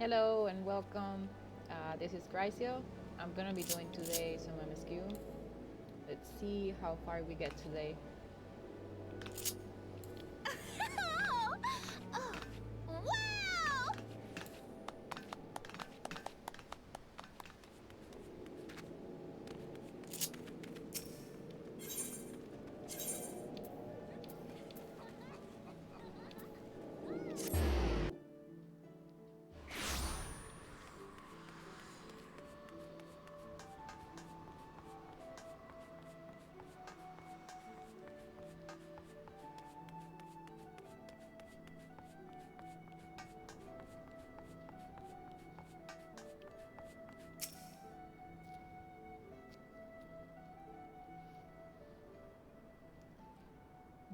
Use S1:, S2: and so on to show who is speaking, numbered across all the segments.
S1: Hello and welcome. This is Chrysio. I'm gonna be doing today some MSQ. Let's see how far we get today.
S2: Oh, wow!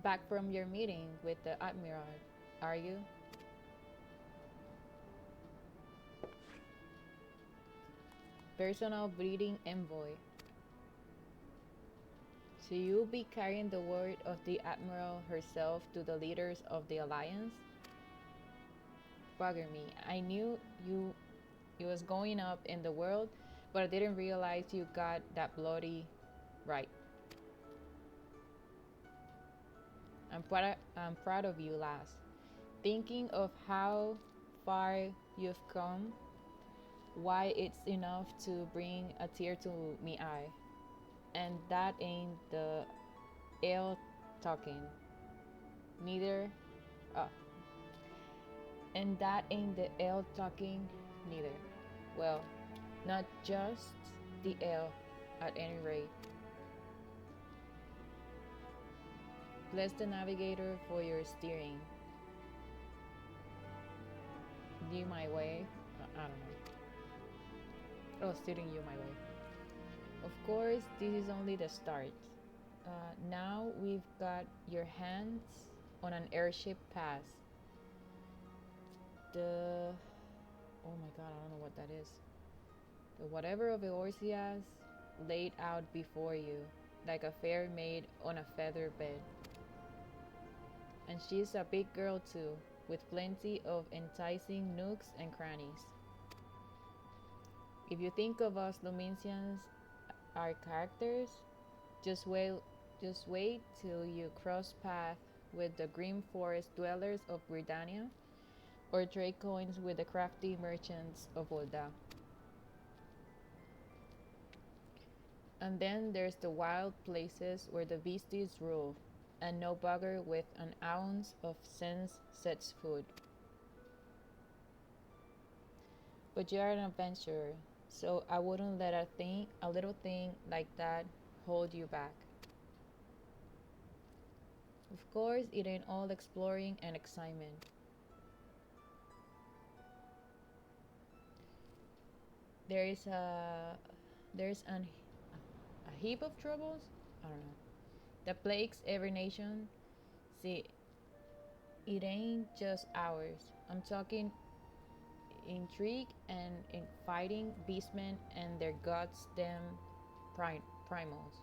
S1: Back from your meeting with the Admiral, are you? Personal breeding envoy. So you'll be carrying the word of the Admiral herself to the leaders of the Alliance? Bugger me. I knew you was going up in the world, but I didn't realize you got that bloody right. I'm proud of you, lass. Thinking of how far you've come, why it's enough to bring a tear to me eye. And that ain't the ale talking. Neither uh, and that ain't the ale talking neither. Well, not just the ale at any rate. Bless the navigator for your steering. You my way. I don't know. Oh, steering you my way. Of course, this is only the start. Now we've got your hands on an airship pass. The oh my god, I don't know what that is. The whatever of Eorzea's laid out before you, like a fair maid on a feather bed. And she's a big girl too, with plenty of enticing nooks and crannies. If you think of us Luminsians, our characters, just wait, just wait till you cross paths with the grim forest dwellers of Britannia, or trade coins with the crafty merchants of Volda. And then there's the wild places where the beasties rule, and no bugger with an ounce of sense sets food. But you're an adventurer, so I wouldn't let a little thing like that hold you back. Of course, it ain't all exploring and excitement. There is there's a heap of troubles. I don't know that plagues every nation. See, it ain't just ours. I'm talking intrigue and in fighting beastmen and their goddamn primals.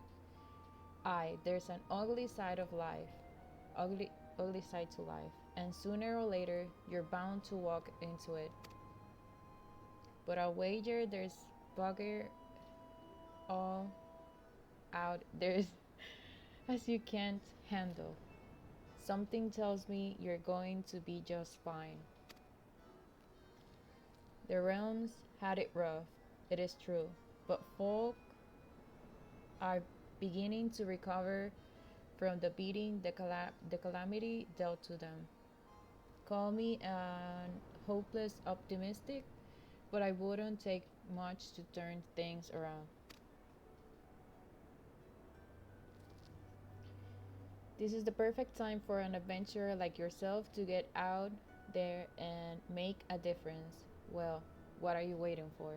S1: Aye, there's an ugly side of life, ugly side to life, and sooner or later you're bound to walk into it. But I'll wager there's bugger all out there's as you can't handle. Something tells me you're going to be just fine. The realms had it rough, it is true, but folk are beginning to recover from the beating the calamity dealt to them. Call me an hopeless optimistic, but I wouldn't take much to turn things around. This is the perfect time for an adventurer like yourself to get out there and make a difference. Well, what are you waiting for?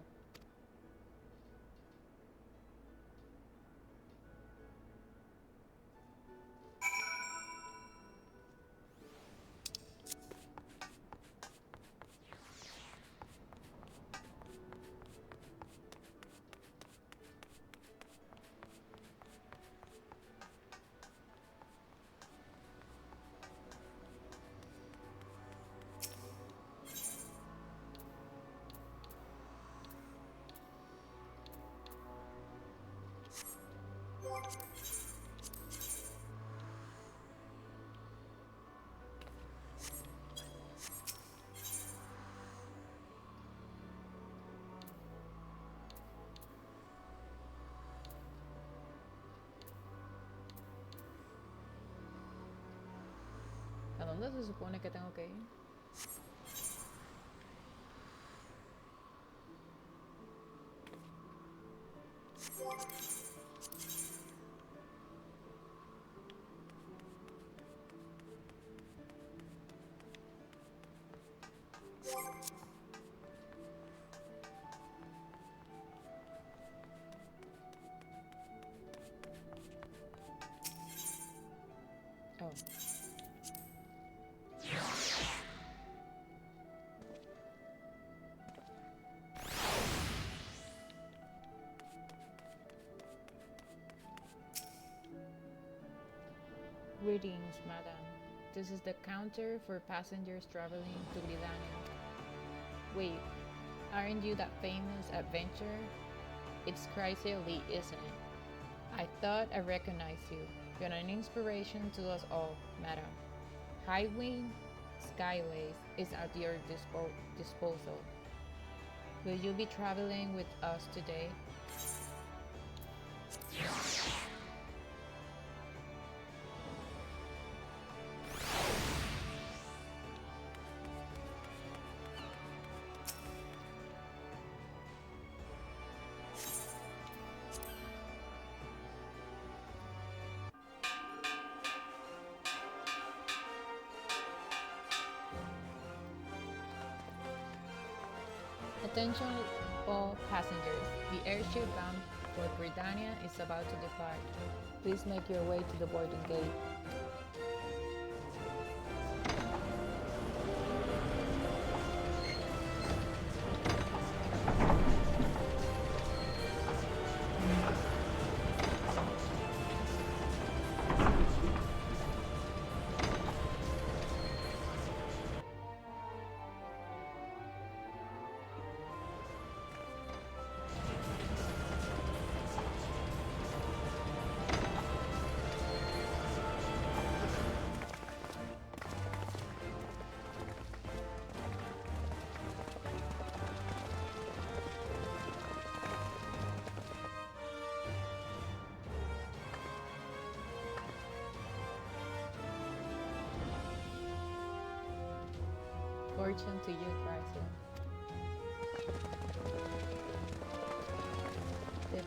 S1: ¿A dónde se supone que tengo que ir? Oh. Greetings, madam. This is the counter for passengers traveling to Bridania. Wait, aren't you that famous adventurer? It's crazy Lee, isn't it? I thought I recognized you. You're an inspiration to us all, madam. Highwing Skyways is at your disposal. Will you be traveling with us today? Attention all passengers. The airship bound for Britannia is about to depart. Please make your way to the boarding gate. Fortune to you, Chrysler. The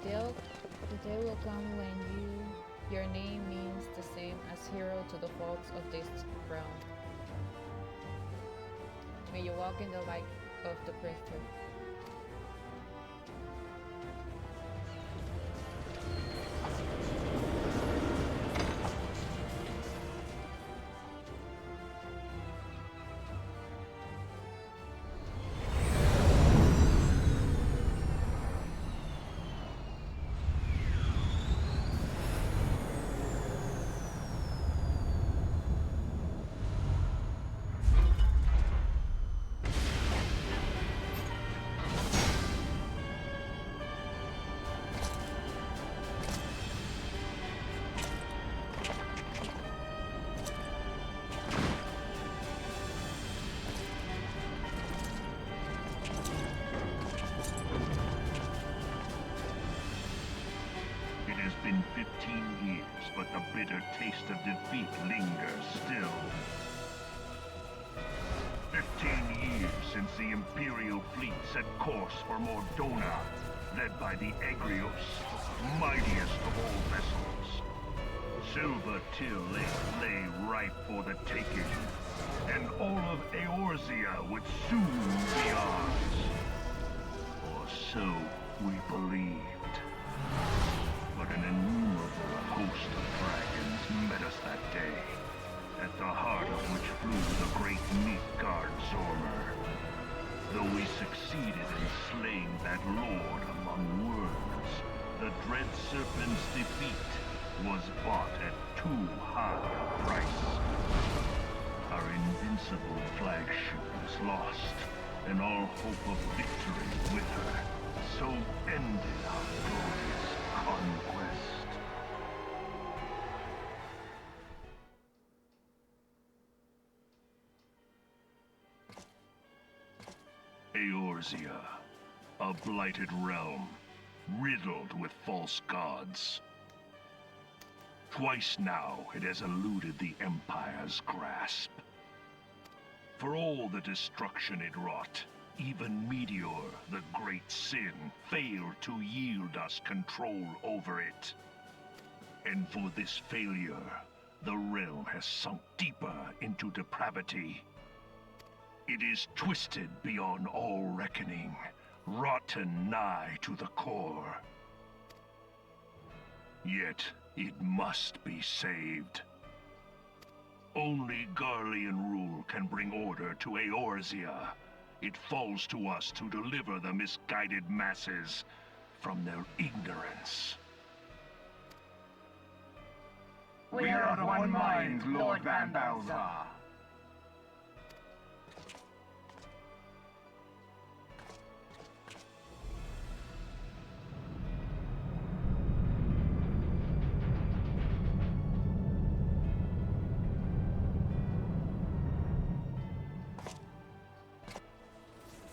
S1: day will come when your name means the same as hero to the folks of this realm. May you walk in the light of the priesthood.
S3: Been 15 years, but the bitter taste of defeat lingers still. 15 years since the Imperial fleet set course for Mordona, led by the Egrios, mightiest of all vessels. Silver Till lay ripe for the taking, and all of Eorzea would soon be ours. Or so we believed. But an innumerable host of dragons met us that day, at the heart of which flew the great Midgard Zormer. Though we succeeded in slaying that lord among worms, the dread serpent's defeat was bought at too high a price. Our invincible flagship was lost, and all hope of victory with her. So ended our glorious conquest. Eorzea, a blighted realm, riddled with false gods. Twice now it has eluded the Empire's grasp. For all the destruction it wrought, even Meteor, the great sin, failed to yield us control over it. And for this failure, the realm has sunk deeper into depravity. It is twisted beyond all reckoning, rotten nigh to the core. Yet, it must be saved. Only Garlean rule can bring order to Eorzea. It falls to us to deliver the misguided masses from their ignorance.
S4: We are of one mind, Lord Van Balzar.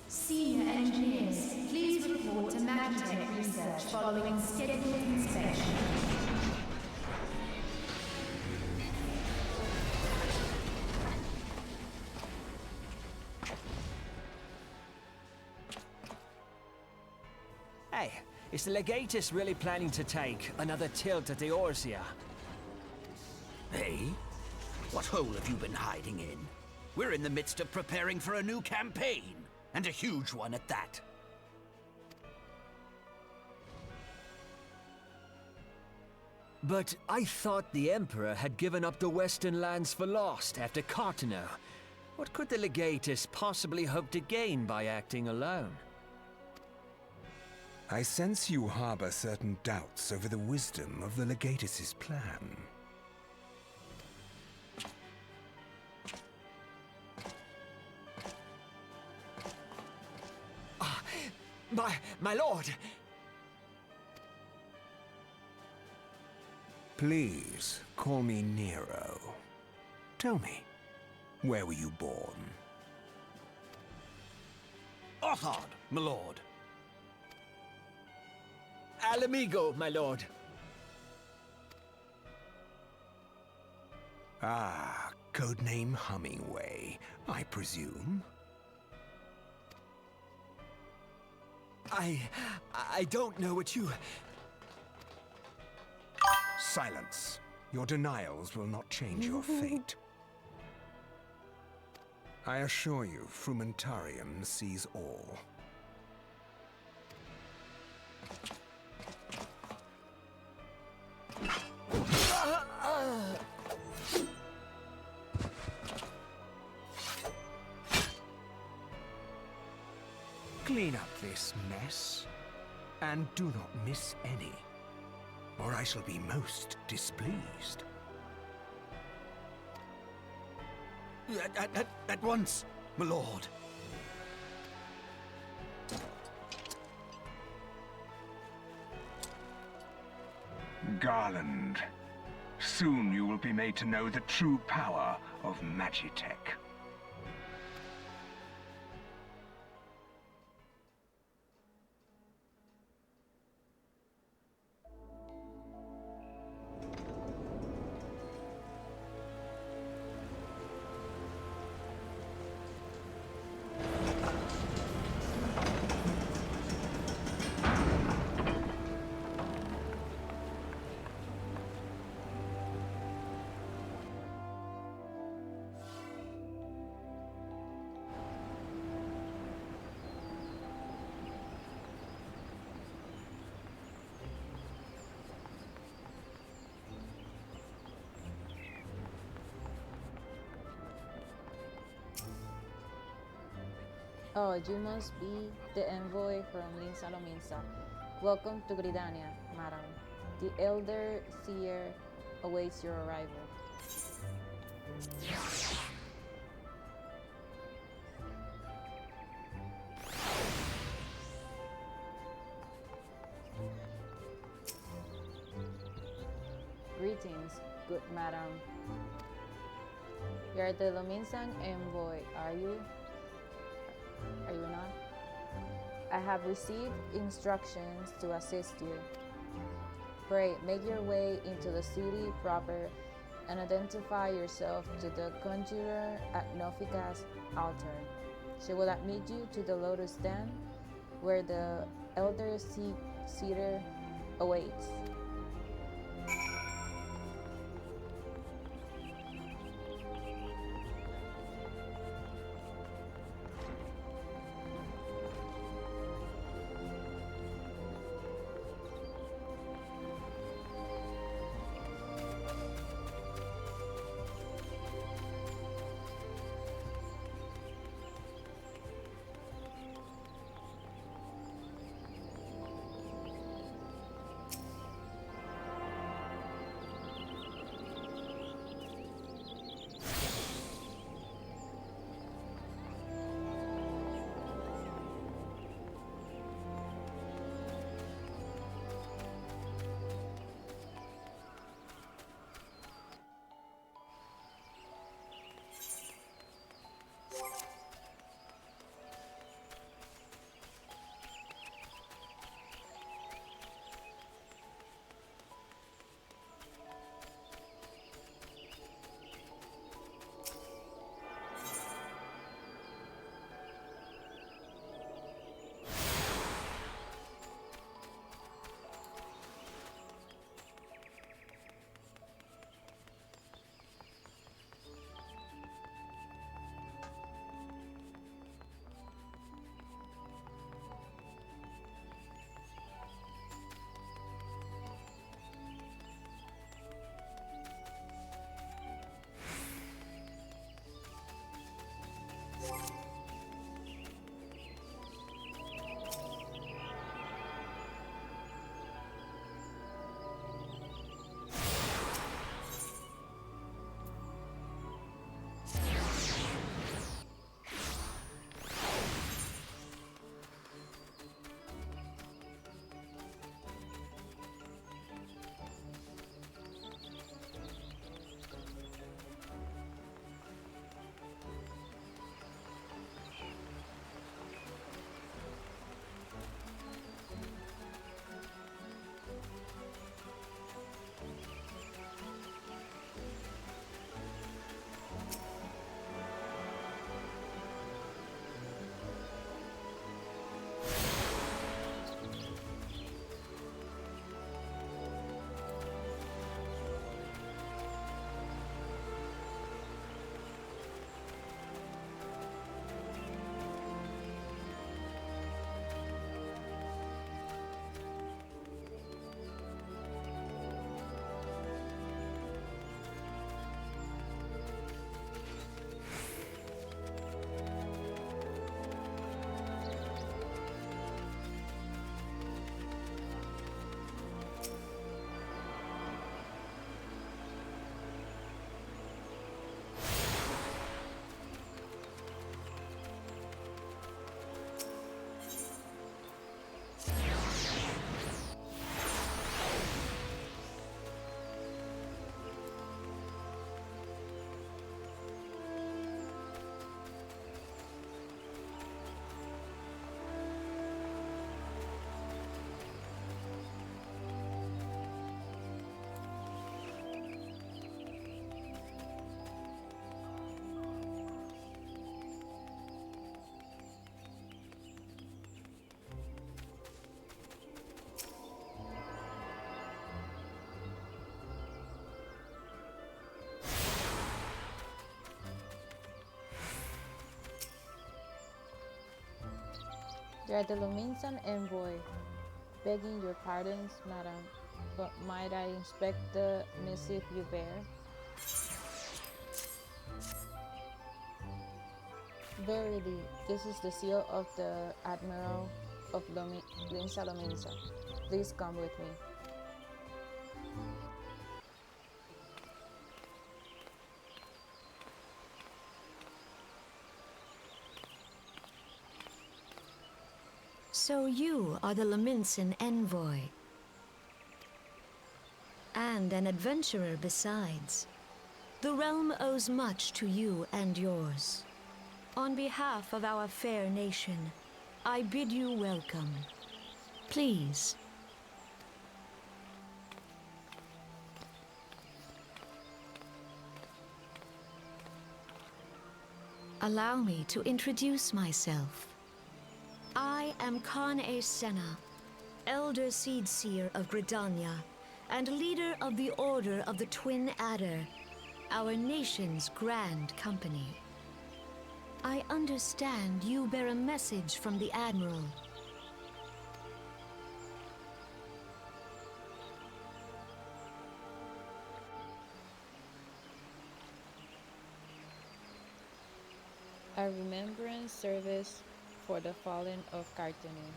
S5: Senior engineers, please report to Magitech research following scheduled inspection.
S6: Hey, is the Legatus really planning to take another tilt at Eorzea?
S7: Hey? What hole have you been hiding in? We're in the midst of preparing for a new campaign, and a huge one at that.
S6: But I thought the Emperor had given up the Western lands for lost after Cartano. What could the Legatus possibly hope to gain by acting alone?
S8: I sense you harbor certain doubts over the wisdom of the Legatus's plan.
S6: My lord!
S8: Please, call me Nero. Tell me, where were you born?
S7: Othard, my lord.
S6: Alamigo, my lord.
S8: Ah, codename Hummingway, I presume.
S6: I don't know what you...
S8: Silence. Your denials will not change your fate. I assure you, Frumentarium sees all. Clean up this mess, and do not miss any, or I shall be most displeased.
S7: At once, my lord.
S4: Garland, soon you will be made to know the true power of Magitech.
S1: Oh, you must be the envoy from Linsa Lominsa. Welcome to Gridania, madam. The Elder Seer awaits your arrival. Greetings, good madam. You are the Lominsan envoy, are you? Are you not? I have received instructions to assist you. Pray, make your way into the city proper and identify yourself to the conjurer at Nofika's altar. She will admit you to the lotus stand where the elder cedar awaits. They are the Luminsan envoy, begging your pardons, madam, but might I inspect the missive you bear? Verily, this is the seal of the Admiral of Linsa Lominsa. Please come with me.
S9: So you are the Luminsan envoy. And an adventurer besides. The realm owes much to you and yours. On behalf of our fair nation, I bid you welcome. Please. Allow me to introduce myself. I am Khan-e Senna, Elder Seedseer of Gridania, and leader of the Order of the Twin Adder, our nation's grand company. I understand you bear a message from the Admiral.
S1: A remembrance service for the fallen of Cartanu.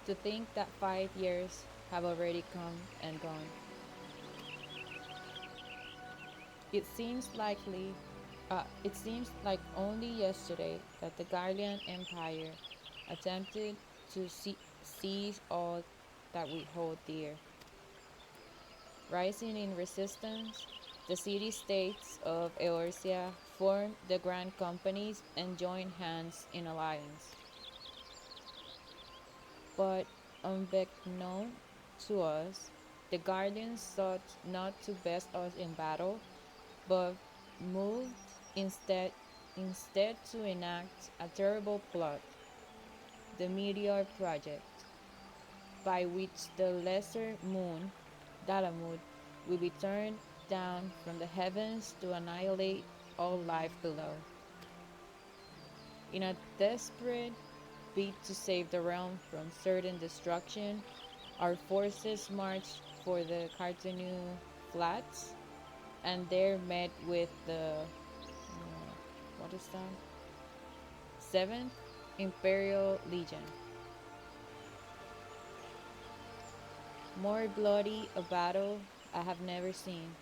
S1: To think that 5 years have already come and gone. It seems like only yesterday that the Guardian Empire attempted to seize all that we hold dear. Rising in resistance, the city-states of Eorzea formed the Grand Companies and joined hands in alliance. But unbeknown to us, the Guardians sought not to best us in battle, but moved instead to enact a terrible plot, the Meteor Project, by which the lesser moon, Dalamud, will be turned down from the heavens to annihilate all life below. In a desperate bid to save the realm from certain destruction, our forces marched for the Cartanu Flats, and there met with the what is that? 7th Imperial Legion. More bloody a battle I have never seen,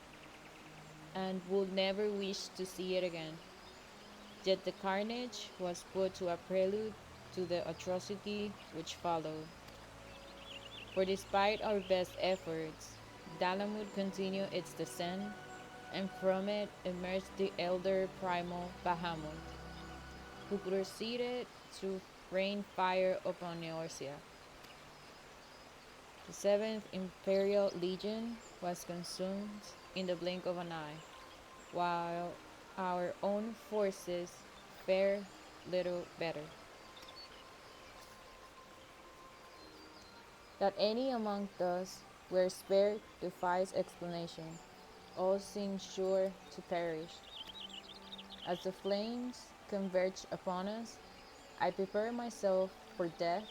S1: and would never wish to see it again. Yet the carnage was put to a prelude to the atrocity which followed. For despite our best efforts, Dalamud continued its descent, and from it emerged the elder primal Bahamut, who proceeded to rain fire upon Eorzea. The 7th Imperial Legion was consumed in the blink of an eye, while our own forces fared little better. That any among us were spared defies explanation. All seemed sure to perish. As the flames converged upon us, I prepared myself for death,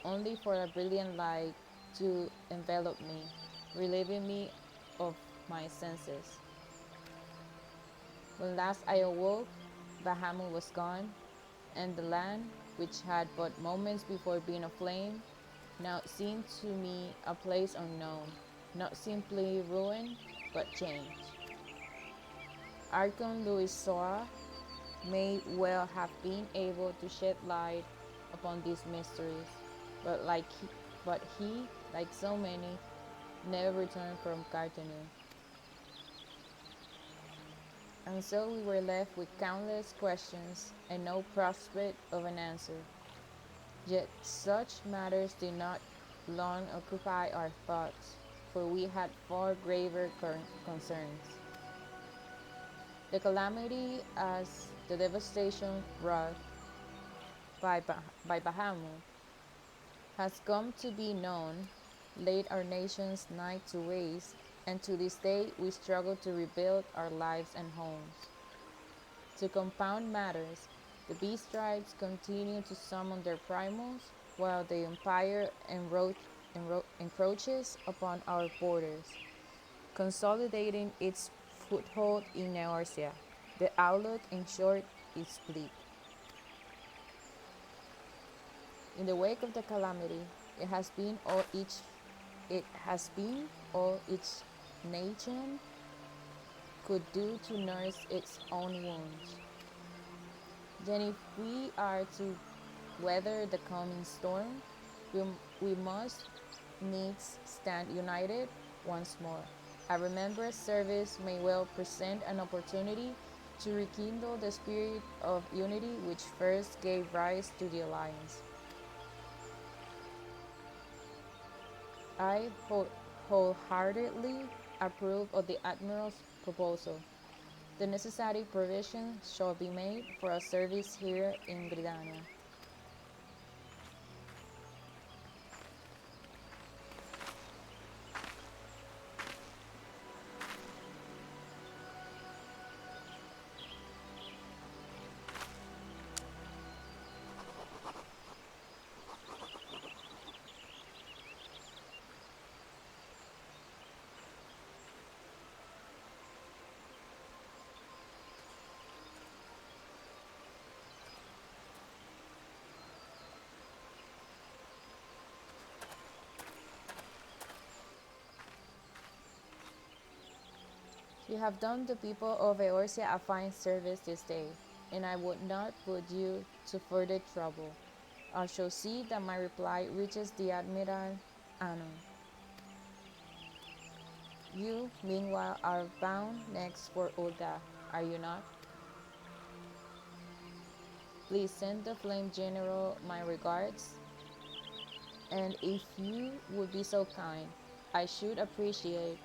S1: only for a brilliant light to envelop me, relieving me of my senses. When last I awoke, Bahamut was gone, and the land, which had but moments before been aflame, now seemed to me a place unknown, not simply ruin, but change. Archon Louis Soa may well have been able to shed light upon these mysteries, but he, like so many, never returned from Cartanu. And so we were left with countless questions and no prospect of an answer. Yet such matters did not long occupy our thoughts, for we had far graver concerns. The calamity as the devastation wrought by Bahamut has come to be known, laid our nation's night to waste, and to this day we struggle to rebuild our lives and homes. To compound matters, the beast tribes continue to summon their primals, while the Empire encroaches upon our borders, consolidating its foothold in Eorzea. The outlook, in short, is bleak. In the wake of the calamity, it has been all each nation could do to nurse its own wounds. Then if we are to weather the coming storm, we must needs stand united once more. A remembrance service may well present an opportunity to rekindle the spirit of unity which first gave rise to the alliance. I wholeheartedly approve of the Admiral's proposal. The necessary provisions shall be made for a service here in Gridania. You have done the people of Eorzea a fine service this day, and I would not put you to further trouble. I shall see that my reply reaches the Admiral Anon. You, meanwhile, are bound next for Ulda, are you not? Please send the Flame General my regards, and if you would be so kind, I should appreciate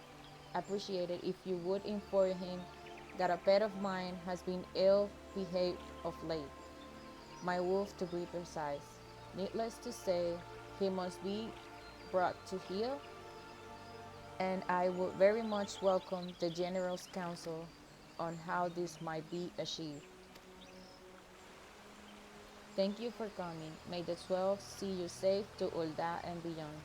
S1: it if you would inform him that a pet of mine has been ill behaved of late. My wolf, to be precise. Needless to say, he must be brought to heel, and I would very much welcome the General's counsel on how this might be achieved. Thank you for coming. May the 12 see you safe to Ulda and beyond.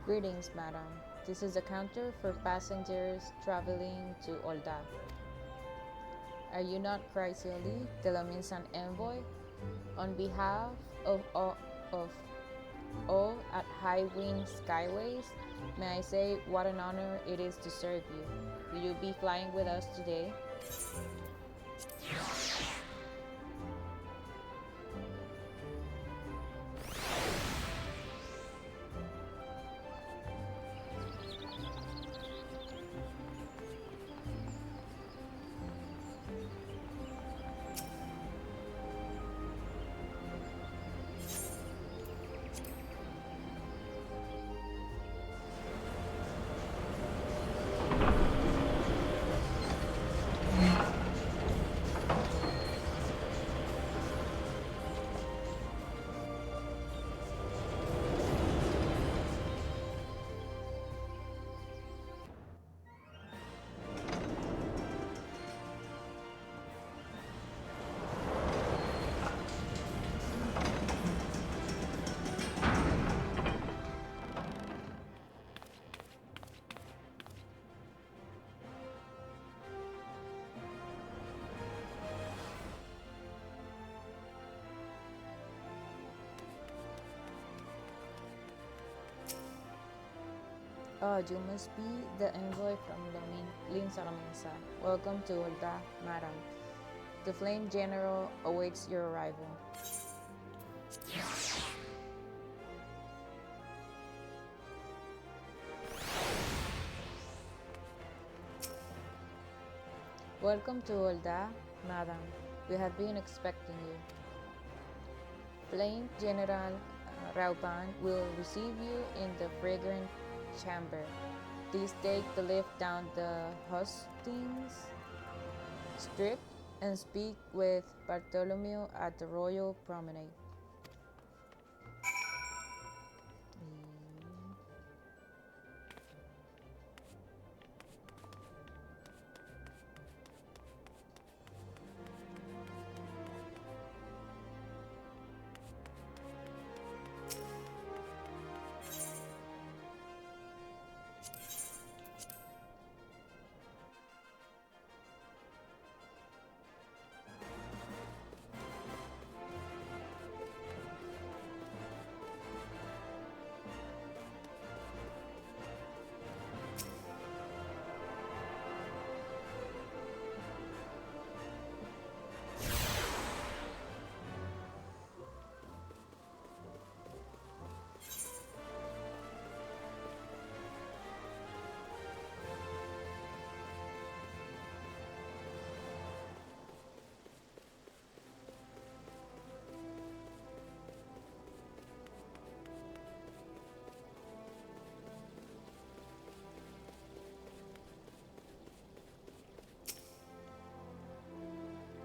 S1: Greetings, madam. This is a counter for passengers traveling to Olda. Are you not Chrysalie, the Laminsan envoy? On behalf of all at High Wing Skyways, may I say what an honor it is to serve you. Will you be flying with us today? Oh, you must be the envoy from Lin Salamanca. Welcome to Olda, madam. The Flame General awaits your arrival. Welcome to Olda, madam. We have been expecting you. Flame General Rauban will receive you in the fragrant chamber. Please take the lift down the hustings strip and speak with Bartholomew at the Royal Promenade.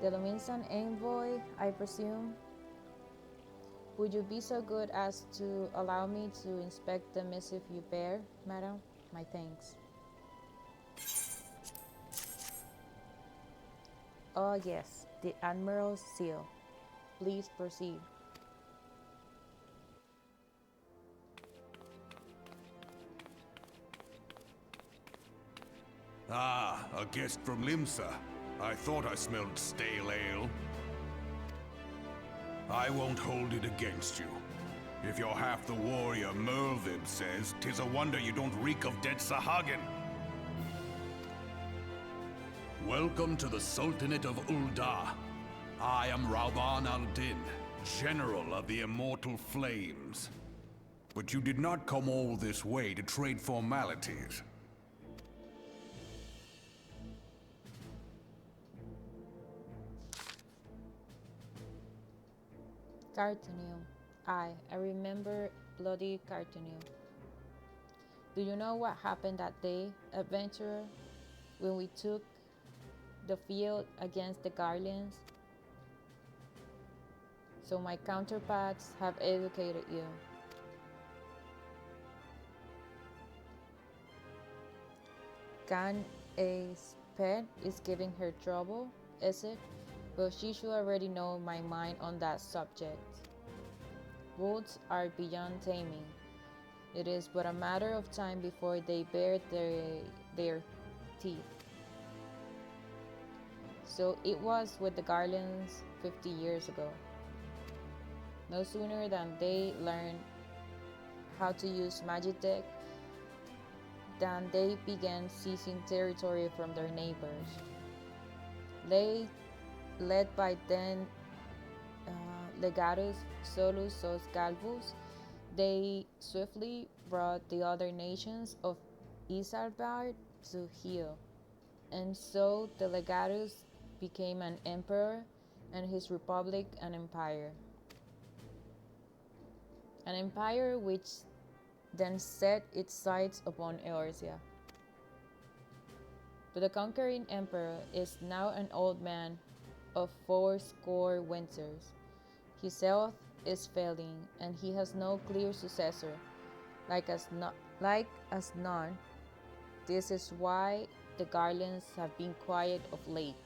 S1: The Luminsan envoy, I presume. Would you be so good as to allow me to inspect the missive you bear, madam? My thanks. Oh yes, the Admiral's seal. Please proceed.
S10: Ah, a guest from Limsa. I thought I smelled stale ale. I won't hold it against you. If you're half the warrior Merlvib says, 'tis a wonder you don't reek of dead Sahagin. Welcome to the Sultanate of Ul'dah. I am Rauban al-Din, General of the Immortal Flames. But you did not come all this way to trade formalities.
S1: Cartonium. I remember bloody Cartonium. Do you know what happened that day, adventurer, when we took the field against the Garleans? So my counterparts have educated you. Can A's pet is giving her trouble, is it? Well, she should already know my mind on that subject. Wolves are beyond taming. It is but a matter of time before they bare their teeth. So it was with the Garlands 50 years ago. No sooner than they learned how to use Magitech than they began seizing territory from their neighbors. Led by then Legatus Solus Sos Galvus, they swiftly brought the other nations of Isambard to heel, and so the Legatus became an emperor, and his republic an empire. An empire which then set its sights upon Eorzea. But the conquering emperor is now an old man of 80 winters. His health is failing, and he has no clear successor, like as none. This is why the Garlands have been quiet of late.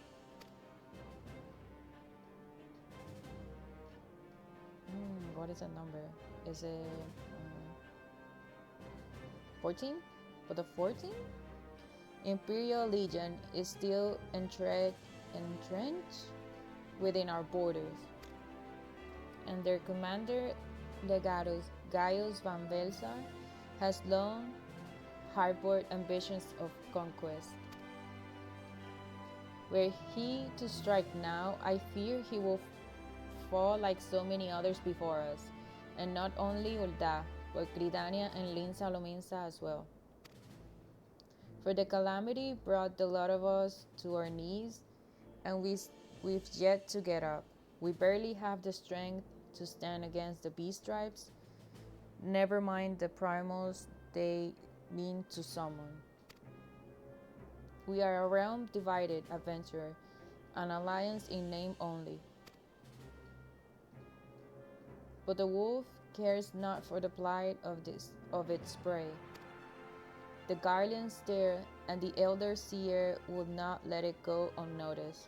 S1: What is that number? Is it 14? For the 14? Imperial Legion is still entrenched within our borders, and their commander, Legatus Gaius van Velsar, has long harbored ambitions of conquest. Were he to strike now, I fear he will fall like so many others before us, and not only Ul'dah, but Gridania and Linsa Lominsa as well. For the calamity brought the lot of us to our knees, and we've yet to get up. We barely have the strength to stand against the beast tribes, never mind the primals they mean to summon. We are a realm divided, adventurer, an alliance in name only. But the wolf cares not for the plight of its prey. The Garlands stare, and the elder seer would not let it go unnoticed.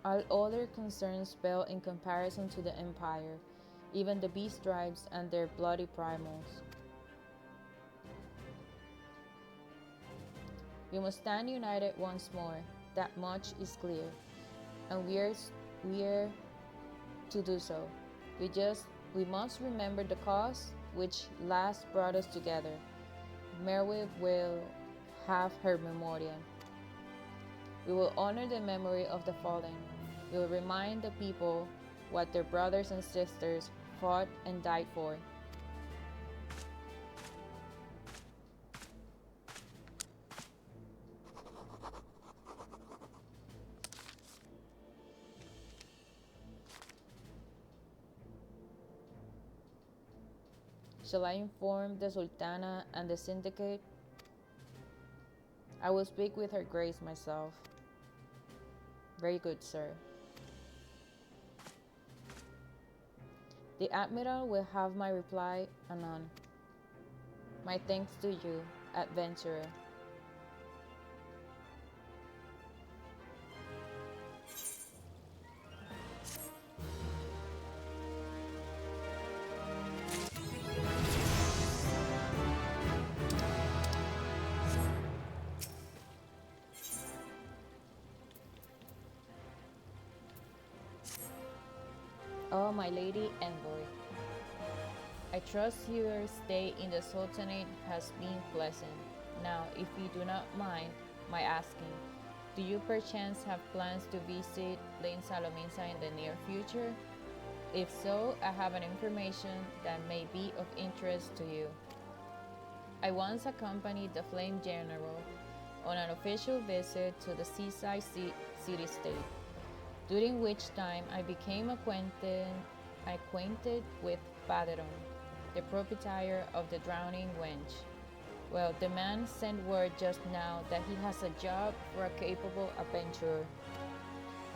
S1: All other concerns pale in comparison to the Empire, even the beast tribes and their bloody primals. We must stand united once more, that much is clear, and we're to do so. We must remember the cause which last brought us together. Merwib will have her memorial. We will honor the memory of the fallen. We will remind the people what their brothers and sisters fought and died for. Shall I inform the Sultana and the Syndicate? I will speak with her grace myself. Very good, sir. The Admiral will have my reply anon. My thanks to you, adventurer. Oh, my lady envoy. I trust your stay in the Sultanate has been pleasant. Now, if you do not mind my asking, do you perchance have plans to visit Lane Salominsa in the near future? If so, I have an information that may be of interest to you. I once accompanied the Flame General on an official visit to the seaside city-state, during which time I became acquainted with Paderon, the proprietor of the Drowning Wench. Well, the man sent word just now that he has a job for a capable adventurer.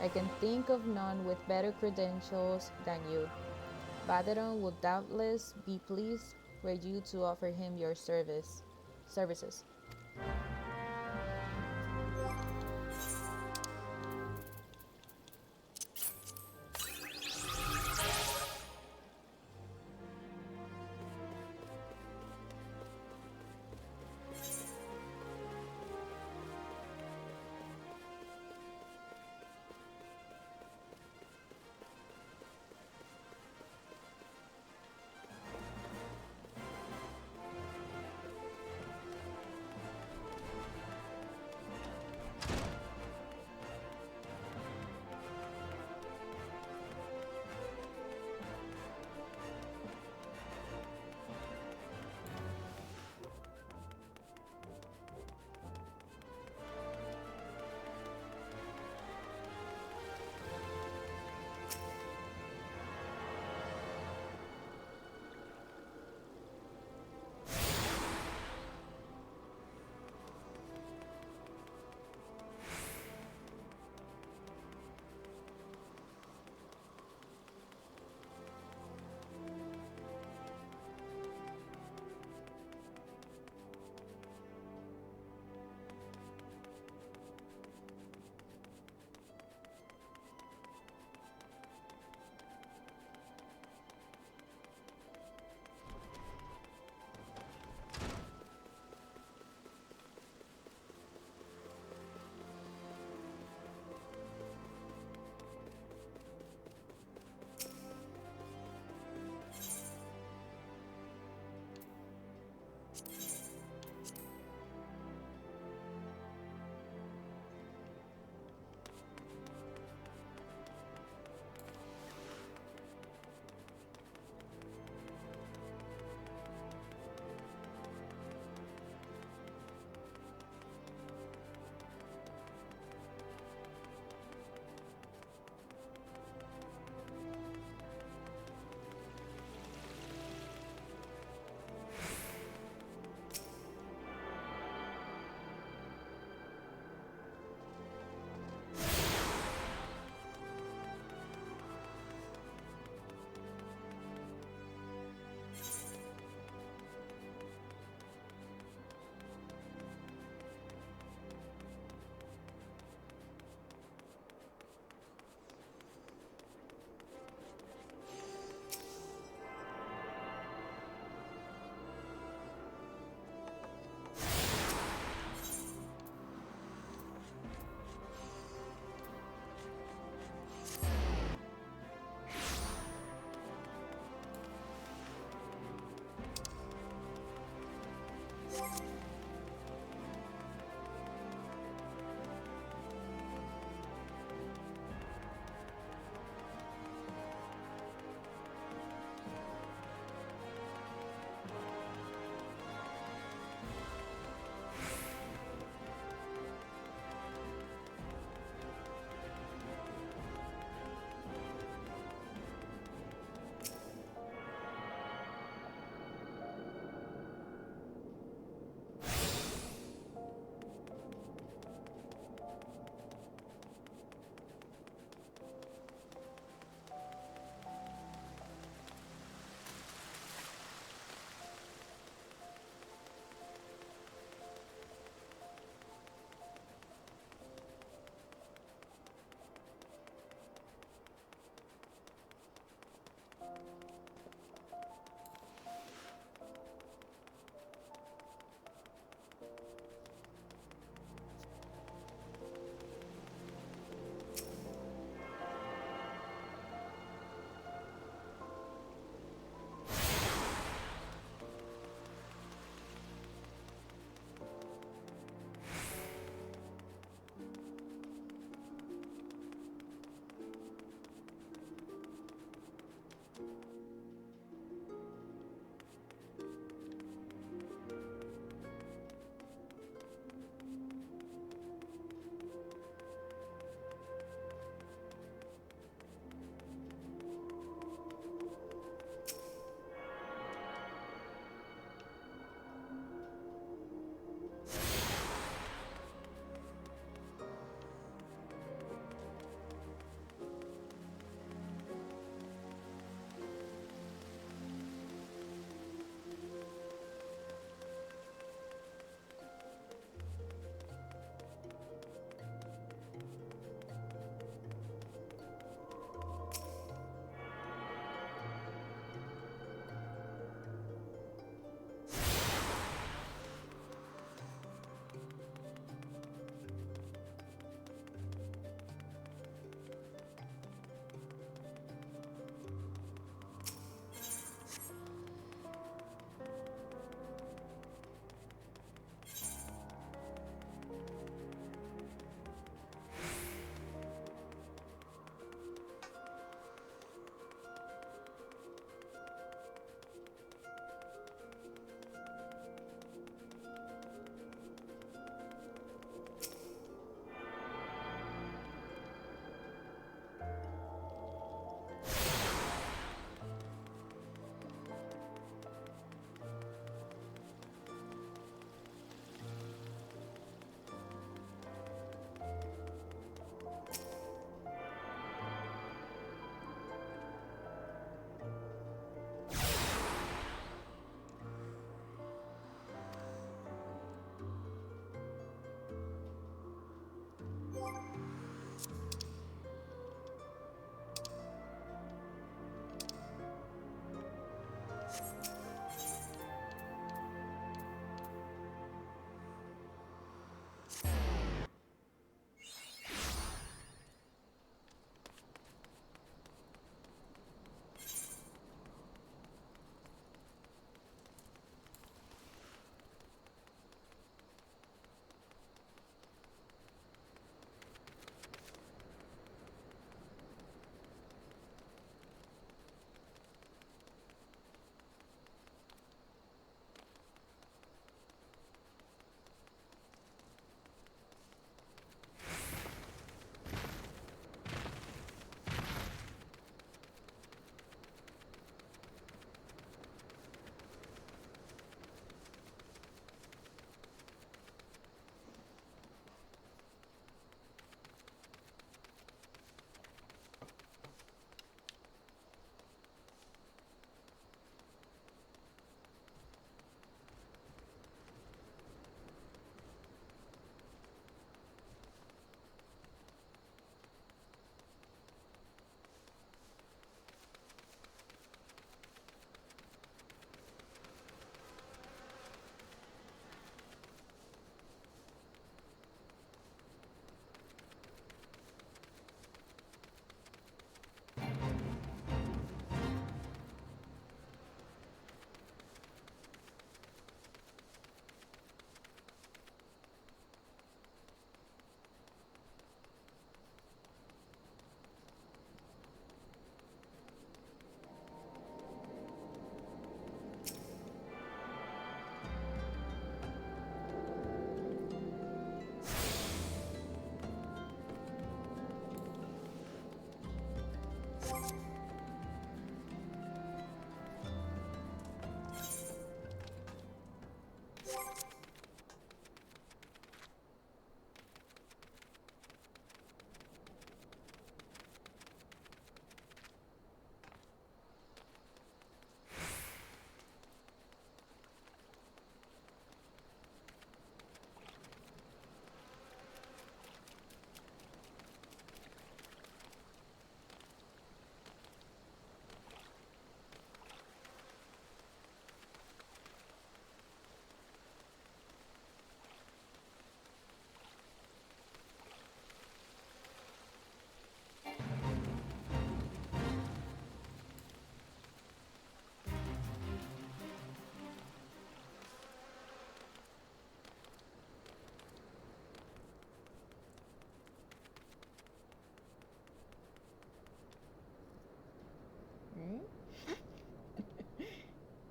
S1: I can think of none with better credentials than you. Paderon would doubtless be pleased were you to offer him your services.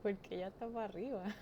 S1: Porque ella estaba arriba.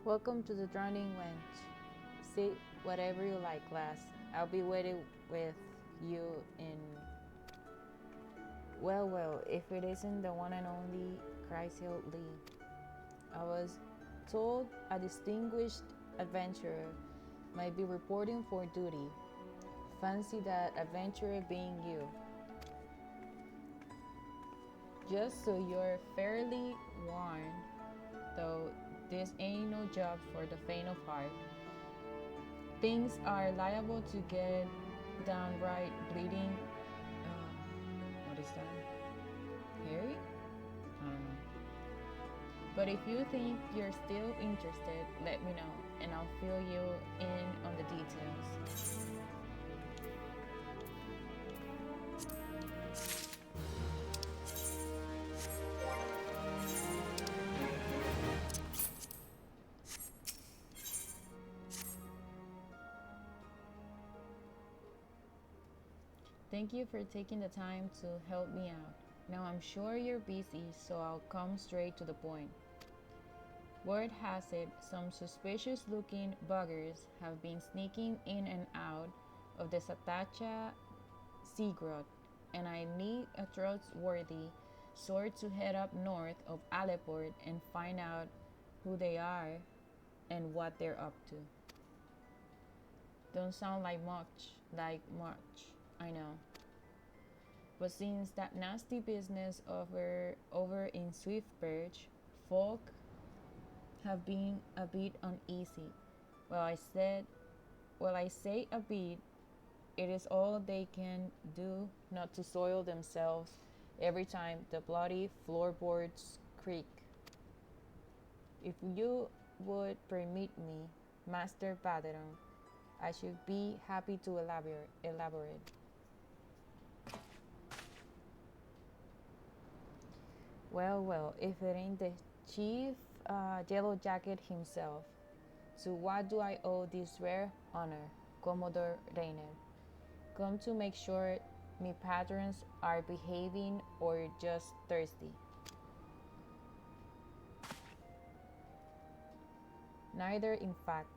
S1: Welcome to the Drowning Wench. Sit whatever you like, class. I'll be waiting with you in... Well, if it isn't the one and only Chrysail Lee. I was told a distinguished adventurer might be reporting for duty. Fancy that adventurer being you. Just so you're fairly warned, though this ain't no job for the faint of heart. Things are liable to get downright bleeding. What is that? Harry? I don't know. But if you think you're still interested, let me know, and I'll fill you in on the details. Thank you for taking the time to help me out. Now I'm sure you're busy, so I'll come straight to the point. Word has it, some suspicious looking buggers have been sneaking in and out of the Satacha Sea Grot, and I need a trustworthy sort to head up north of Aleport and find out who they are and what they're up to. Don't sound like much, I know. But since that nasty business over in Swiftbirch, folk have been a bit uneasy. Well, I say a bit, it is all they can do not to soil themselves every time the bloody floorboards creak. If you would permit me, Master Baderon, I should be happy to elaborate. Well, if it ain't the chief Yellow Jacket himself. To what do I owe this rare honor, Commodore Rainer? Come to make sure me patrons are behaving or just thirsty? Neither, in fact.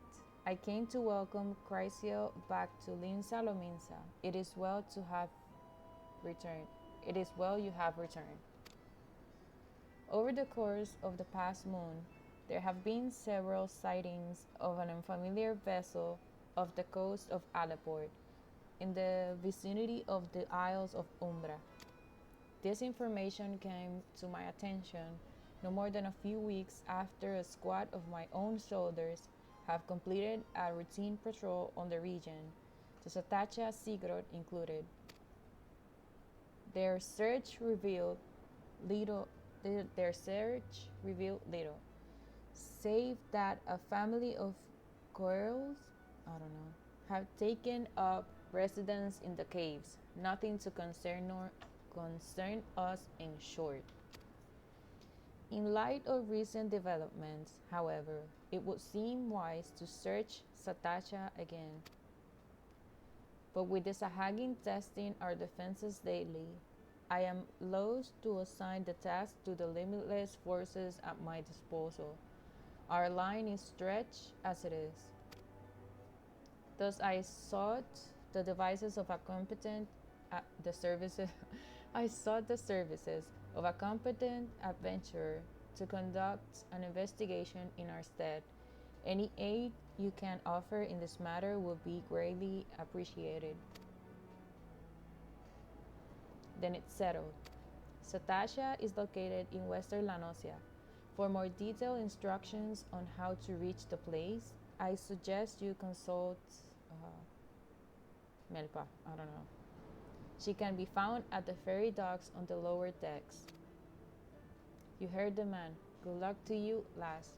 S1: I came to welcome Chrysia back to Linsa Lominsa. It is well to have returned. It is well you have returned. Over the course of the past moon, there have been several sightings of an unfamiliar vessel off the coast of Aleport, in the vicinity of the Isles of Umbra. This information came to my attention no more than a few weeks after a squad of my own soldiers have completed a routine patrol on the region, the Satacha Sigrod included. Their search revealed little, save that a family of girls, I don't know, have taken up residence in the caves. Nothing to concern us, in short. In light of recent developments, however, it would seem wise to search Satacha again. But with the Sahagin testing our defenses daily, I am loath to assign the task to the limitless forces at my disposal. Our line is stretched as it is. Thus I sought the devices of a competent the services I sought the services of a competent adventurer to conduct an investigation in our stead. Any aid you can offer in this matter will be greatly appreciated. Then it's settled. Satasha is located in western Lanosia. For more detailed instructions on how to reach the place, I suggest you consult Melpa. I don't know. She can be found at the ferry docks on the lower decks. You heard the man. Good luck to you, lass.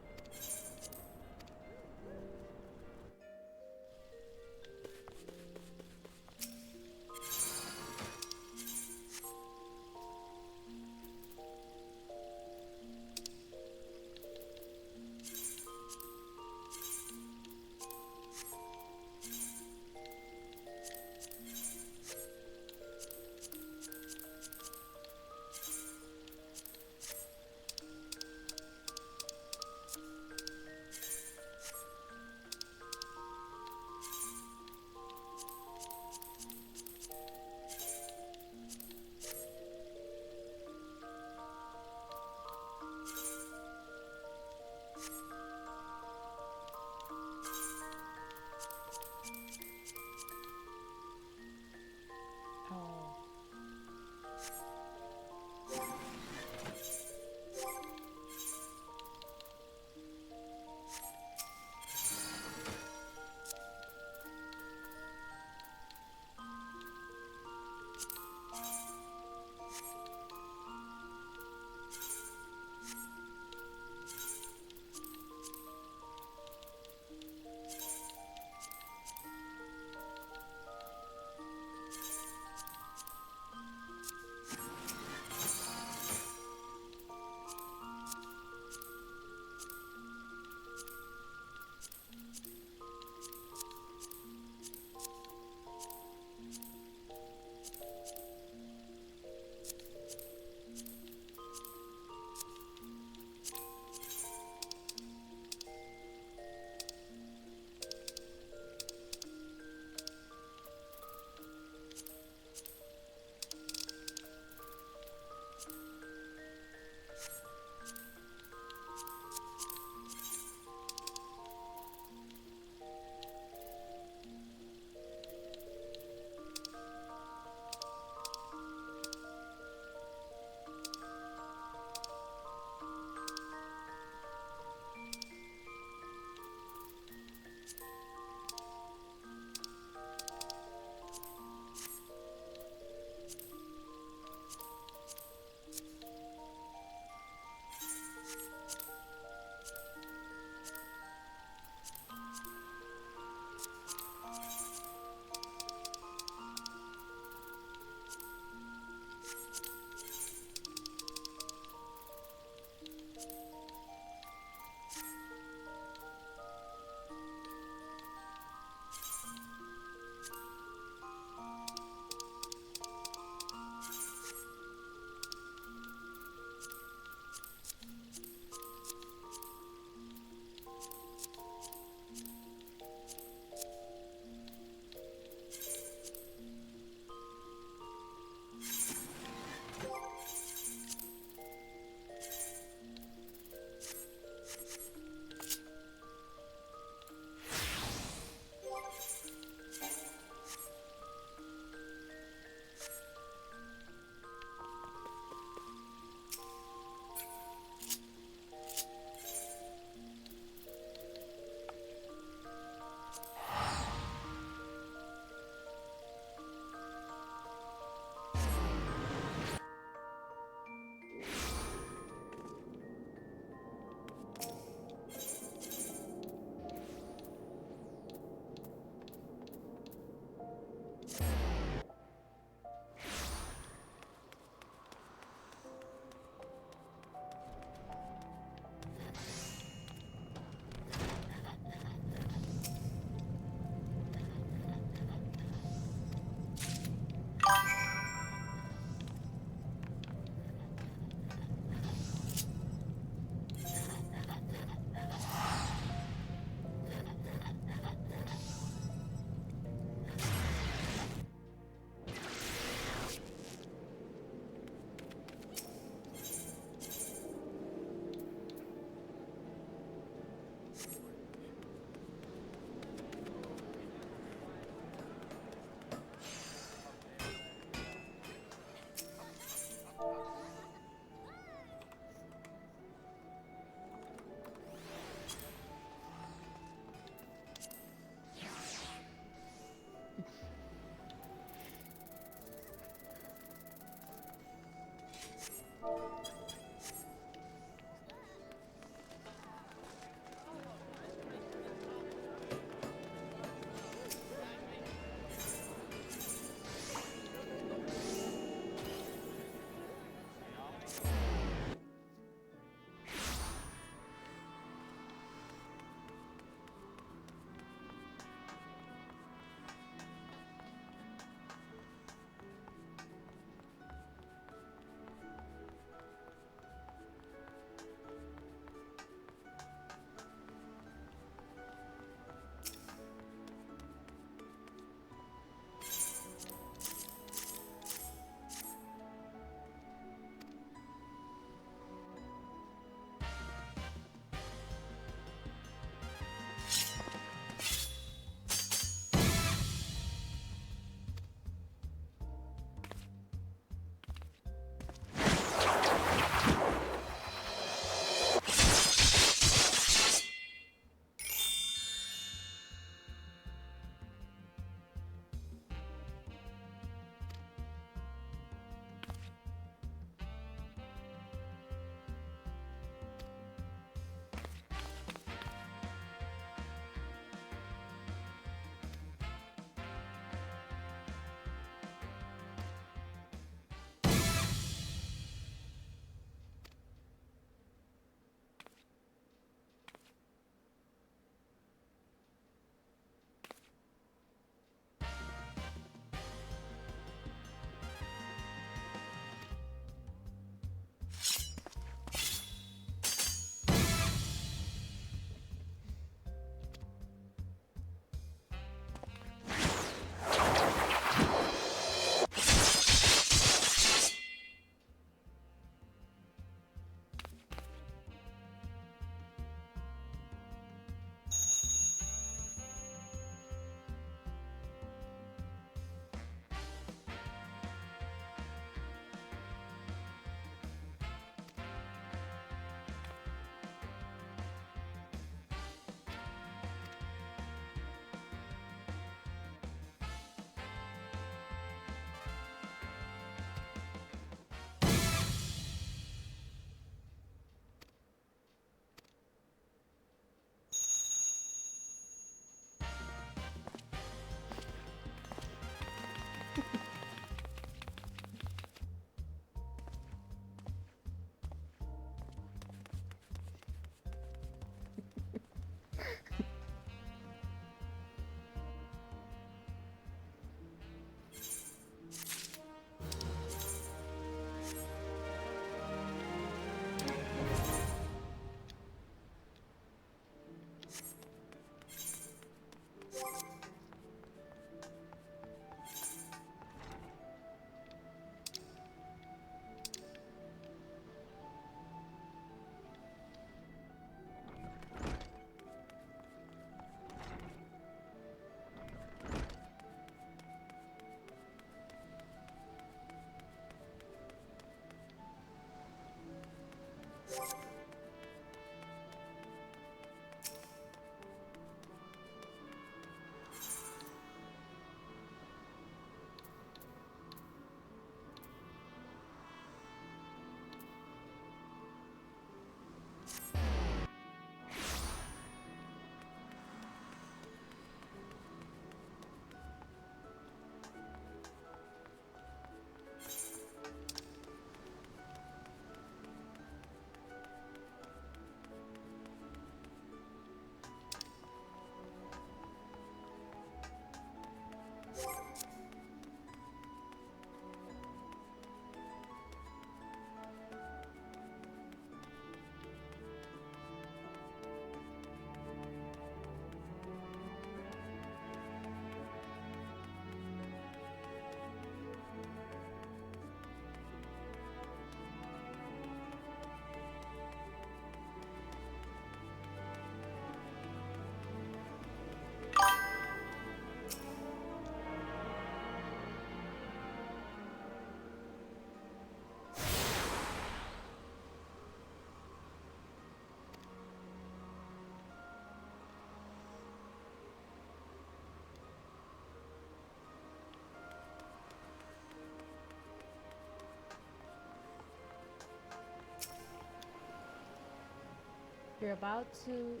S1: You're about to,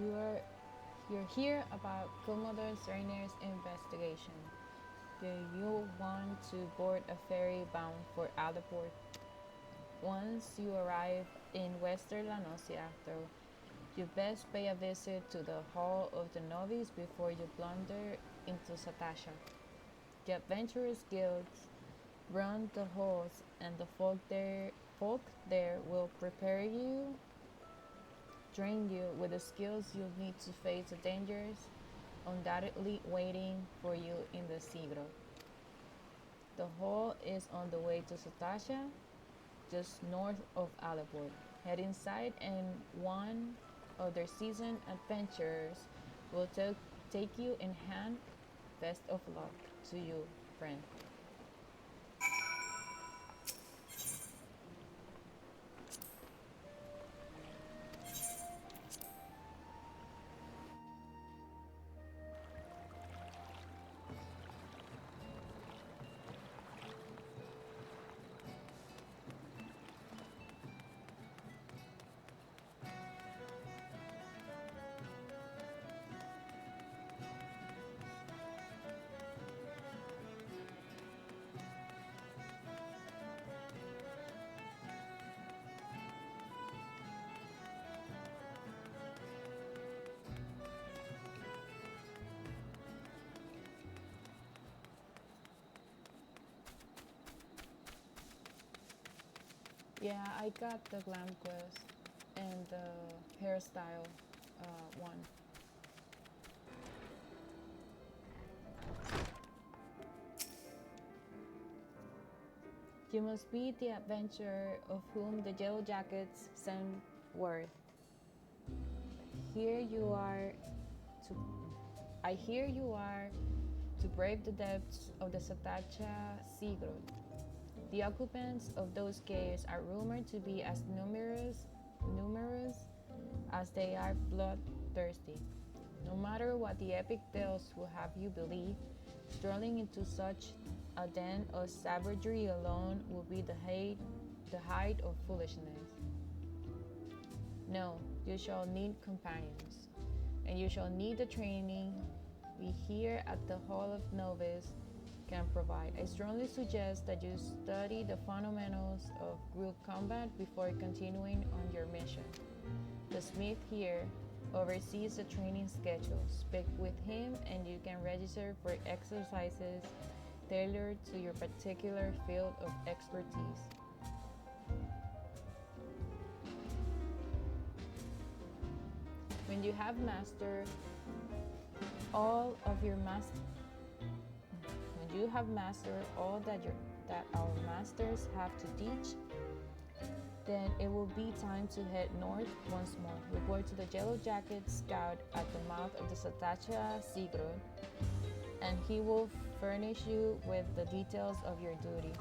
S1: you're, you're here about Commodore Cerner's investigation. Do you want to board a ferry bound for Alderport? Once you arrive in Western Lanosia, though, you best pay a visit to the Hall of the Novice before you blunder into Satasha. The adventurers guilds run the halls, and the folk there will prepare you, train you with the skills you'll need to face the dangers undoubtedly waiting for you in the Sigro. The hall is on the way to Satasha, just north of Alabord. Head inside, and one of their seasoned adventurers will take you in hand. Best of luck to you, friend. Yeah, I got the glam quest and the hairstyle one. You must be the adventurer of whom the Yellow Jackets sent word. Here you are to I hear you are to brave the depths of the Satacha Sea Grot. The occupants of those caves are rumored to be as numerous as they are bloodthirsty. No matter what the epic tales will have you believe, strolling into such a den of savagery alone will be the height of foolishness. No, you shall need companions, and you shall need the training we here at the Hall of Novice can provide. I strongly suggest that you study the fundamentals of group combat before continuing on your mission. The smith here oversees the training schedule. Speak with him and you can register for exercises tailored to your particular field of expertise. When you have mastered all of your when you have mastered all that our masters have to teach, then it will be time to head north once more. Report to the Yellow Jacket Scout at the mouth of the Satacha Seagroad, and he will furnish you with the details of your duty.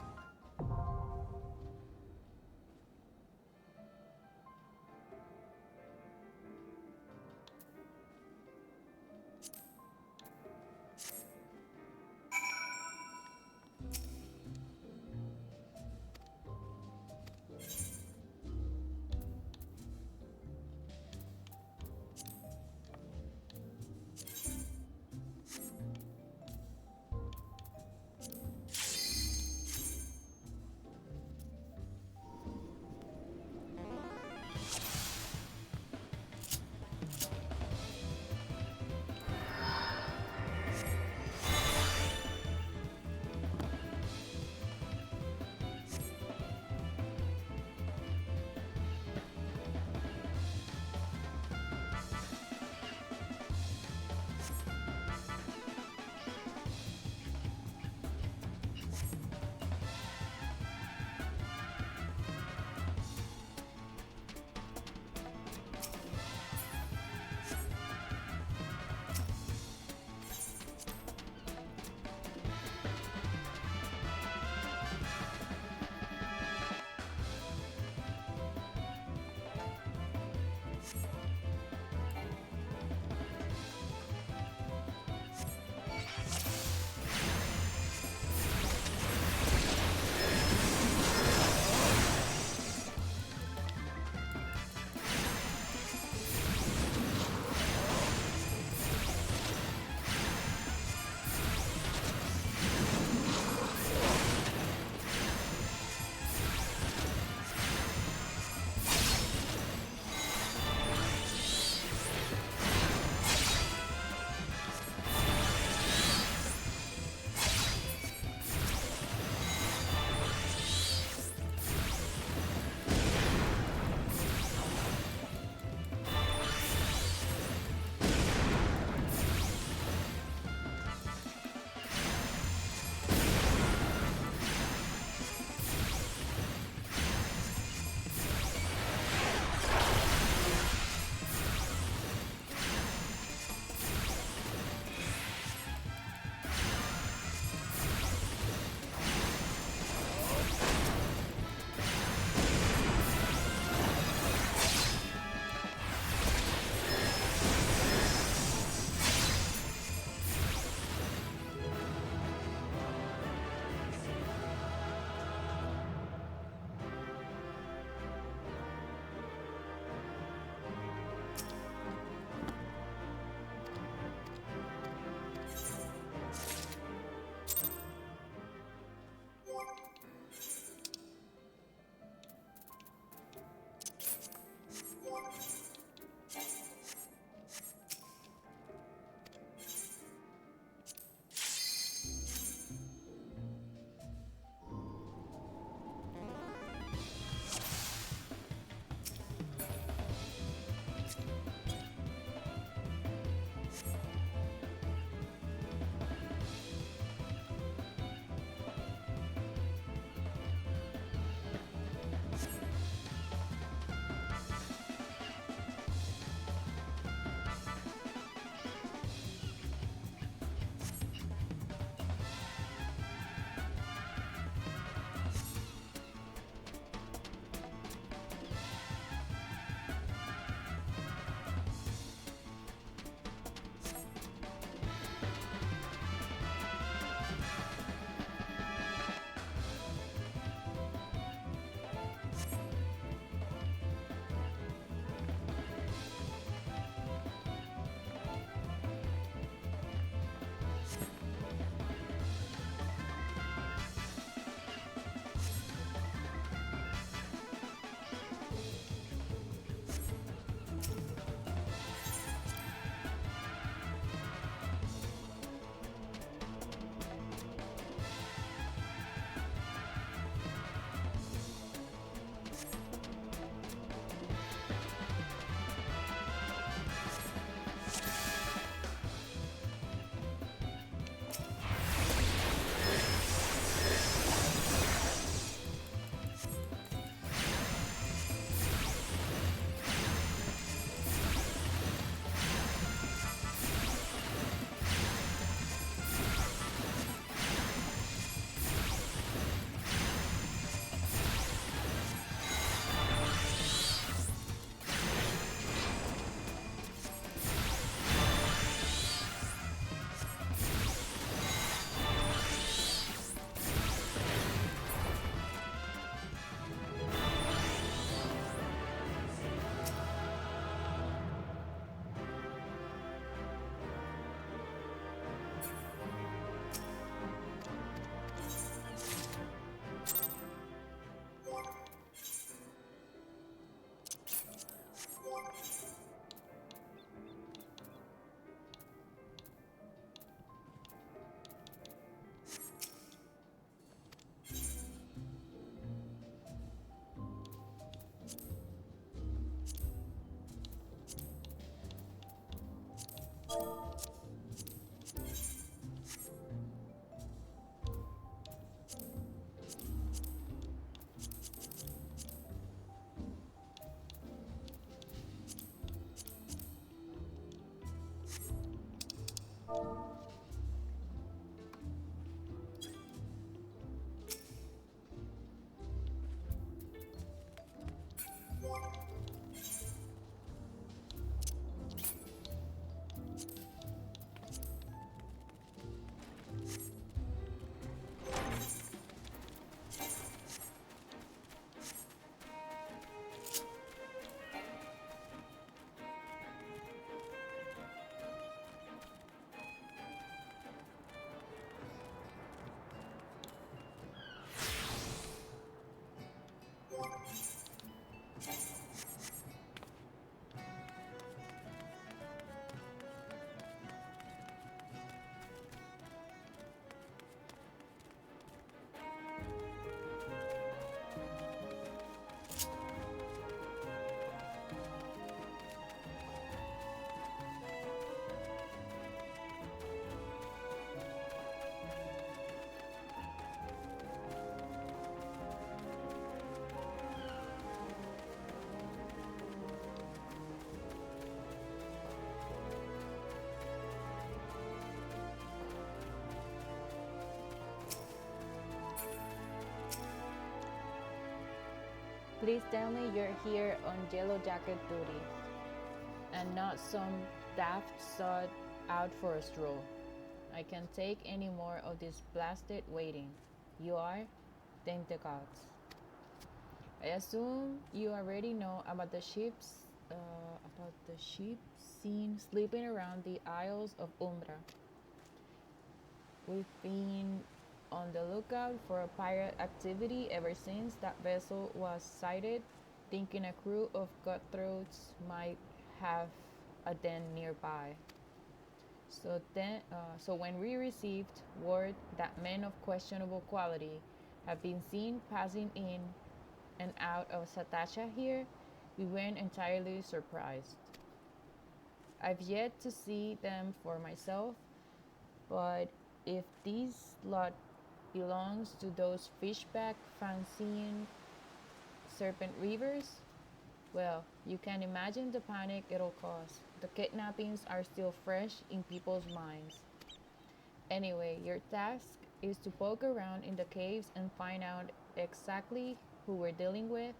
S1: Please tell me you're here on Yellow Jacket duty and not some daft sod out for a stroll. I can't take any more of this blasted waiting. You are? Thank the gods. I assume you already know about the ship seen sleeping around the Isles of Umbra. We've been on the lookout for a pirate activity ever since that vessel was sighted, thinking a crew of cutthroats might have a den nearby. So when we received word that men of questionable quality have been seen passing in and out of Satasha here, we weren't entirely surprised. I've yet to see them for myself, but if this lot belongs to those fishback fancying serpent reavers, well, you can imagine the panic it'll cause. The kidnappings are still fresh in people's minds. Anyway, your task is to poke around in the caves and find out exactly who we're dealing with.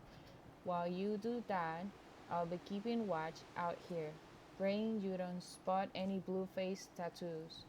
S1: While you do that, I'll be keeping watch out here, praying you don't spot any blue-faced tattoos.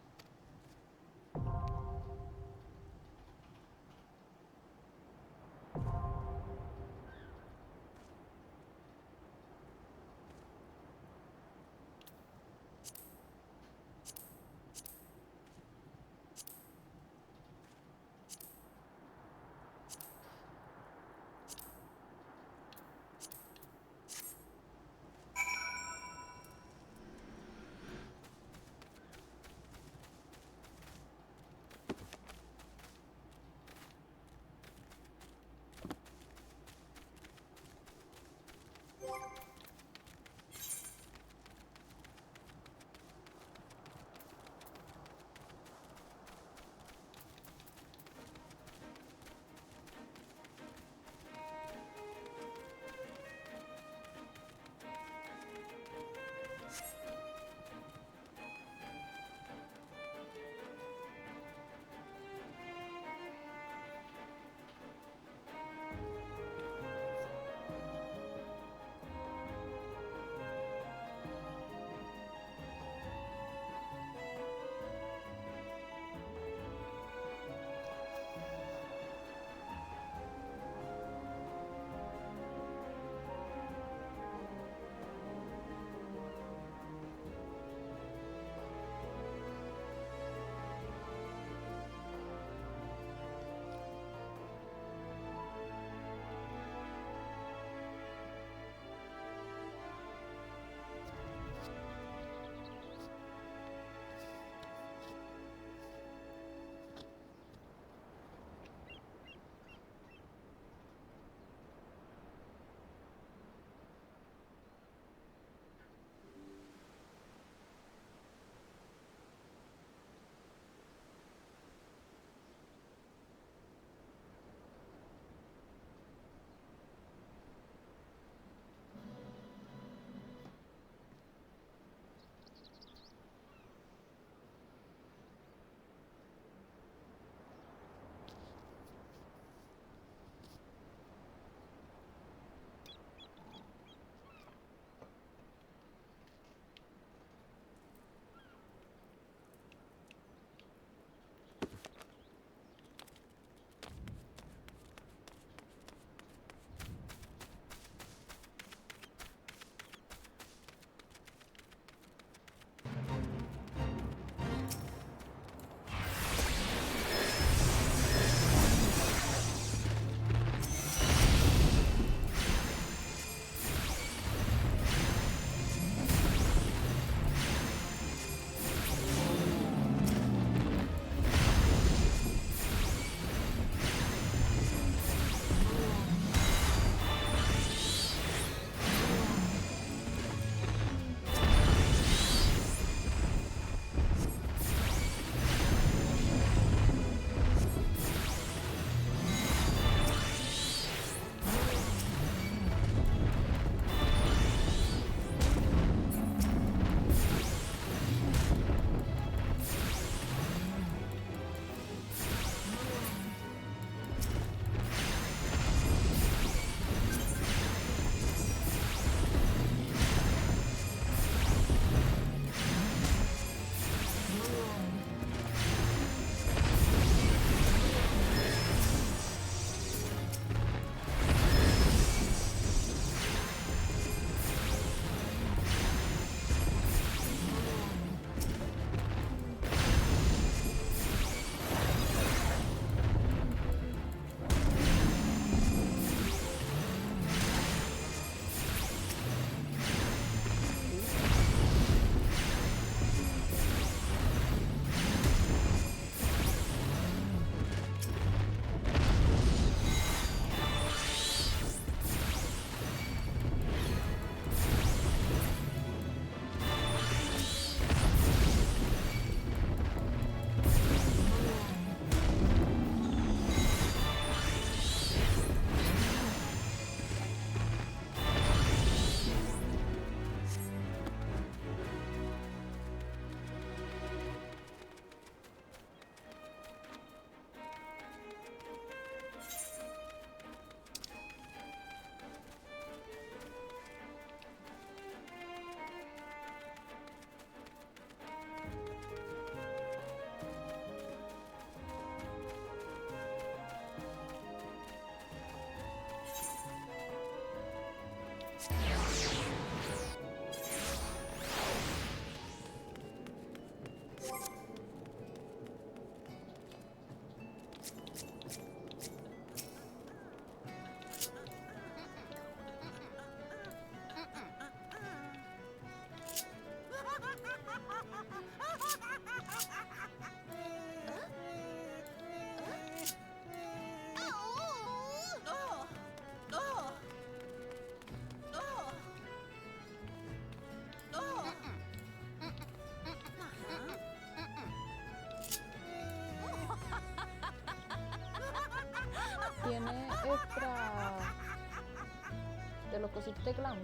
S1: cositas de clown.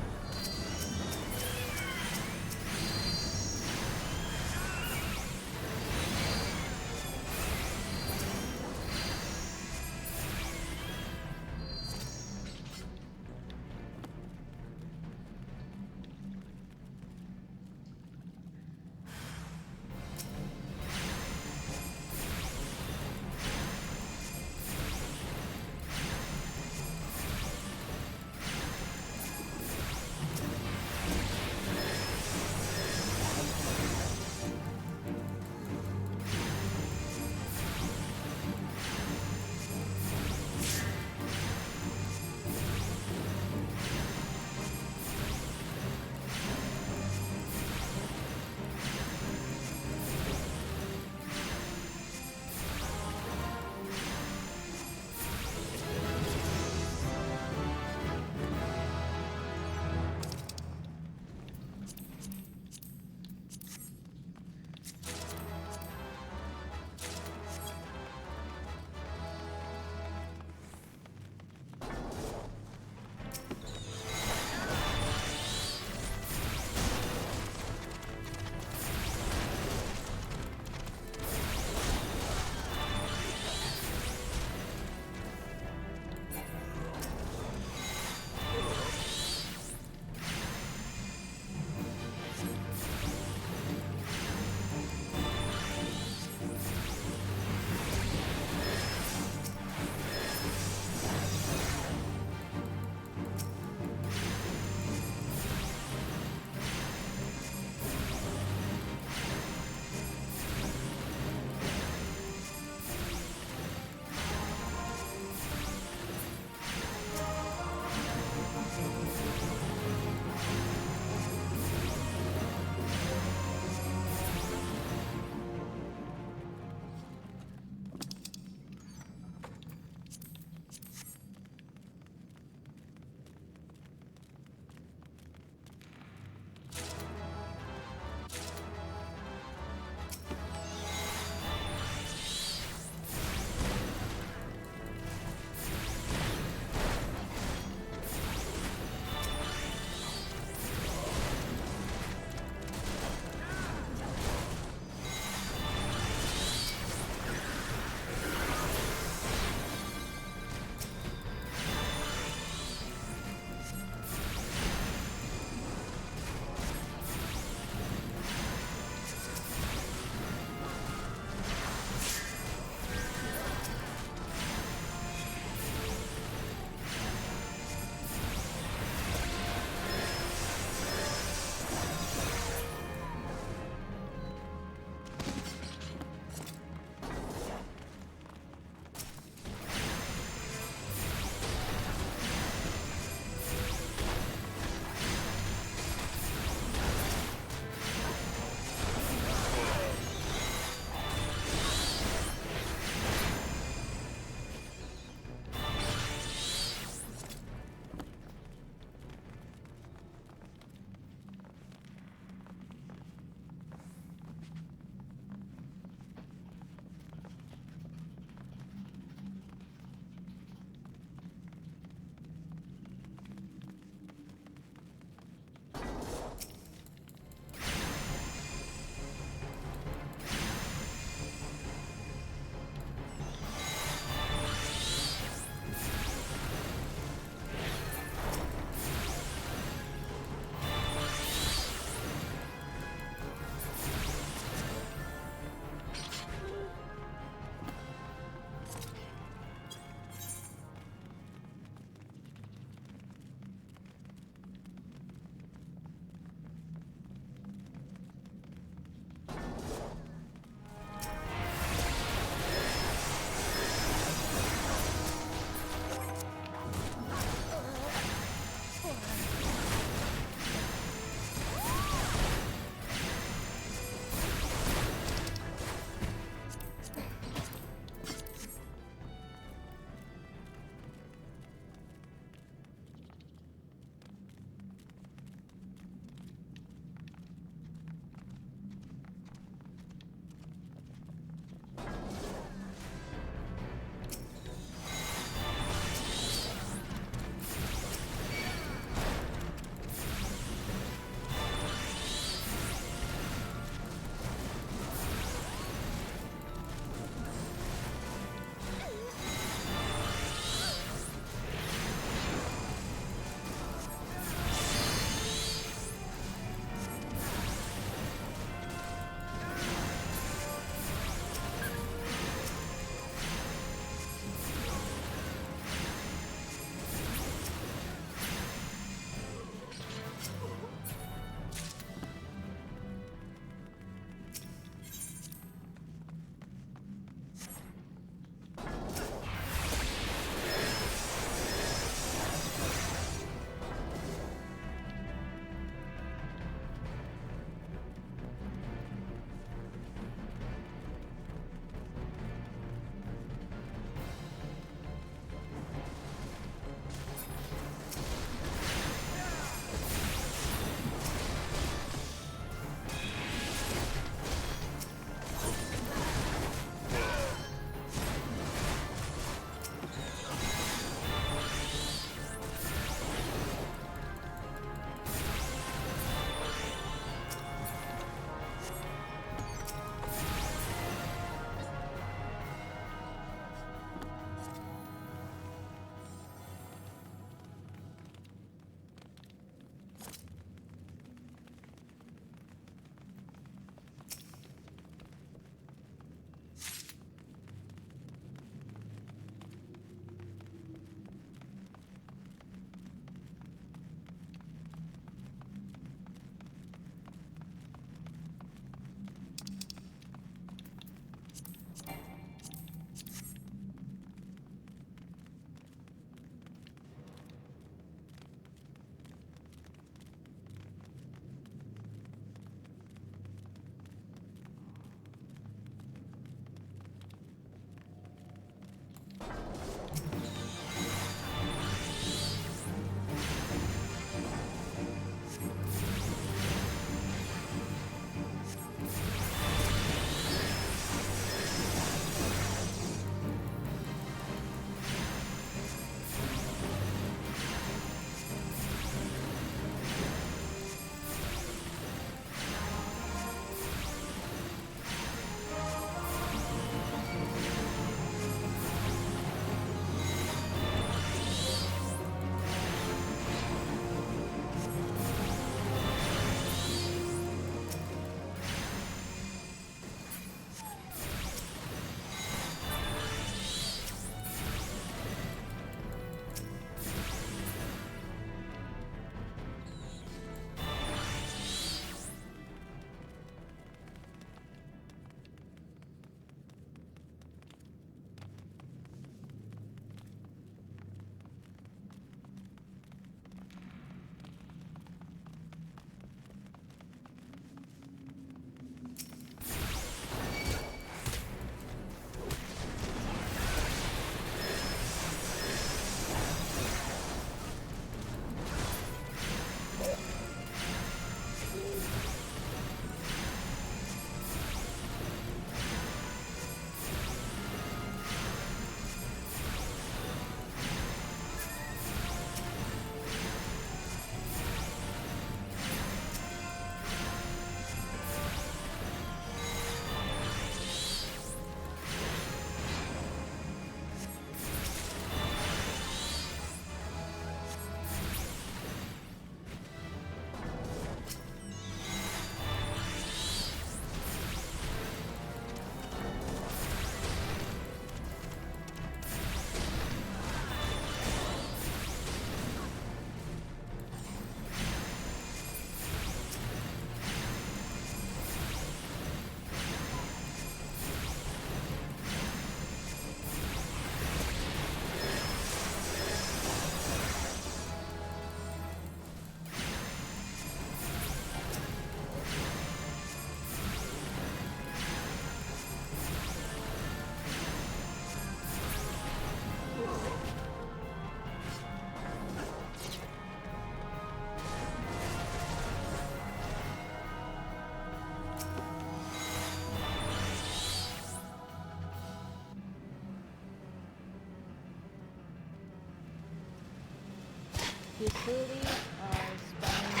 S1: Facilities are spanning.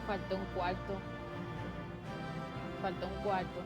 S1: Falta un cuarto. Falta un cuarto.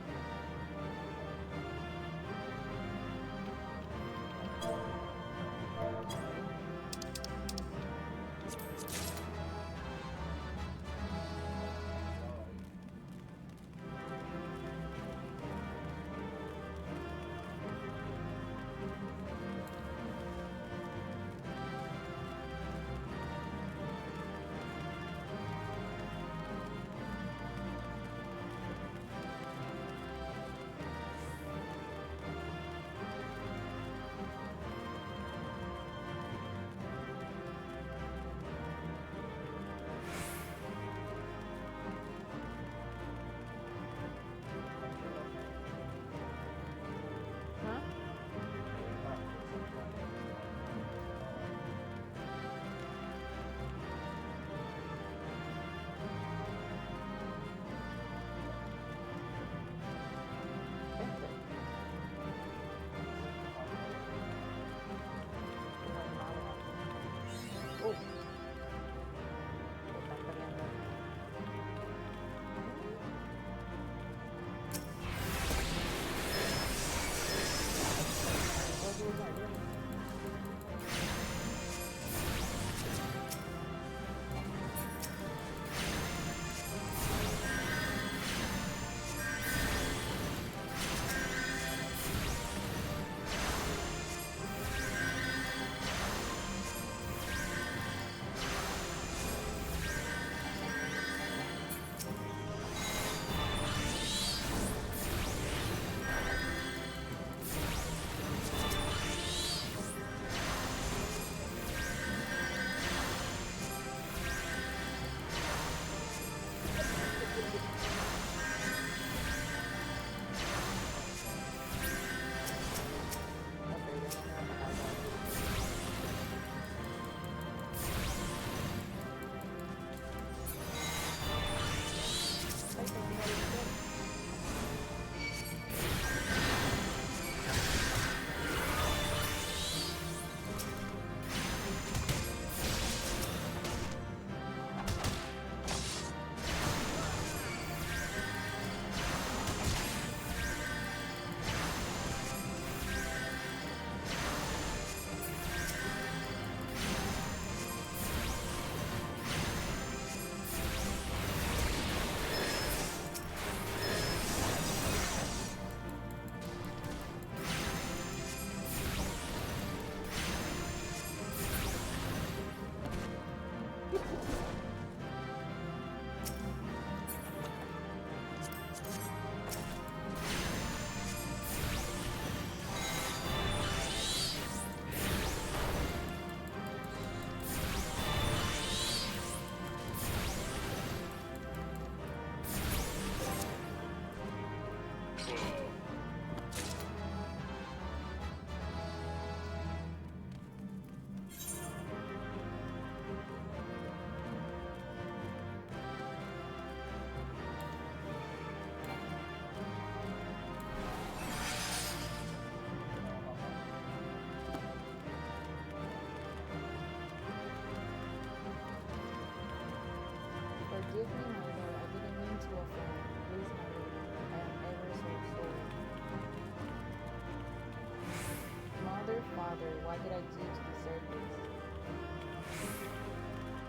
S1: master. What did I do to deserve this?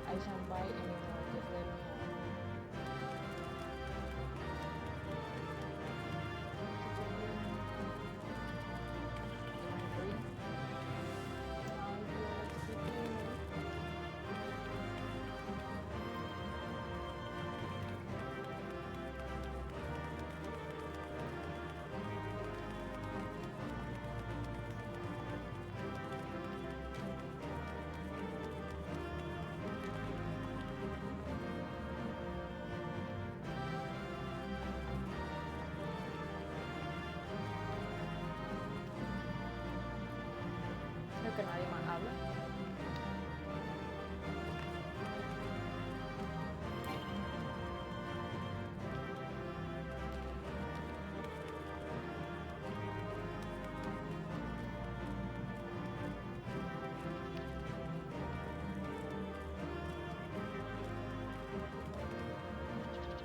S1: I shan't bite anymore. Just let me out. Am I free? I feel like sleeping. Creo que nadie más habla.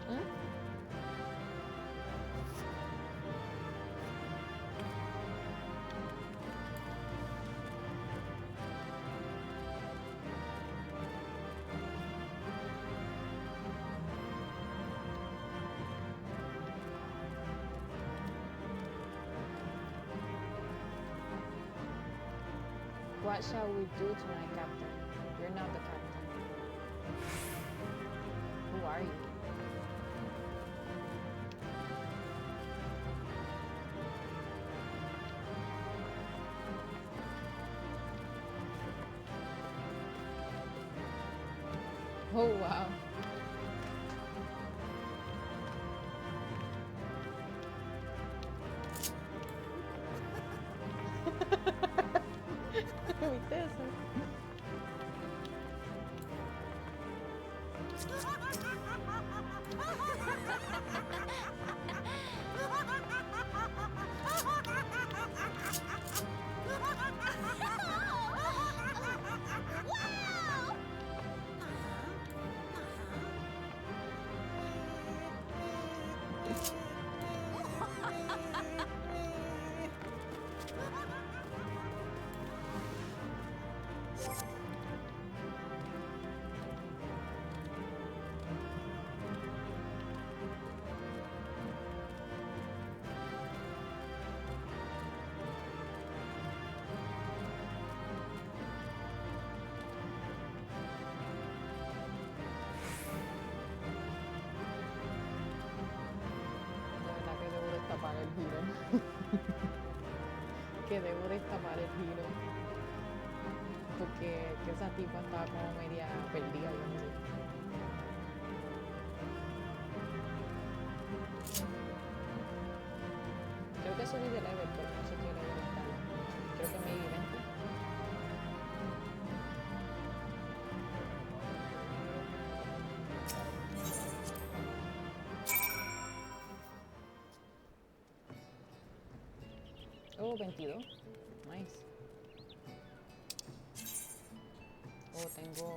S1: ¿Mm? What shall we do tonight, Captain? You're not the captain. Who are you? Oh wow. ¿Viste eso? De verdad que debo destapar el giro. Que debo destapar el giro. Porque que esa tipa estaba como media perdida, yo no sé. Creo que subí de level, pero no sé qué level está. Creo que me di 20. Oh, 22. Nice. Oh, tengo...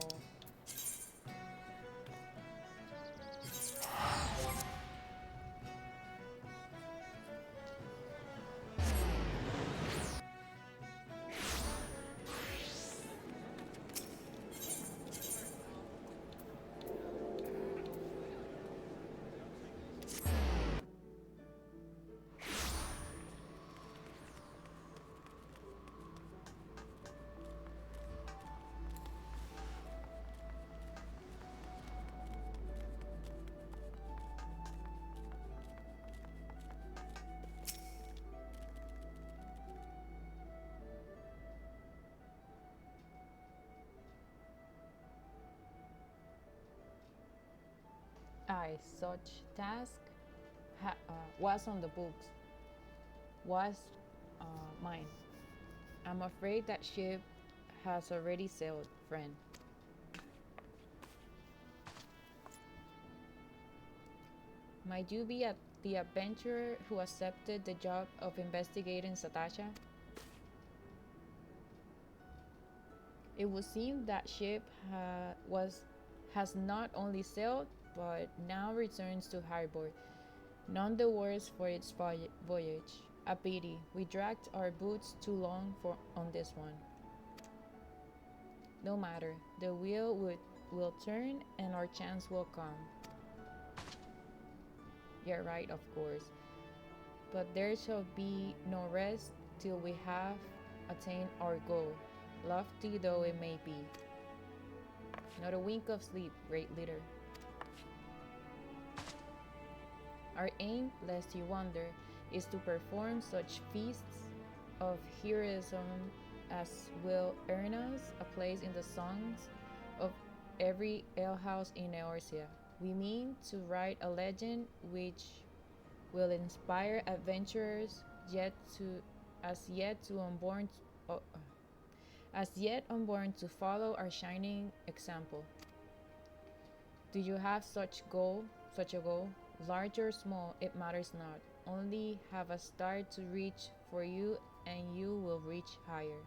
S1: such task was on the books, was mine. I'm afraid that ship has already sailed, friend. Might you be the adventurer who accepted the job of investigating Satasha? It would seem that ship has not only sailed, but now returns to harbor, none the worse for its voyage. A pity. We dragged our boots too long on this one. No matter. The wheel will turn and our chance will come. You're right, of course. But there shall be no rest till we have attained our goal, lofty though it may be. Not a wink of sleep, great leader. Our aim, lest you wonder, is to perform such feasts of heroism as will earn us a place in the songs of every alehouse in Eorzea. We mean to write a legend which will inspire adventurers as yet unborn to follow our shining example. Do you have such a goal? Large or small, it matters not. Only have a star to reach for you and you will reach higher.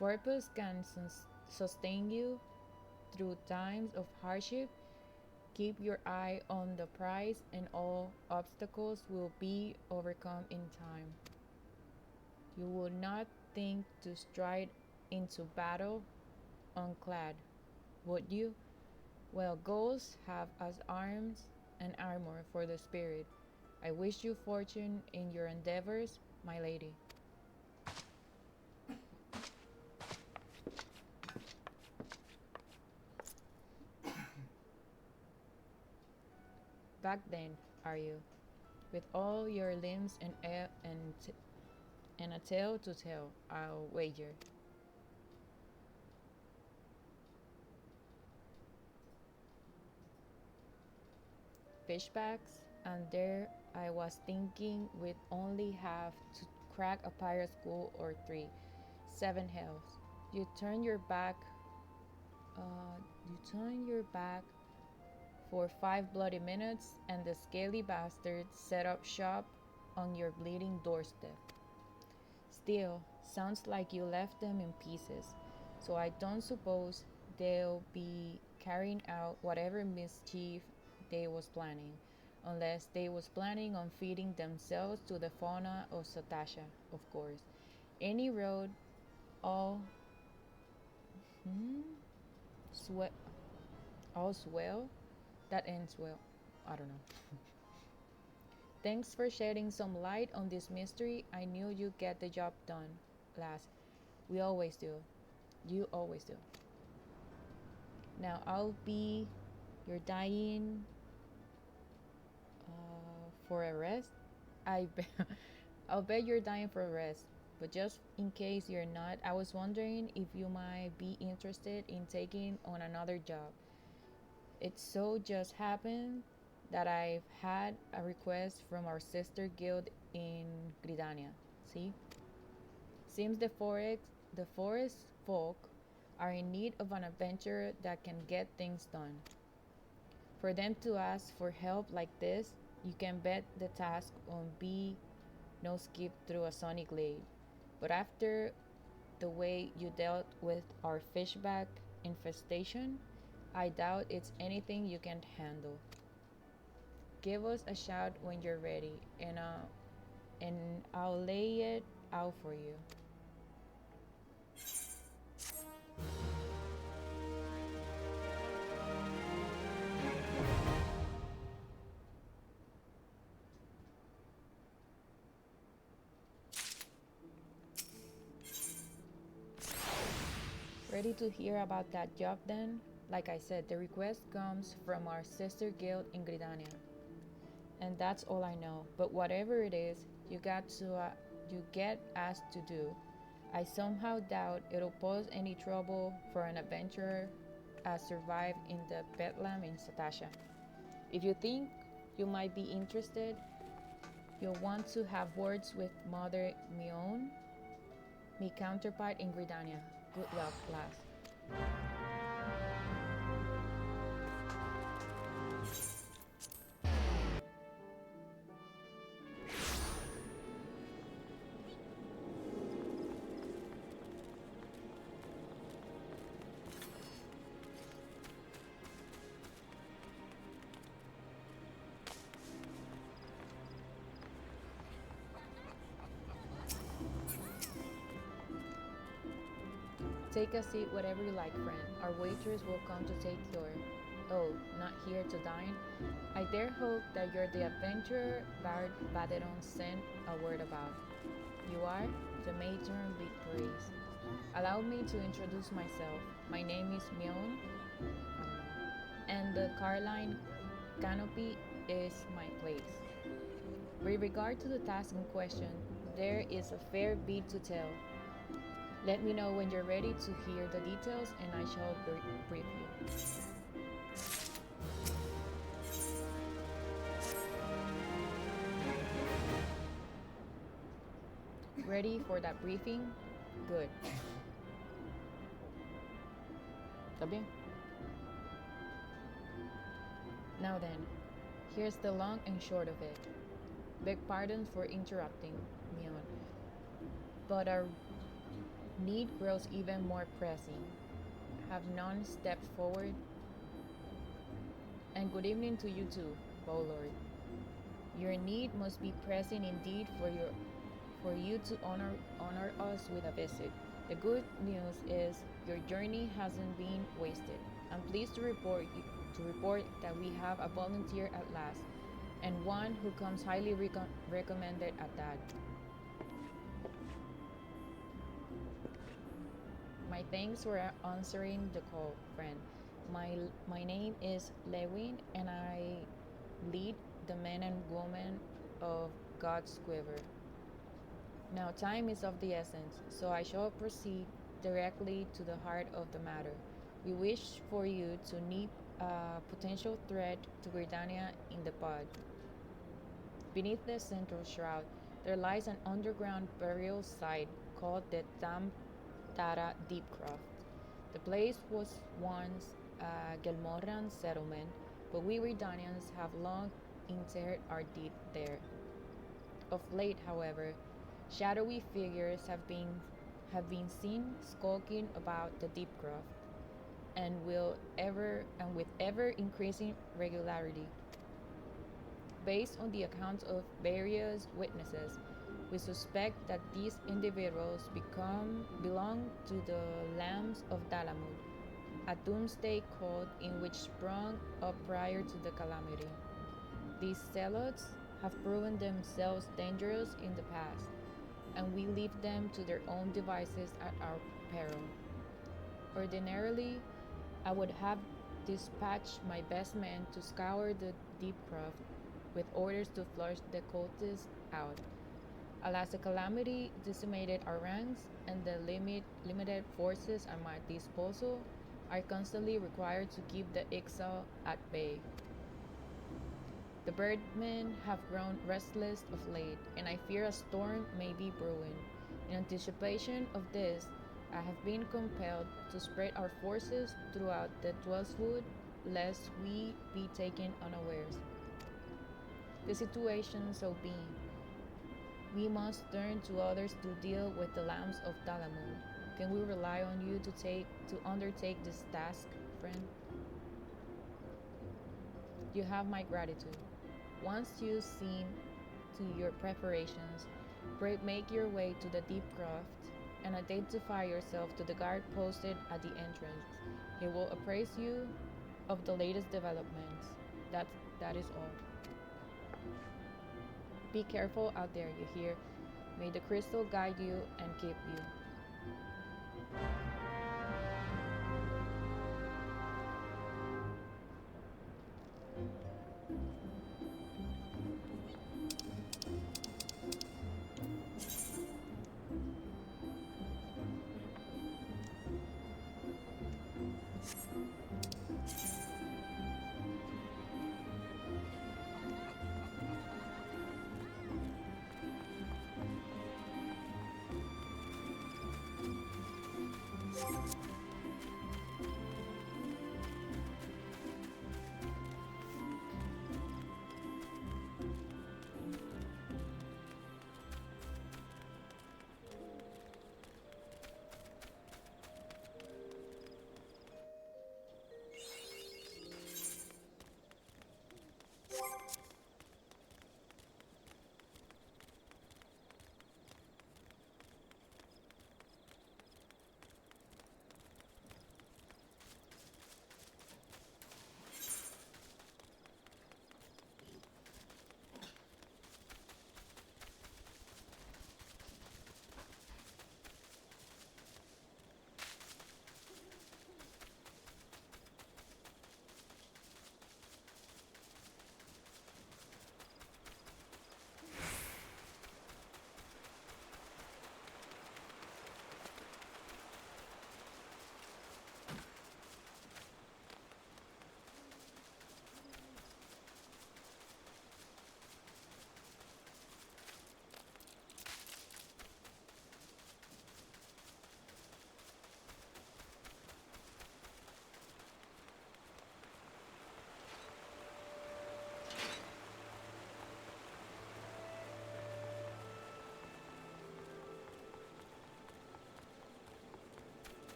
S1: Purpose can sustain you through times of hardship. Keep your eye on the prize and all obstacles will be overcome in time. You would not think to stride into battle unclad, would you? Well, goals have as arms and armor for the spirit. I wish you fortune in your endeavors, my lady. Back then, are you, with all your limbs and a tale to tell, I'll wager. Fishbacks, and there I was thinking we'd only have to crack a pirate school or three. 7 hells. You turn your back. You turn your back for 5 bloody minutes, and the scaly bastards set up shop on your bleeding doorstep. Still, sounds like you left them in pieces, so I don't suppose they'll be carrying out whatever mischief they was planning, unless they was planning on feeding themselves to the fauna of Satasha, of course. Any road, all swe- all's well that ends well. I don't know. Thanks for shedding some light on this mystery. I knew you'd get the job done, lass. We always do. You always do. Now I'll be your dying for a rest. I'll bet you're dying for a rest. But just in case you're not, I was wondering if you might be interested in taking on another job. It so just happened that I've had a request from our sister guild in Gridania. See? Seems the forest folk are in need of an adventurer that can get things done. For them to ask for help like this, you can bet the task won't be no skip through a sunny glade. But after the way you dealt with our fishback infestation, I doubt it's anything you can't handle. Give us a shout when you're ready, and I'll lay it out for you. Ready to hear about that job then? Like I said, the request comes from our sister guild in Gridania. And that's all I know. But whatever it is, you get asked to do. I somehow doubt it'll pose any trouble for an adventurer as survived in the Bedlam in Satasha. If you think you might be interested, you'll want to have words with Mother Mion, my counterpart in Gridania. Good luck, lass. Take a seat, whatever you like, friend. Our waitress will come to take your... Oh, not here to dine? I dare hope that you're the adventurer Baderon sent a word about. You are? The matron be praised. Allow me to introduce myself. My name is Mion, and the Carline Canopy is my place. With regard to the task in question, there is a fair bit to tell. Let me know when you're ready to hear the details, and I shall brief you. Ready for that briefing? Good. ¿Está bien? Now then, here's the long and short of it. Beg pardon for interrupting, Mion, but our need grows even more pressing. Have none stepped forward? And good evening to you too, Bowlord. Your need must be pressing indeed for you to honor us with a visit. The good news is your journey hasn't been wasted. I'm pleased to report that we have a volunteer at last, and one who comes highly recommended at that. My thanks for answering the call, friend. My name is Lewin, and I lead the men and women of God's Quiver. Now time is of the essence, so I shall proceed directly to the heart of the matter. We wish for you to nip a potential threat to Gridania in the bud. Beneath the central shroud, there lies an underground burial site called the Tara Deepcroft. The place was once a Gelmorran settlement, but we Gridanians have long interred our dead there. Of late, however, shadowy figures have been seen skulking about the Deepcroft, and with ever increasing regularity. Based on the accounts of various witnesses, we suspect that these individuals belong to the Lambs of Dalamud, a doomsday cult in which sprung up prior to the calamity. These zealots have proven themselves dangerous in the past, and we leave them to their own devices at our peril. Ordinarily, I would have dispatched my best men to scour the Deepcroft with orders to flush the cultists out. Alas, the calamity decimated our ranks, and the limited forces at my disposal are constantly required to keep the exile at bay. The birdmen have grown restless of late, and I fear a storm may be brewing. In anticipation of this, I have been compelled to spread our forces throughout the Twelvewood, lest we be taken unawares. The situation so being, we must turn to others to deal with the Lambs of Dalamud. Can we rely on you to undertake this task, friend? You have my gratitude. Once you've seen to your preparations, make your way to the Deepcroft and identify yourself to the guard posted at the entrance. He will appraise you of the latest developments. That is all. Be careful out there, you hear? May the crystal guide you and keep you.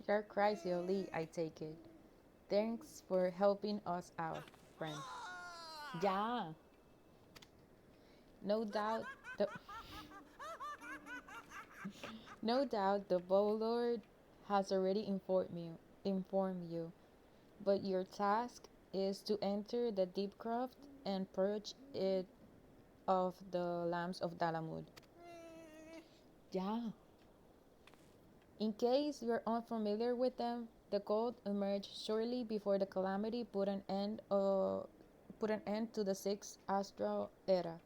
S1: You're crazy, Oli, I take it. Thanks for helping us out, friend. Yeah, no doubt the no doubt the Lord has already informed you, but your task is to enter the deep craft and purge it of the lamps of Dalamud. Yeah. In case you're unfamiliar with them, the cult emerged shortly before the calamity put an end to the sixth astral era.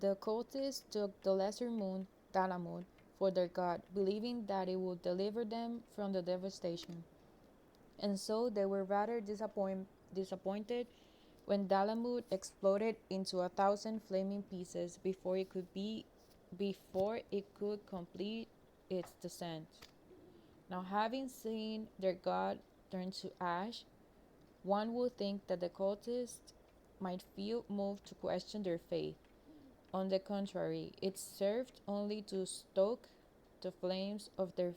S1: The cultists took the lesser moon, Dalamud, for their god, believing that it would deliver them from the devastation. And so they were rather disappointed when Dalamud exploded into 1,000 flaming pieces before it could complete its descent. Now, having seen their god turn to ash, one would think that the cultists might feel moved to question their faith. On the contrary, it served only to stoke the flames of their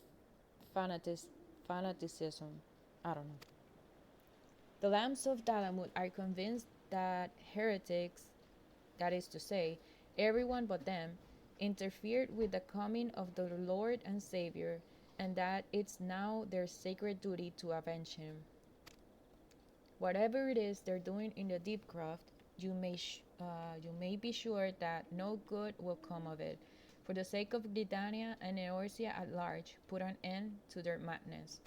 S1: fanaticism. I don't know. The Lambs of Dalamut are convinced that heretics, that is to say, everyone but them, interfered with the coming of the Lord and Savior, and that it's now their sacred duty to avenge him. Whatever it is they're doing in the deep craft, you may be sure that no good will come of it. For the sake of Gridania and Eorzea at large, put an end to their madness.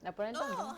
S1: ¿La ponen tanto?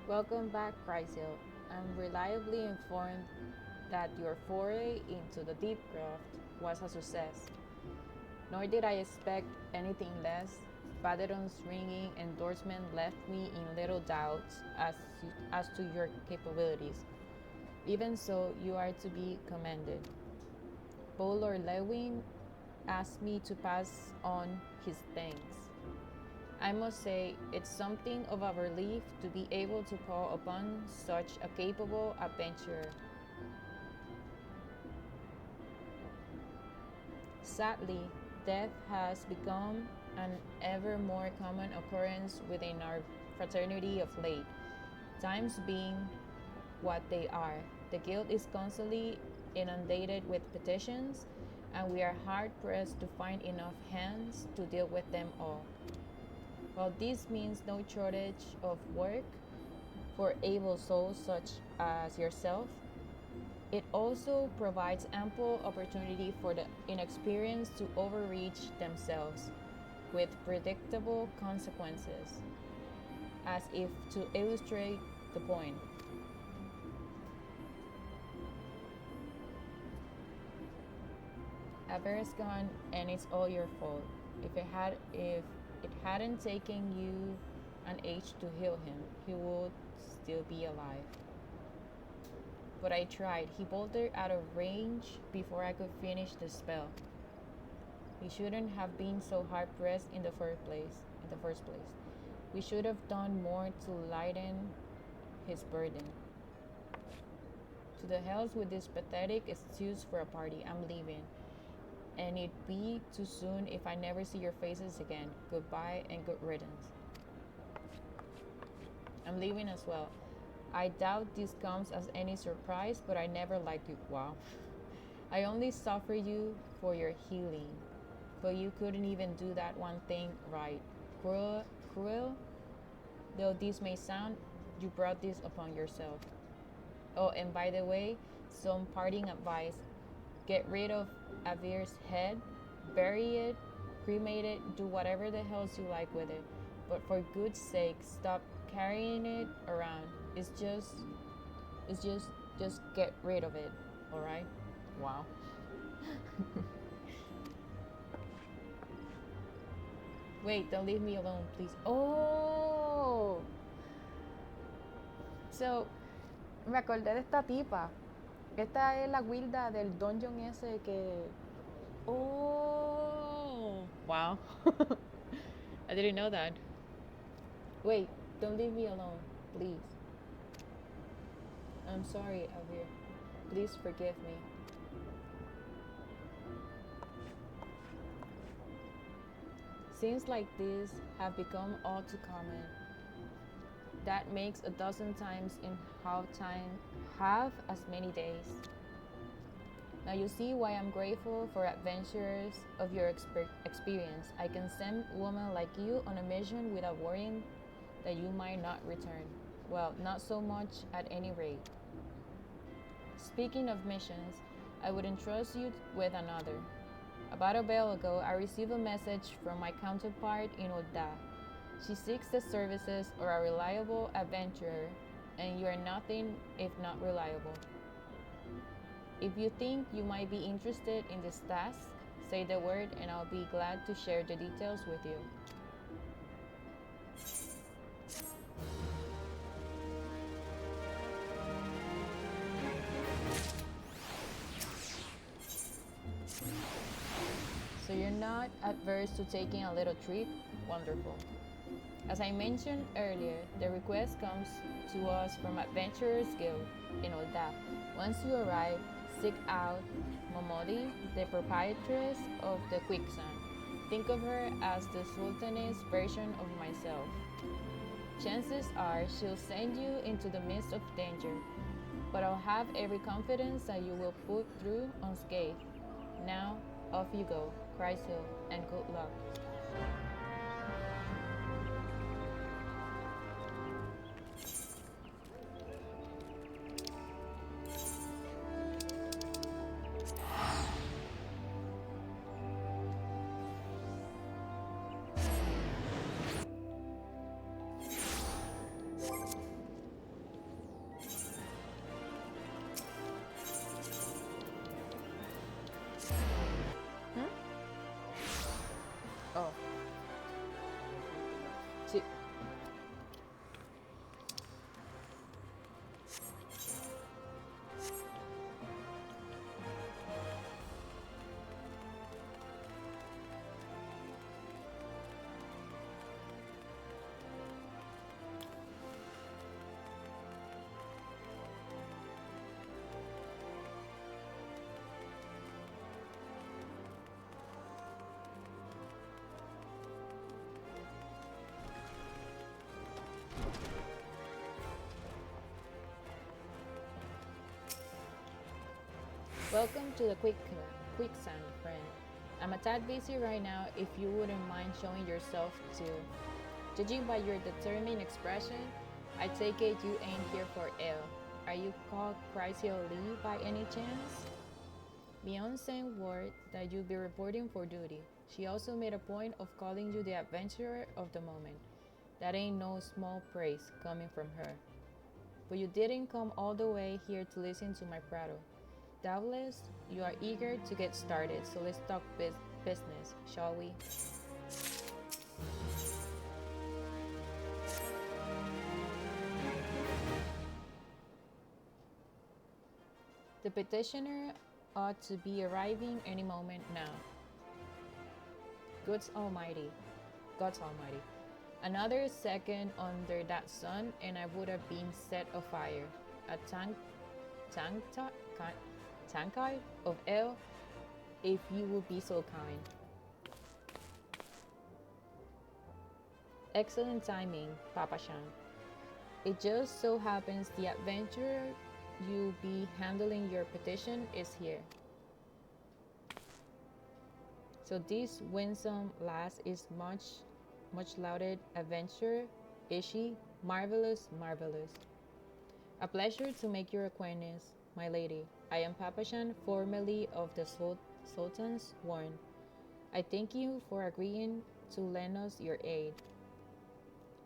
S1: Welcome back, Chrysil. I'm reliably informed that your foray into the deep craft was a success. Nor did I expect anything less. Paderon's ringing endorsement left me in little doubt as to your capabilities. Even so, you are to be commended. Lord Lewin asked me to pass on his thanks. I must say, it's something of a relief to be able to call upon such a capable adventurer. Sadly, death has become an ever more common occurrence within our fraternity of late. Times being what they are, the guild is constantly inundated with petitions, and we are hard pressed to find enough hands to deal with them all. While this means no shortage of work for able souls such as yourself, it also provides ample opportunity for the inexperienced to overreach themselves with predictable consequences, as if to illustrate the point. Aver's gone, and it's all your fault. If it hadn't taken you an age to heal him, he would still be alive. But I tried. He bolted out of range before I could finish the spell. He shouldn't have been so hard pressed in the first place. We should have done more to lighten his burden. To the hells with this pathetic excuse for a party. I'm leaving. And it'd be too soon if I never see your faces again. Goodbye and good riddance. I'm leaving as well. I doubt this comes as any surprise, but I never liked you. Wow. I only suffer you for your healing. But you couldn't even do that one thing right. Cruel though this may sound, you brought this upon yourself. Oh, and by the way, some parting advice. Get rid of Avir's head, bury it, cremate it, do whatever the hells you like with it. But for good's sake, stop carrying it around. It's just get rid of it, alright? Wow. Wait, don't leave me alone, please. Oh! So, me acordé de esta tipa. Esta es la guilda del dungeon ese que... Oh! Wow. I didn't know that. Wait, don't leave me alone, please. I'm sorry, Avir. Please forgive me. Scenes like this have become all too common. That makes a dozen times in half as many days. Now you see why I'm grateful for adventurers of your experience. I can send women like you on a mission without worrying that you might not return. Well, not so much at any rate. Speaking of missions, I would entrust you with another. About a bell ago, I received a message from my counterpart in Ul'dah. She seeks the services of a reliable adventurer, and you are nothing if not reliable. If you think you might be interested in this task, say the word and I'll be glad to share the details with you. So you're not adverse to taking a little trip? Wonderful. As I mentioned earlier, the request comes to us from Adventurers Guild in Ul'dah. Once you arrive, seek out Momodi, the proprietress of the Quicksand. Think of her as the Sultaness version of myself. Chances are she'll send you into the midst of danger, but I'll have every confidence that you will pull through unscathed. Now, off you go, Chrysil, and good luck. Welcome to the quicksand, friend. I'm a tad busy right now if you wouldn't mind showing yourself too. Judging by your determined expression, I take it you ain't here for ill. Are you called Chrysio Lee by any chance? Beyond saying word that you'll be reporting for duty, she also made a point of calling you the adventurer of the moment. That ain't no small praise coming from her. But you didn't come all the way here to listen to my prattle. Doubtless, you are eager to get started, so let's talk business, shall we? The petitioner ought to be arriving any moment now. God's Almighty. Another second under that sun, and I would have been set afire. A tankard of ale, if you would be so kind. Excellent timing, Papa Shan. It just so happens the adventurer you'll be handling your petition is here. So this winsome lass is much lauded adventurer, is she? Marvelous, marvelous. A pleasure to make your acquaintance, my lady. I am Papashan, formerly of the Sultan's Warren. I thank you for agreeing to lend us your aid.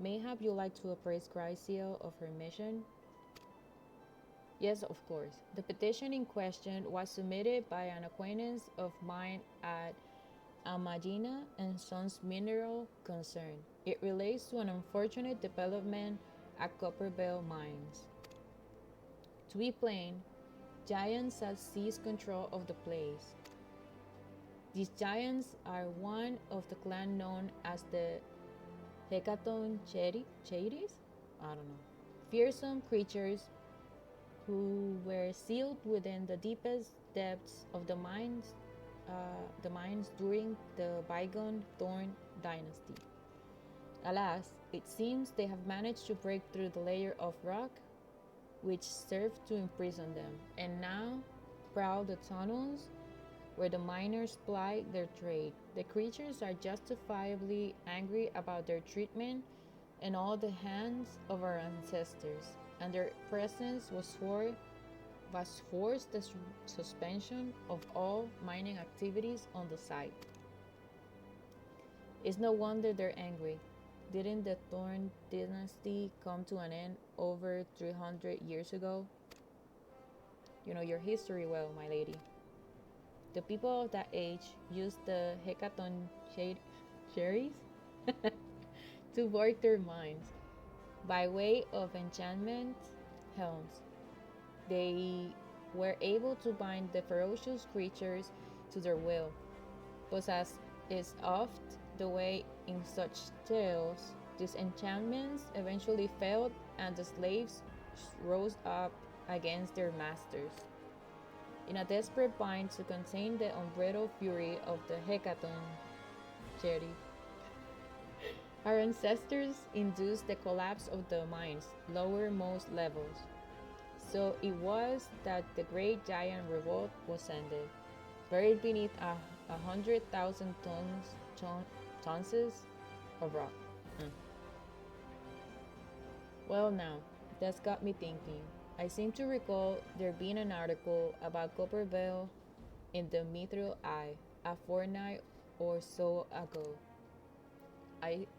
S1: Mayhap you like to appraise Chrysio of her mission? Yes, of course. The petition in question was submitted by an acquaintance of mine at Amagina and Sons Mineral Concern. It relates to an unfortunate development at Copperbell Mines. To be plain, giants have seized control of the place. These giants are one of the clan known as the Hecaton Chairis? I don't know. Fearsome creatures who were sealed within the deepest depths of the mines during the bygone Thorn dynasty. Alas, it seems they have managed to break through the layer of rock which served to imprison them, and now prowl the tunnels where the miners ply their trade. The creatures are justifiably angry about their treatment and all the hands of our ancestors, and their presence was forced the suspension of all mining activities on the site. It's no wonder they're angry. Didn't the Thorn dynasty come to an end over 300 years ago? You know your history well, my lady. The people of that age used the Hecaton cherries to work their mines. By way of enchantment helms, they were able to bind the ferocious creatures to their will. But as is oft the way in such tales, these enchantments eventually failed and the slaves rose up against their masters. In a desperate bind to contain the unbridled fury of the Hecaton cherry, our ancestors induced the collapse of the mine's lowermost levels. So it was that the great giant revolt was ended, buried beneath 100,000 tons of rock. Well now, that's got me thinking. I seem to recall there being an article about Copperbell in the Mithril Eye a fortnight or so ago.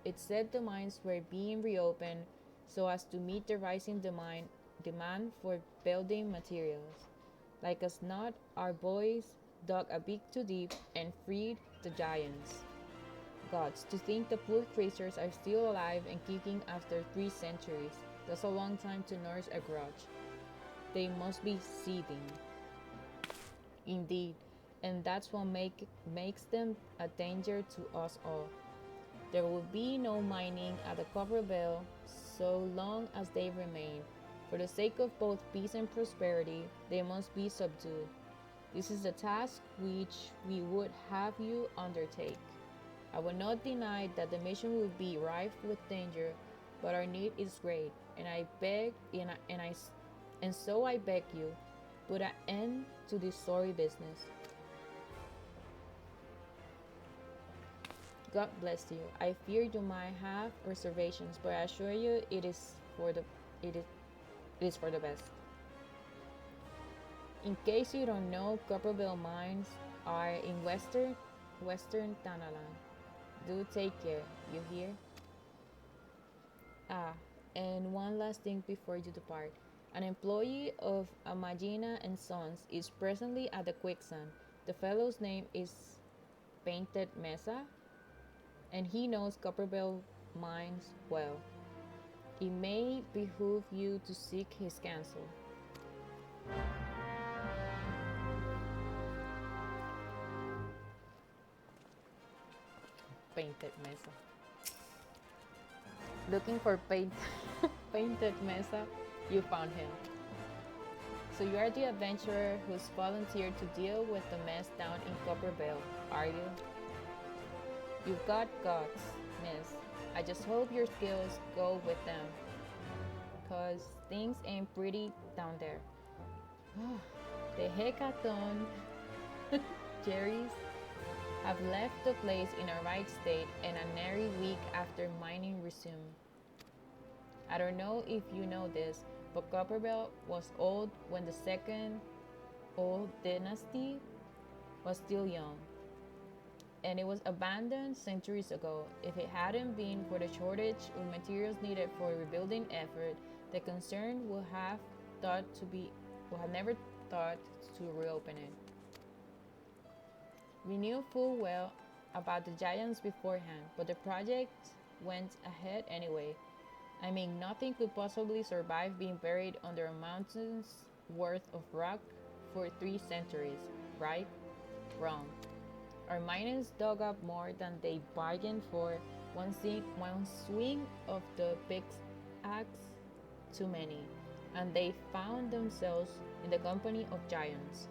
S1: It said the mines were being reopened so as to meet the rising demand for building materials. Like as not, our boys dug a bit too deep and freed the giants. Gods, to think the poor creatures are still alive and kicking after 3 centuries. That's a long time to nurse a grudge. They must be seething. Indeed, and that's what makes them a danger to us all. There will be no mining at the Copperbell so long as they remain. For the sake of both peace and prosperity, they must be subdued. This is the task which we would have you undertake. I will not deny that the mission will be rife with danger, but our need is great, and so I beg you, put an end to this sorry business. God bless you. I fear you might have reservations, but I assure you it is for the best. In case you don't know, Copperville mines are in western Tanalan. Do take care, you hear? Ah, and one last thing before you depart. An employee of Amagina and Sons is presently at the quicksand. The fellow's name is Painted Mesa, and he knows Copperville mines well. It may behoove you to seek his counsel. Painted Mesa. Looking for Painted Mesa, you found him. So you are the adventurer who's volunteered to deal with the mess down in Copperville, are you? You've got guts, miss. I just hope your skills go with them, 'cause things ain't pretty down there. The heckathon Jerry's have left the place in a right state and a nary week after mining resumed. I don't know if you know this, but Copperville was old when the second old dynasty was still young, and it was abandoned centuries ago. If it hadn't been for the shortage of materials needed for a rebuilding effort, the concern would have never thought to reopen it. We knew full well about the giants beforehand, but the project went ahead anyway. I mean, nothing could possibly survive being buried under a mountain's worth of rock for 3 centuries, right? Wrong. Our miners dug up more than they bargained for. One swing of the pickaxe too many, and they found themselves in the company of giants.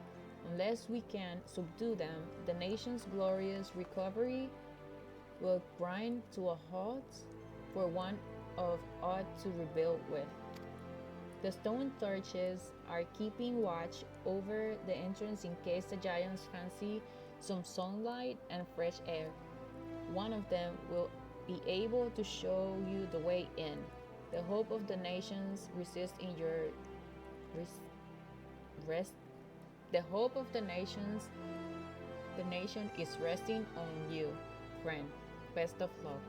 S1: Unless we can subdue them, the nation's glorious recovery will grind to a halt for want of aught to rebuild with. The stone torches are keeping watch over the entrance in case the giants fancy some sunlight and fresh air. One of them will be able to show you the way in. The hope of the nations resists in your rest. The hope of the nation is resting on you, friend. Best of luck.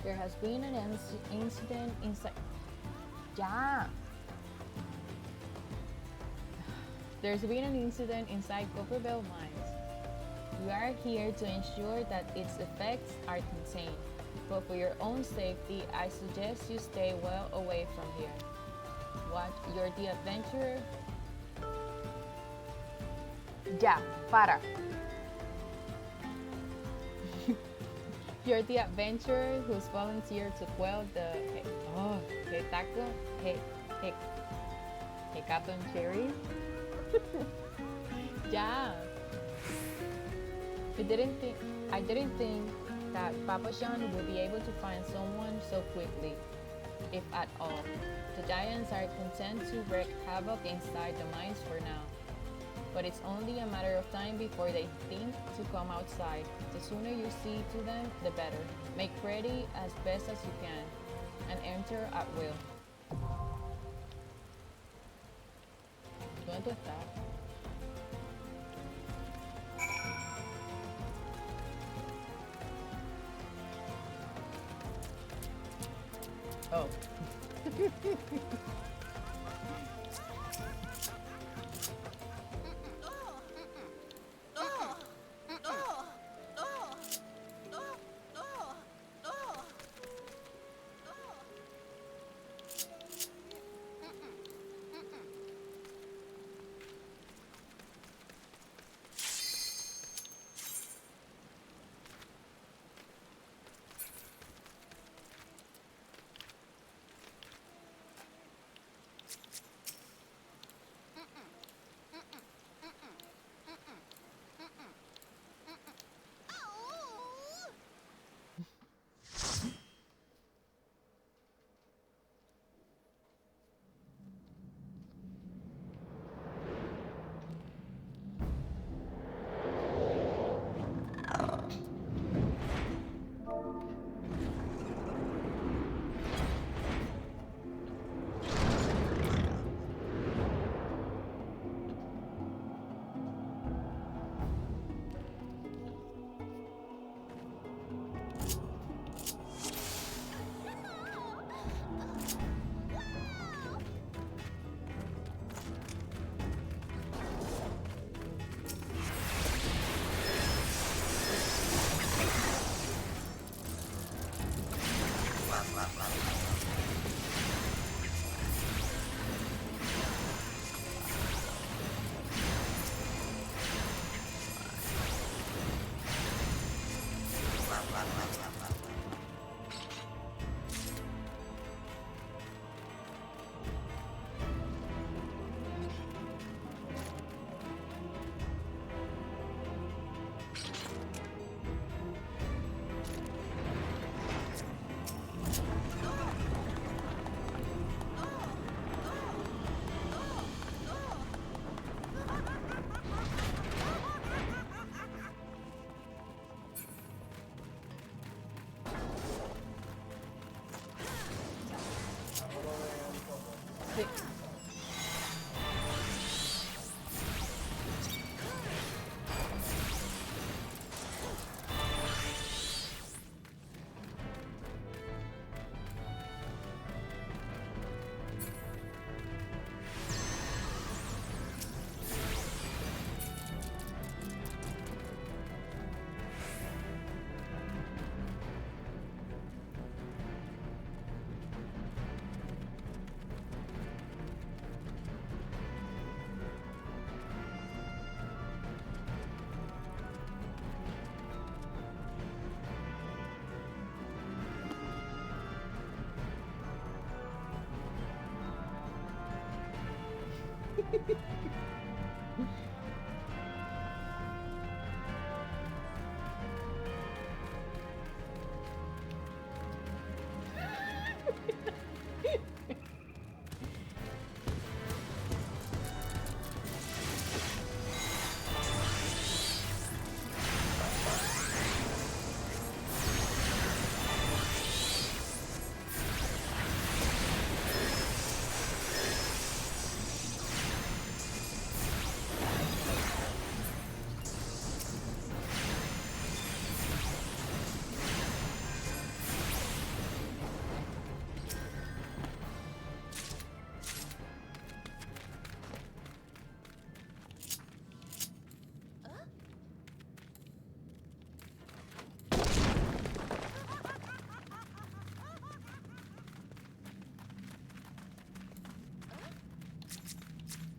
S1: There has been an incident inside. Yeah. There's been an incident inside Copperville mines. We are here to ensure that its effects are contained, but for your own safety, I suggest you stay well away from here. What? You're the adventurer? Ya, para. You're the adventurer who's volunteered to quell the heckathon cherry. Yeah. I didn't think that Papa Sean would be able to find someone so quickly, if at all. The giants are content to wreak havoc inside the mines for now. but it's only a matter of time before they think to come outside. The sooner you see to them, the better. Make ready as best as you can, and enter at will. ¿Dónde tú estás? Oh.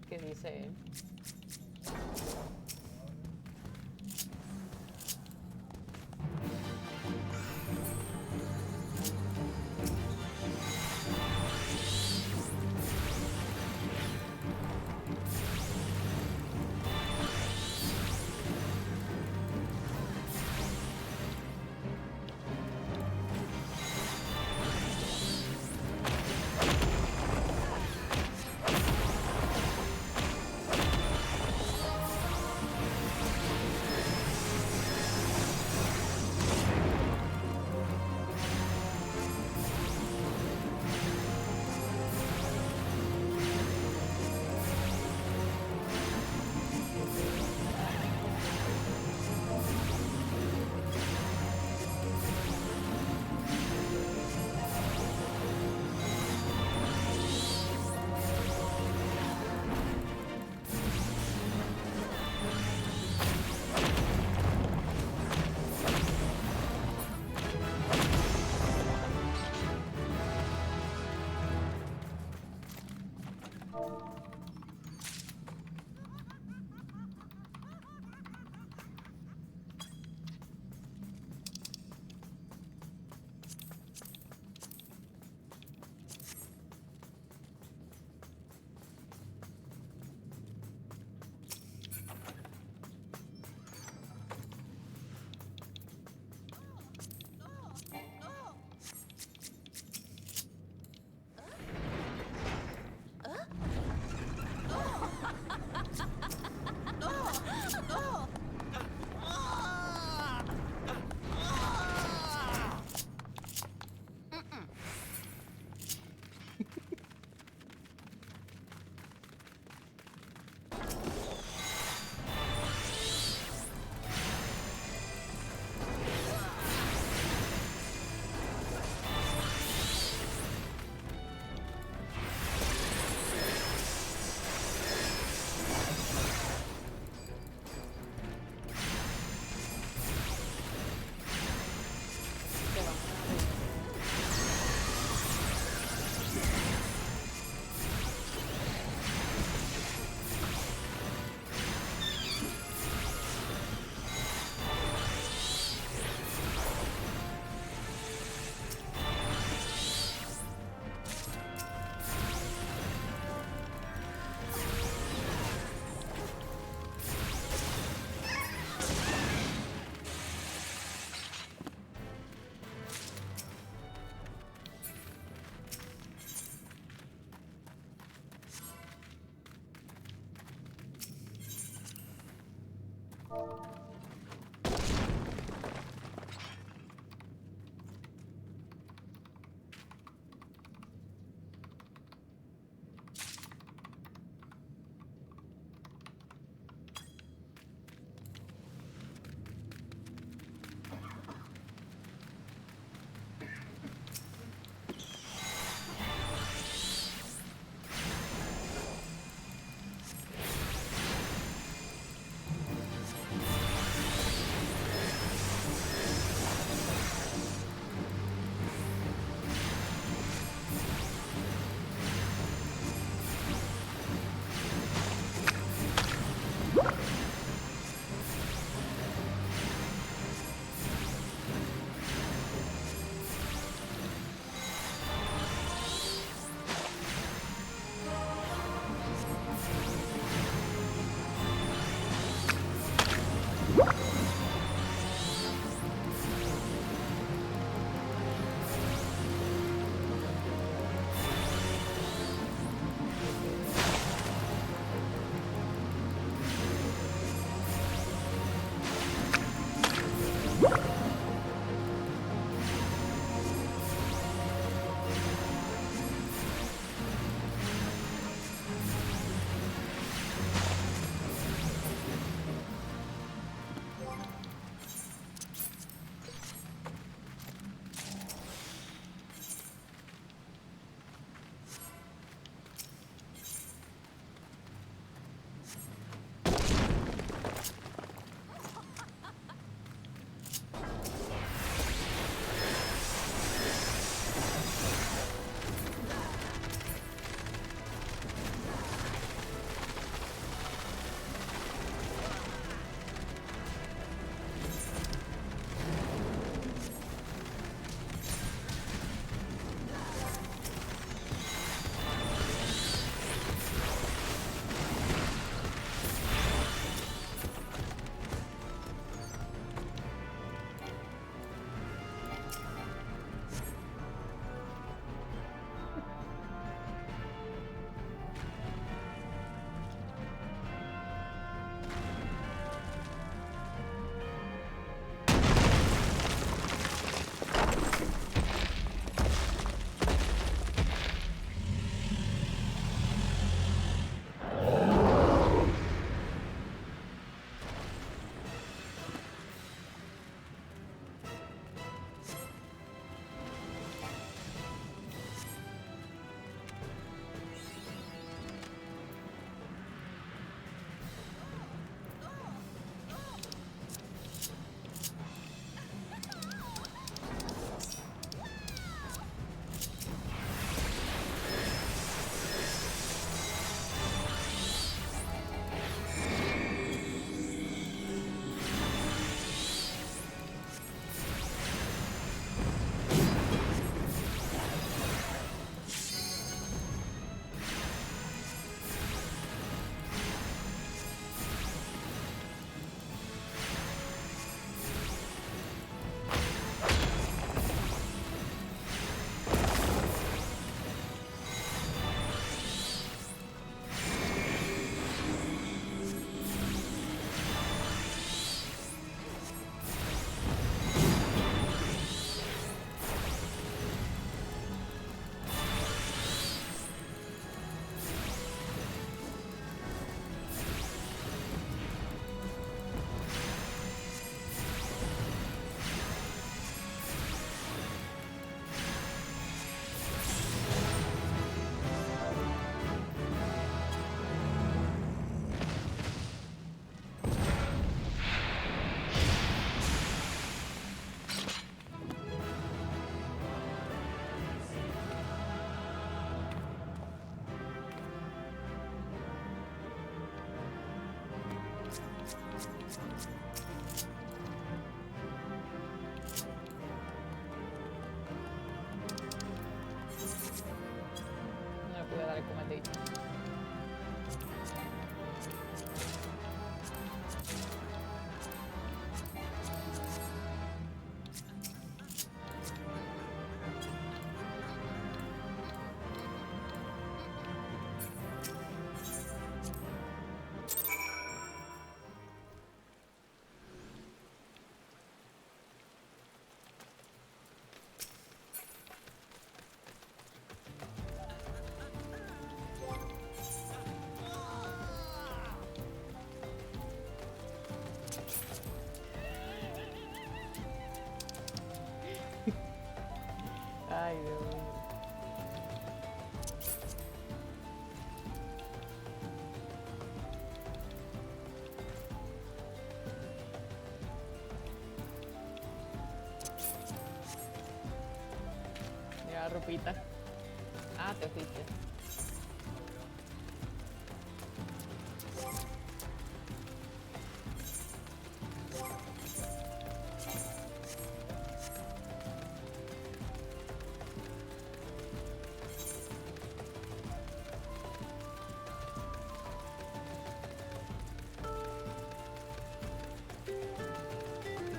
S1: ¿Qué dice? Pita. Ah, te fuiste.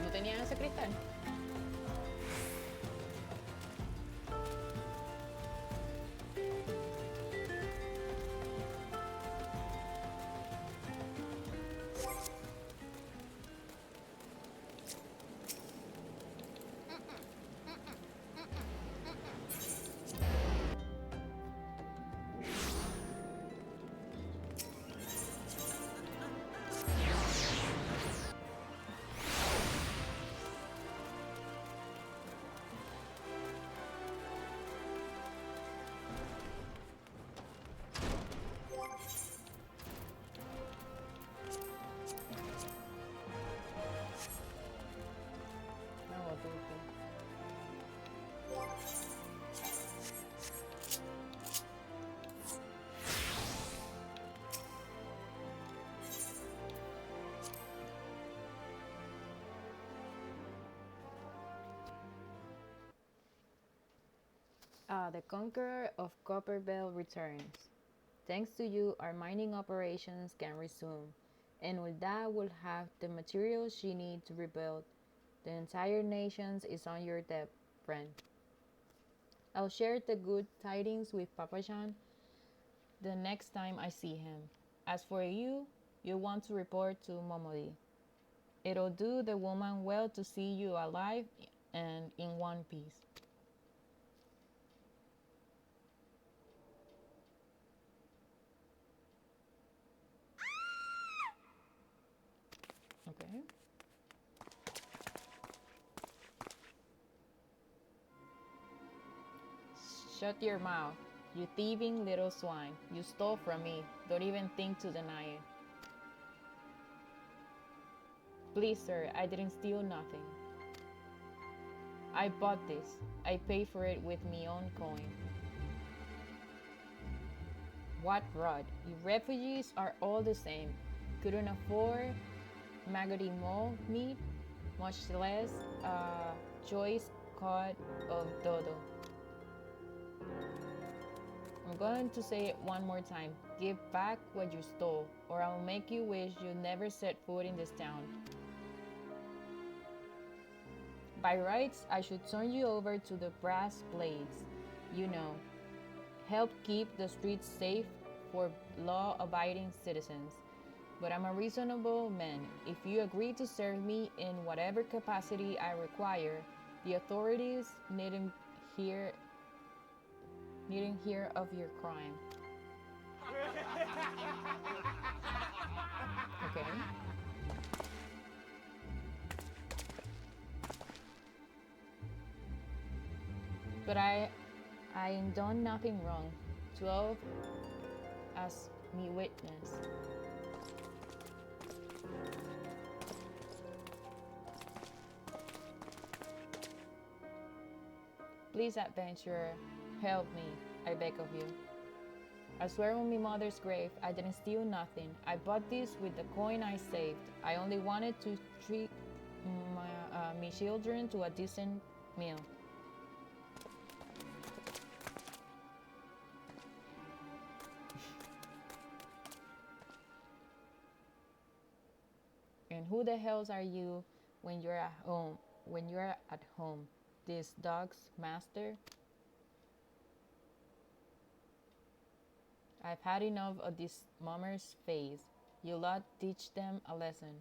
S1: ¿No tenían ese cristal? No, tú, tú. The Conqueror of Copperbell returns. Thanks to you, our mining operations can resume, and Ulda will have the materials she needs to rebuild. The entire nation is on your debt, friend. I'll share the good tidings with Papa John the next time I see him. As for you, you'll want to report to Momodi. It'll do the woman well to see you alive and in one piece. Okay. Shut your mouth, you thieving little swine. You stole from me. Don't even think to deny it. Please, sir, I didn't steal nothing. I bought this. I paid for it with me own coin. What rot? You refugees are all the same. Couldn't afford maggoty mole meat, much less choice cut of dodo. I'm going to say it one more time. Give back what you stole, or I'll make you wish you never set foot in this town. By rights, I should turn you over to the brass blades. You know, help keep the streets safe for law-abiding citizens. But I'm a reasonable man. If you agree to serve me in whatever capacity I require, the authorities needn't hear of your crime. Okay. But I ain't done nothing wrong. 12 as me witness. Please, adventurer, help me, I beg of you. I swear on my mother's grave, I didn't steal nothing. I bought this with the coin I saved. I only wanted to treat my children to a decent meal. And who the hells are you when you're at home? When you're at home, this dog's master? I've had enough of this mummer's face. You lot teach them a lesson.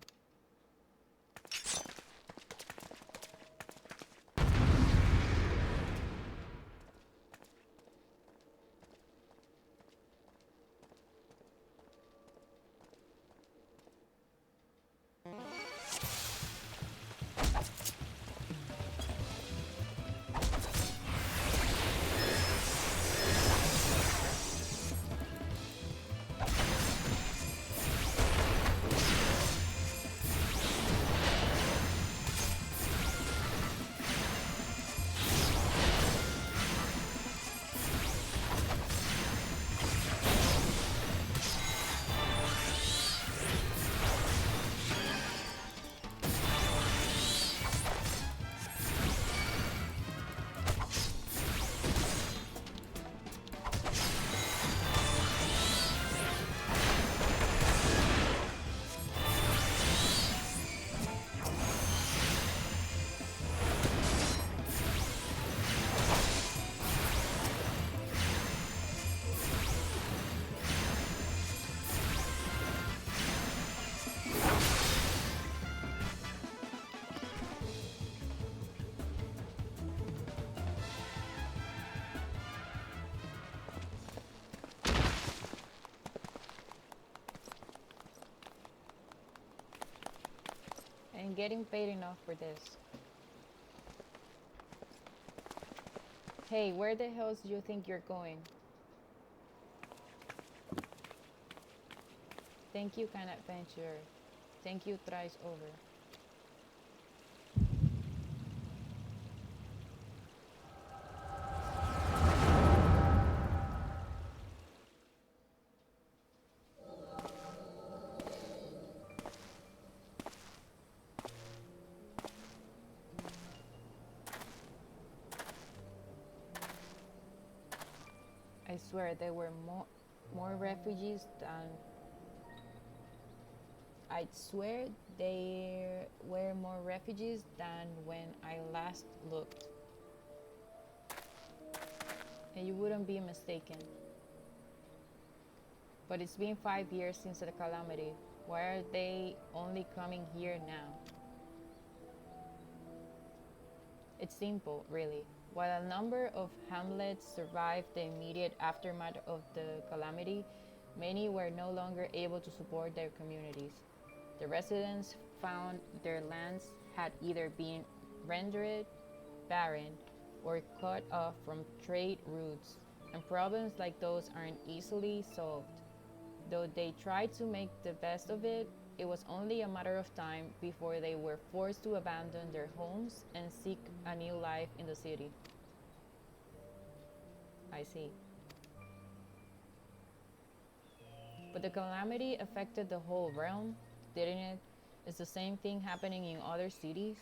S1: getting paid enough for this. Hey, where the hell do you think you're going? Thank you, kind adventurer. Thank you thrice over. I swear there were more refugees than I swear there were more refugees than when I last looked. And you wouldn't be mistaken. But it's been 5 years since the calamity. Why are they only coming here now? It's simple, really. While a number of hamlets survived the immediate aftermath of the calamity, many were no longer able to support their communities. The residents found their lands had either been rendered barren or cut off from trade routes, and problems like those aren't easily solved. Though they tried to make the best of it, it was only a matter of time before they were forced to abandon their homes and seek a new life in the city. I see. But the calamity affected the whole realm, didn't it? Is the same thing happening in other cities?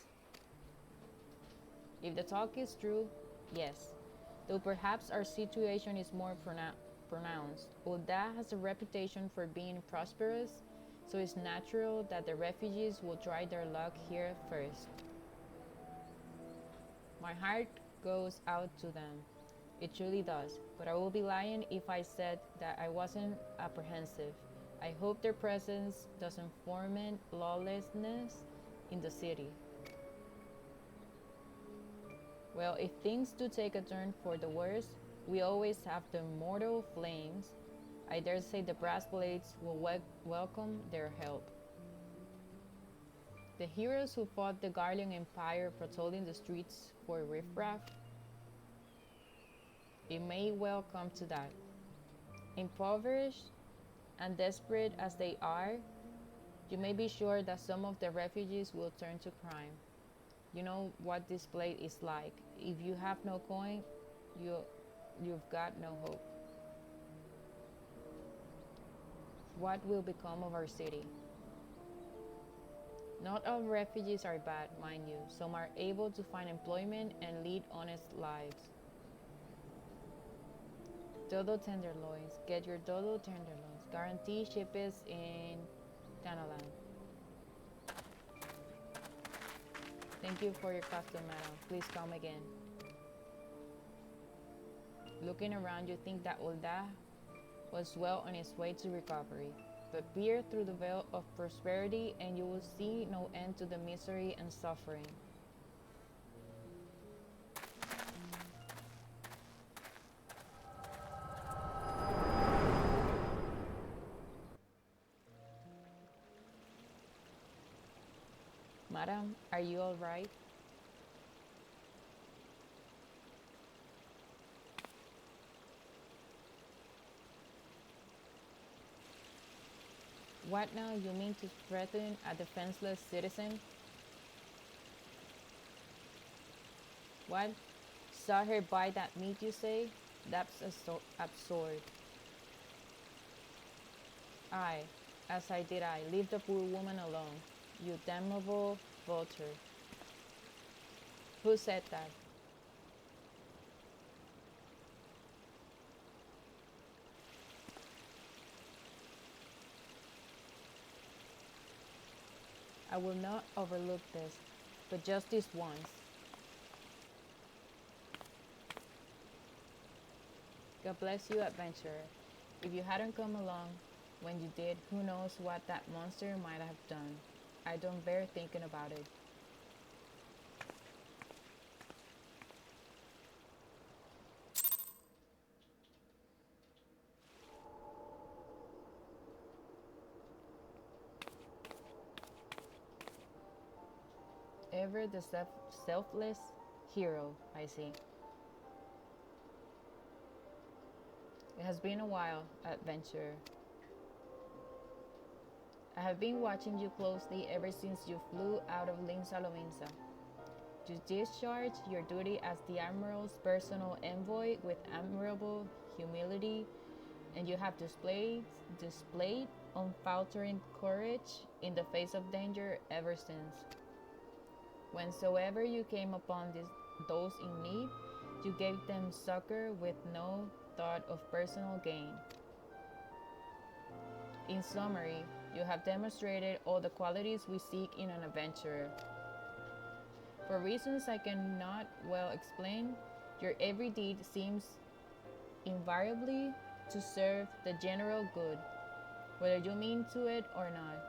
S1: If the talk is true, yes. Though perhaps our situation is more pronounced. Ul'dah has a reputation for being prosperous, so it's natural that the refugees will try their luck here first. My heart goes out to them. It truly does, but I will be lying if I said that I wasn't apprehensive. I hope their presence doesn't foment lawlessness in the city. Well, if things do take a turn for the worse, we always have the mortal flames. I dare say the brass blades will welcome their help. The heroes who fought the Guardian Empire patrolling the streets for riffraff. It may well come to that. Impoverished and desperate as they are, you may be sure that some of the refugees will turn to crime. You know what this place is like. If you have no coin, you've got no hope. What will become of our city? Not all refugees are bad, mind you. Some are able to find employment and lead honest lives. Dodo tenderloins. Get your Dodo tenderloins. Guarantee shipments in Tanalan. Thank you for your custom, madam. Please come again. Looking around, you think that Ul'dah was well on its way to recovery. But peer through the veil of prosperity and you will see no end to the misery and suffering. Madam, are you all right? What now? You mean to threaten a defenseless citizen? What? Saw her buy that meat, you say? That's absurd. Aye, as I did I. Leave the poor woman alone, you damnable vulture. Who said that? I will not overlook this, but just this once. God bless you, adventurer. If you hadn't come along when you did, who knows what that monster might have done. I don't bear thinking about it. ever the selfless hero, I see. It has been a while, adventurer. I have been watching you closely ever since you flew out of Linsa Lominsa. You discharged your duty as the Admiral's personal envoy with admirable humility, and you have displayed unfaltering courage in the face of danger ever since. Whensoever you came upon those in need, you gave them succor with no thought of personal gain. In summary, you have demonstrated all the qualities we seek in an adventurer. For reasons I cannot well explain, your every deed seems invariably to serve the general good, whether you mean to it or not.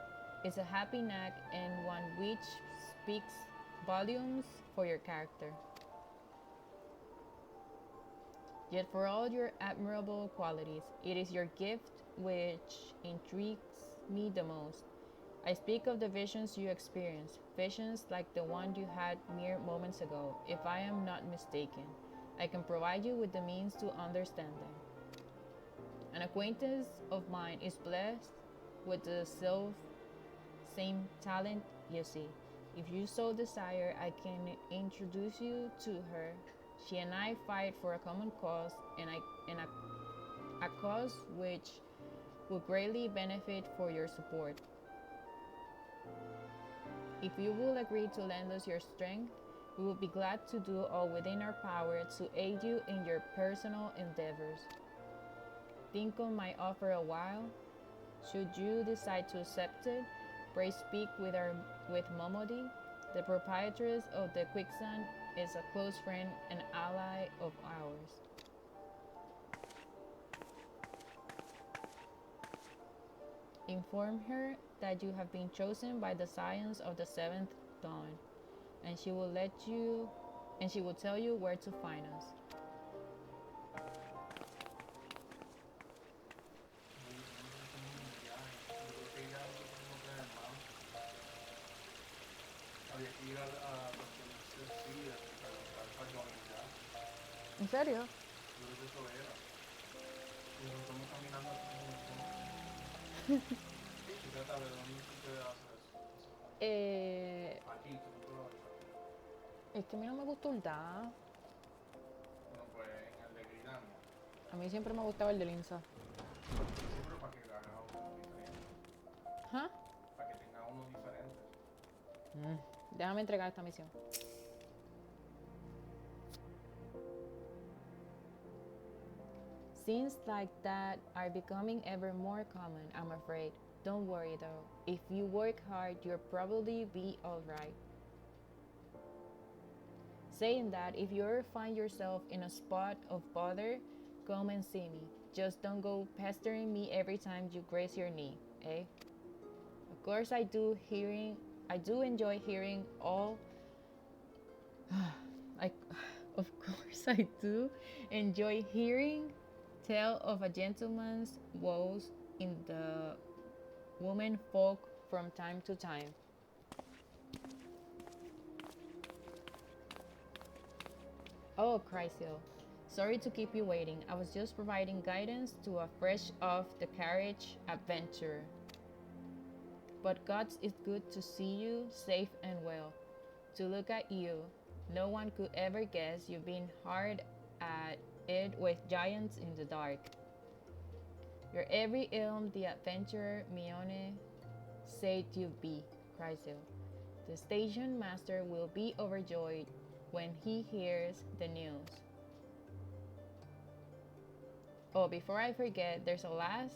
S1: It's a happy knack and one which speaks volumes for your character. Yet for all your admirable qualities, it is your gift which intrigues me the most. I speak of the visions you experience, visions like the one you had mere moments ago. If I am not mistaken, I can provide you with the means to understand them. An acquaintance of mine is blessed with the same talent, you see. If you so desire, I can introduce you to her. She and I fight for a common cause, and a cause which will greatly benefit for your support. If you will agree to lend us your strength, we will be glad to do all within our power to aid you in your personal endeavors. Think on my offer a while. Should you decide to accept it, pray speak with Momodi. The proprietress of the Quicksand is a close friend and ally of ours. Inform her that you have been chosen by the science of the seventh dawn, and she will tell you where to find us. ¿En serio? Es que a mí no me gusta Ulda. A mí siempre me gustaba el de Linza. ¿Ah?
S11: Para que tenga uno diferente.
S1: Déjame entregar esta misión. Scenes like that are becoming ever more common, I'm afraid. Don't worry though. If you work hard, you'll probably be alright. Saying that, if you ever find yourself in a spot of bother, come and see me. Just don't go pestering me every time you graze your knee, eh? Of course I do enjoy hearing all of course I do enjoy hearing tell of a gentleman's woes in the women folk from time to time. Oh, Chrysil. Sorry to keep you waiting. I was just providing guidance to a fresh off the carriage adventurer. But God's is good to see you safe and well. To look at you, no one could ever guess you've been hard at it with giants in the dark. Your every ilm the adventurer Mione said you be, Chrysil. The station master will be overjoyed when he hears the news. Oh, before I forget, there's a lass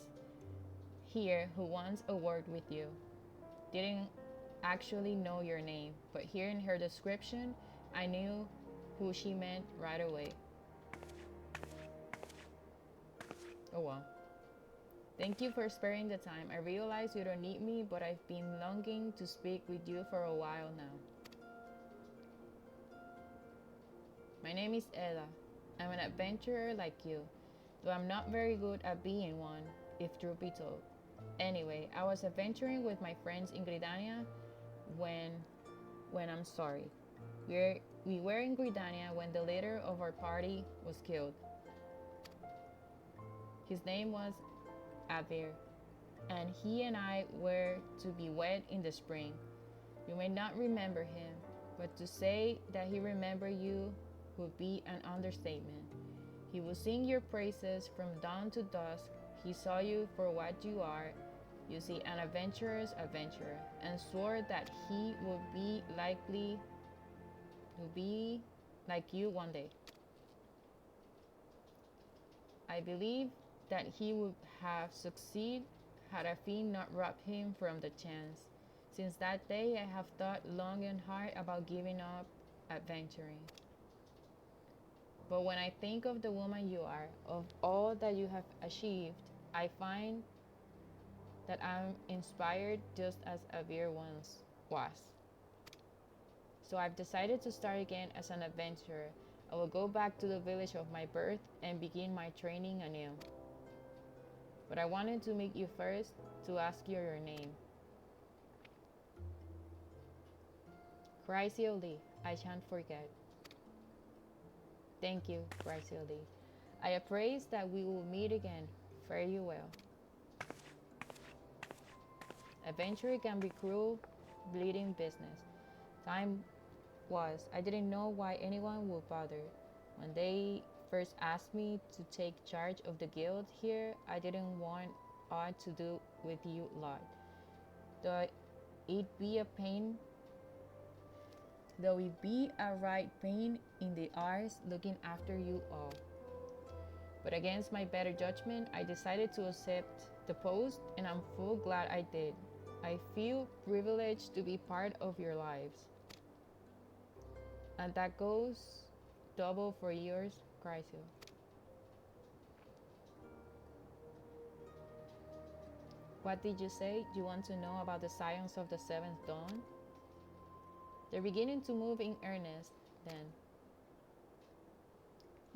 S1: here who wants a word with you. Didn't actually know your name, but hearing her description, I knew who she meant right away. Oh well. Thank you for sparing the time. I realize you don't need me, but I've been longing to speak with you for a while now. My name is Ella. I'm an adventurer like you, though I'm not very good at being one, if truth be told. Anyway, I was adventuring with my friends in Gridania when when I'm sorry. We were in Gridania when the leader of our party was killed. His name was Avir, and he and I were to be wed in the spring. You may not remember him, but to say that he remembered you would be an understatement. He will sing your praises from dawn to dusk. He saw you for what you are. You see an adventurer's adventurer, and swore that he would be likely to be like you one day. I believe that he would have succeeded had a fiend not robbed him from the chance. Since that day, I have thought long and hard about giving up adventuring. But when I think of the woman you are, of all that you have achieved, I find that I'm inspired just as Avir once was. So I've decided to start again as an adventurer. I will go back to the village of my birth and begin my training anew. But I wanted to meet you first to ask you your name. Chrysioli, I shan't forget. Thank you, Chrysioli. I appraise that we will meet again. Fare you well. Adventure can be cruel, bleeding business. Time was, I didn't know why anyone would bother. When they first asked me to take charge of the guild here, I didn't want aught to do with you lot. Though it be a right pain in the arse looking after you all. But against my better judgment, I decided to accept the post, and I'm full glad I did. I feel privileged to be part of your lives. And that goes double for yours, Chrysio. What did you say? You want to know about the science of the seventh dawn? They're beginning to move in earnest, then.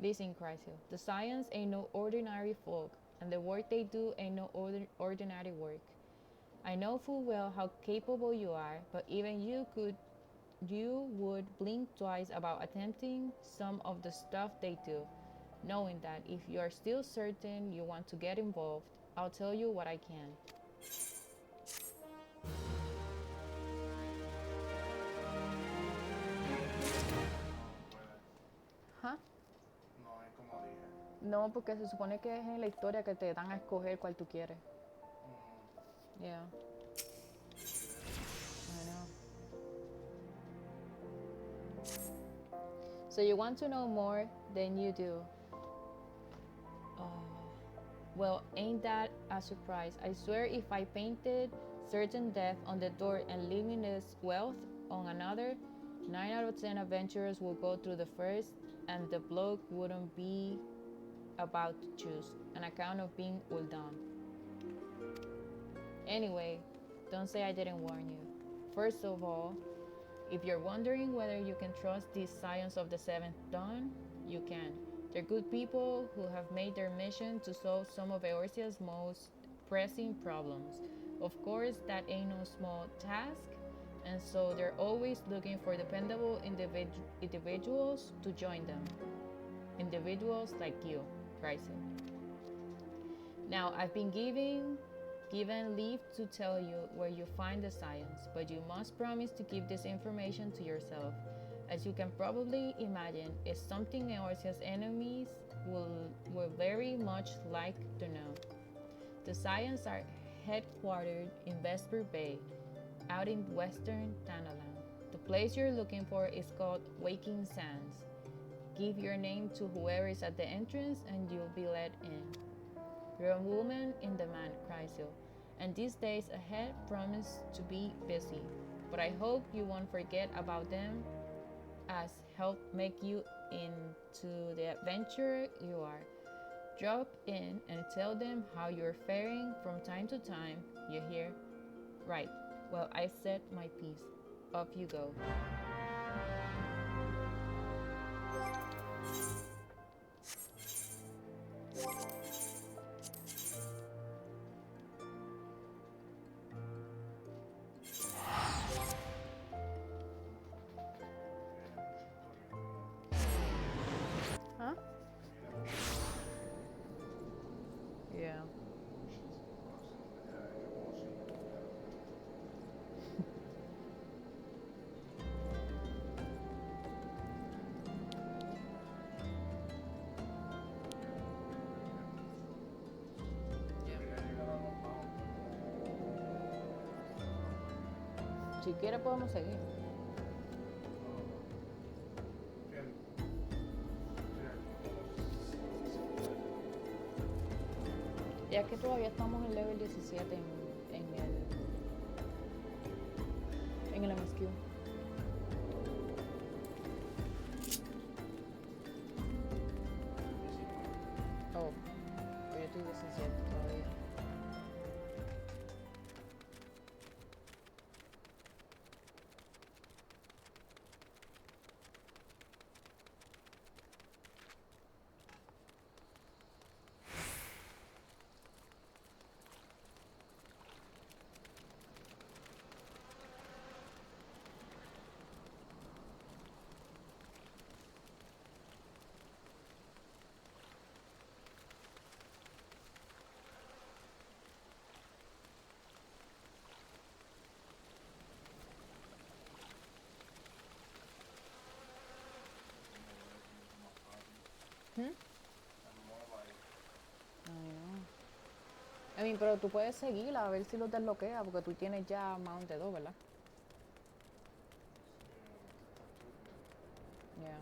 S1: Listen, Chrysio, the science ain't no ordinary folk, and the work they do ain't no ordinary work. I know full well how capable you are, but even you would blink twice about attempting some of the stuff they do, knowing that if you are still certain you want to get involved, I'll tell you what I can. ¿Ah?
S11: No es como dije.
S1: No, porque se supone que es en la historia que te dan a escoger cuál tú quieres. Yeah. I know. So you want to know more than you do. Well, ain't that a surprise? I swear if I painted certain death on the door and limitless wealth on another, 9 out of 10 adventurers will go through the first, and the bloke wouldn't be about to choose an account of being Uldan. Anyway, don't say I didn't warn you. First of all, if you're wondering whether you can trust this science of the seventh dawn, you can. They're good people who have made their mission to solve some of Eorzea's most pressing problems. Of course, that ain't no small task, and so they're always looking for dependable individuals to join them. Individuals like you, Bryson. Now, I've been given leave to tell you where you find the science, but you must promise to keep this information to yourself. As you can probably imagine, it's something Eorzea's enemies will very much like to know. The Scions are headquartered in Vesper Bay, out in western Tanalan. The place you're looking for is called Waking Sands. Give your name to whoever is at the entrance and you'll be let in. You're a woman in demand, Chrysio, and these days ahead promise to be busy. But I hope you won't forget about them as help make you into the adventurer you are. Drop in and tell them how you're faring from time to time, you hear? Right, well, I said my piece. Off you go. Si quiere podemos seguir. Ya que todavía estamos en level 17 en el MSQ. Oh, yo estoy 17 todavía. Ay, no. I mean, pero tú puedes seguirla a ver si lo desbloquea, porque tú tienes ya Mount de 2, ¿verdad? Yeah.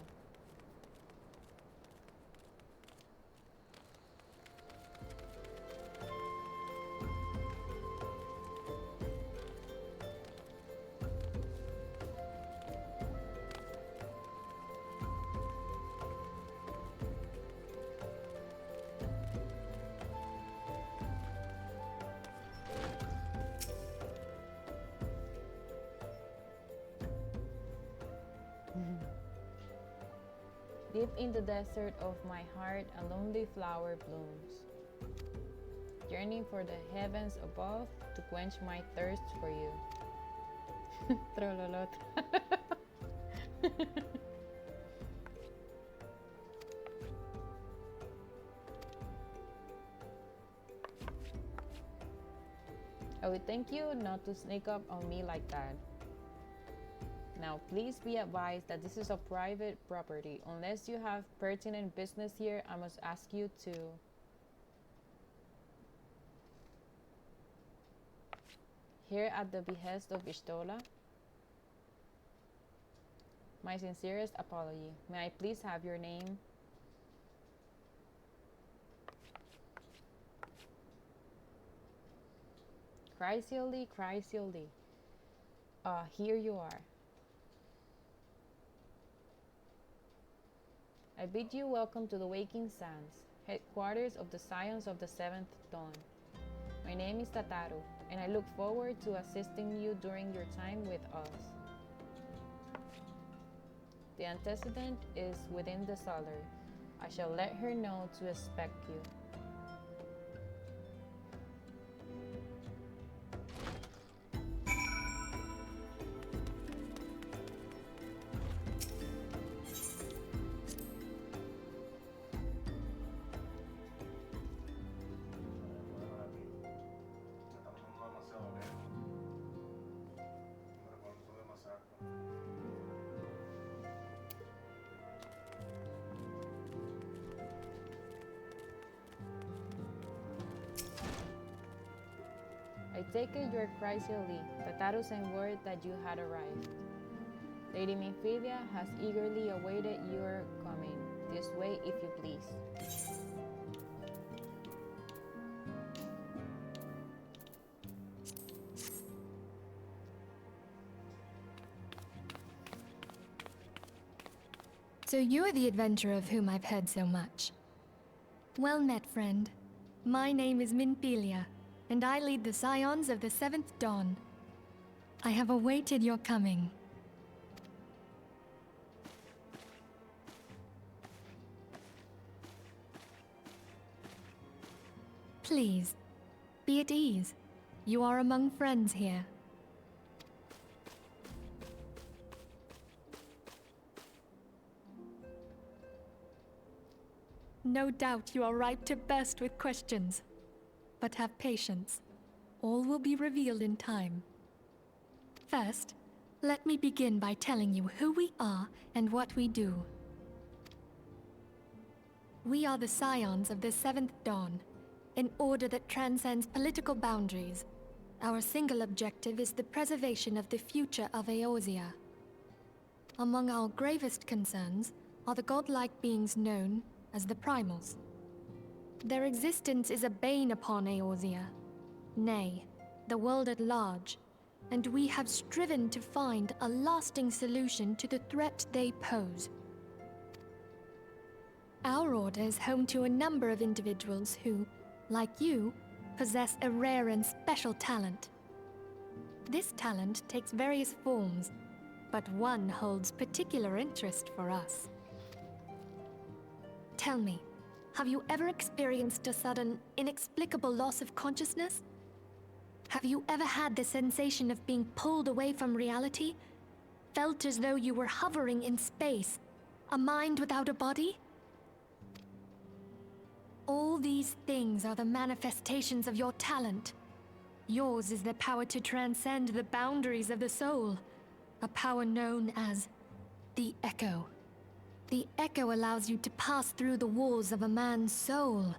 S1: Deep in the desert of my heart, a lonely flower blooms, yearning for the heavens above to quench my thirst for you. Trololot. I would thank you not to sneak up on me like that. Now, please be advised that this is a private property. Unless you have pertinent business here, I must ask you to... Here at the behest of Ishtola, my sincerest apology. May I please have your name? Chrysielde, Chrysielde. Here you are. I bid you welcome to the Waking Sands, headquarters of the Scions of the Seventh Dawn. My name is Tataru, and I look forward to assisting you during your time with us. The antecedent is within the cellar. I shall let her know to expect you. I take it you're Chrysielde. Tataru sent word that you had arrived. Lady Minfilia has eagerly awaited your coming. This way, if you please.
S5: So you're the adventurer of whom I've heard so much. Well met, friend. My name is Minfilia, and I lead the Scions of the Seventh Dawn. I have awaited your coming. Please, be at ease. You are among friends here. No doubt you are ripe to burst with questions. But have patience. All will be revealed in time. First, let me begin by telling you who we are and what we do. We are the Scions of the Seventh Dawn, an order that transcends political boundaries, Our single objective is the preservation of the future of Eorzea. Among our gravest concerns are the godlike beings known as the Primals. Their existence is a bane upon Eorzea, nay, the world at large, and we have striven to find a lasting solution to the threat they pose. Our order is home to a number of individuals who, like you, possess a rare and special talent. This talent takes various forms, but one holds particular interest for us. Tell me, have you ever experienced a sudden, inexplicable loss of consciousness? Have you ever had the sensation of being pulled away from reality? Felt as though you were hovering in space, a mind without a body? All these things are the manifestations of your talent. Yours is the power to transcend the boundaries of the soul, a power known as the Echo. The Echo allows you to pass through the walls of a man's soul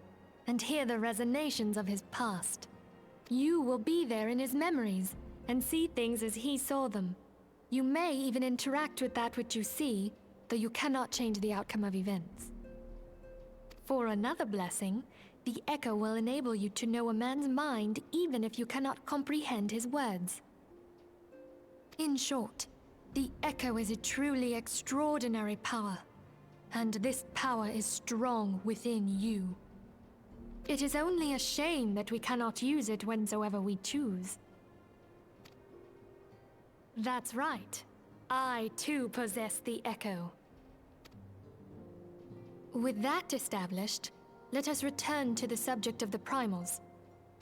S5: and hear the resonations of his past. You will be there in his memories and see things as he saw them. You may even interact with that which you see, though you cannot change the outcome of events. For another blessing, the Echo will enable you to know a man's mind even if you cannot comprehend his words. In short, the Echo is a truly extraordinary power, and this power is strong within you. It is only a shame that we cannot use it whensoever we choose. That's right. I too possess the Echo. With that established, let us return to the subject of the Primals.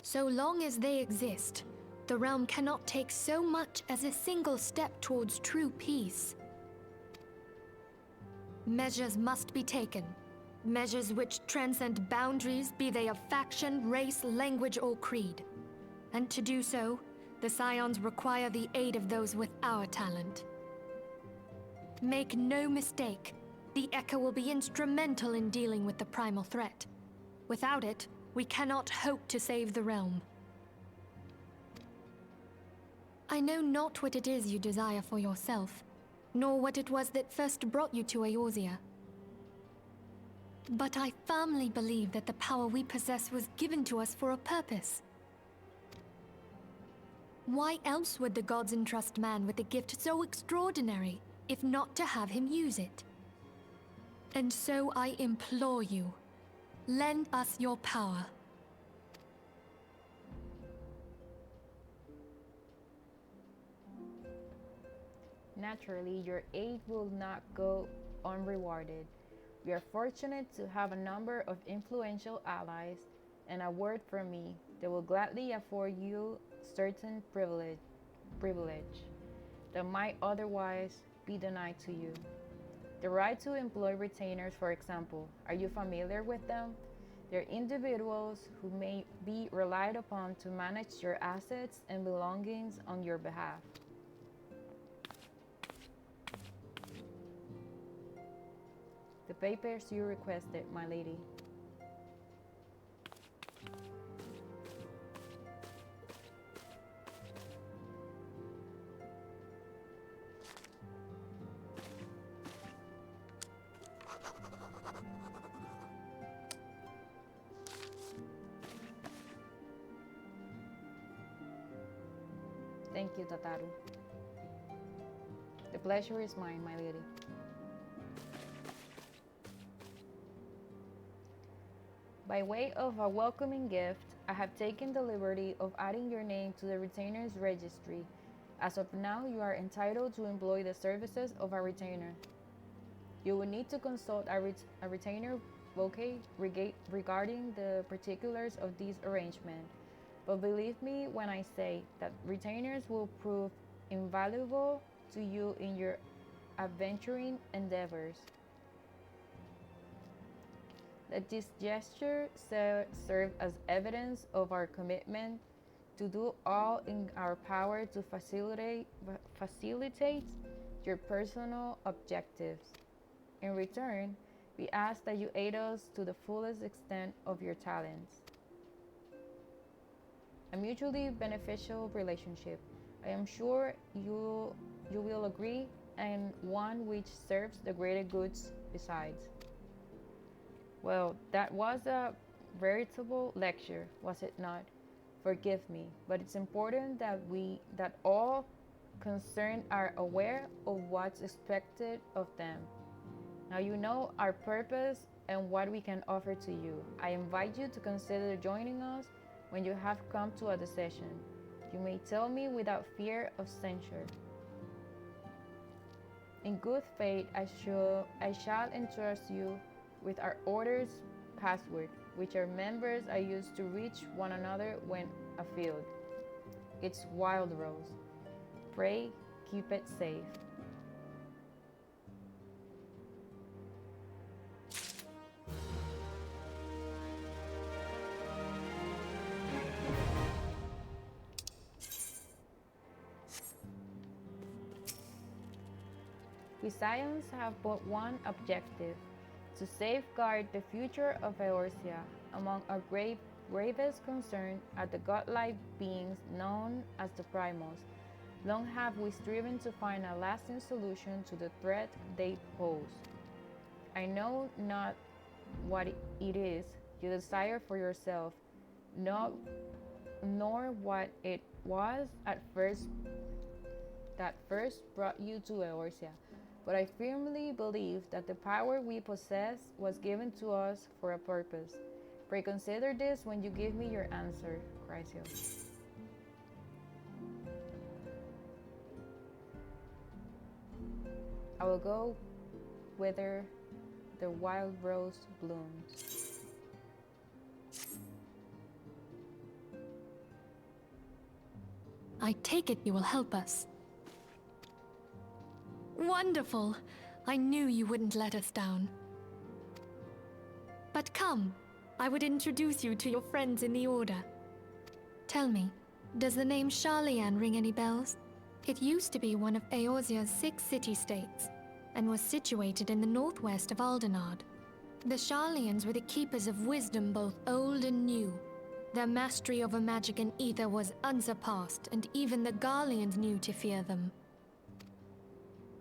S5: So long as they exist, the realm cannot take so much as a single step towards true peace. Measures must be taken. Measures which transcend boundaries, be they of faction, race, language, or creed. And to do so, the Scions require the aid of those with our talent. Make no mistake, the Echo will be instrumental in dealing with the primal threat. Without it, we cannot hope to save the realm. I know not what it is you desire for yourself, nor what it was that first brought you to Eorzea. But I firmly believe that the power we possess was given to us for a purpose. Why else would the gods entrust man with a gift so extraordinary, if not to have him use it? And so I implore you, lend us your power.
S1: Naturally, your aid will not go unrewarded. We are fortunate to have a number of influential allies, and a word from me, they will gladly afford you certain privilege that might otherwise be denied to you. The right to employ retainers, for example, are you familiar with them? They're individuals who may be relied upon to manage your assets and belongings on your behalf. The papers you requested, my lady. Thank you, Tataru. The pleasure is mine, my lady. By way of a welcoming gift, I have taken the liberty of adding your name to the retainers registry. As of now, you are entitled to employ the services of a retainer. You will need to consult a retainer regarding the particulars of this arrangement. But believe me when I say that retainers will prove invaluable to you in your adventuring endeavors. Let this gesture serve as evidence of our commitment to do all in our power to facilitate your personal objectives. In return, we ask that you aid us to the fullest extent of your talents. a mutually beneficial relationship. I am sure you will agree, and one which serves the greater goods besides. Well, that was a veritable lecture, was it not? Forgive me, but it's important that all concerned are aware of what's expected of them. Now you know our purpose and what we can offer to you. I invite you to consider joining us when you have come to a decision. You may tell me without fear of censure. In good faith, I shall entrust you with our order's password, which our members are used to reach one another when afield. It's Wild Rose. Pray keep it safe. We Scions have but one objective: to safeguard the future of Eorzea. Among our gravest concern are the godlike beings known as the Primals. Long have we striven to find a lasting solution to the threat they pose. I know not what it is you desire for yourself, nor what it was at first that first brought you to Eorzea. But I firmly believe that the power we possess was given to us for a purpose. Pray consider this when you give me your answer, Chrysil. I will go whither the wild rose blooms.
S5: I take it you will help us. Wonderful! I knew you wouldn't let us down. But come, I would introduce you to your friends in the Order. Tell me, does the name Sharlayan ring any bells? It used to be one of Eorzea's 6 city-states, and was situated in the northwest of Aldenard. The Sharlayans were the keepers of wisdom both old and new. Their mastery over magic and ether was unsurpassed, and even the Garleans knew to fear them.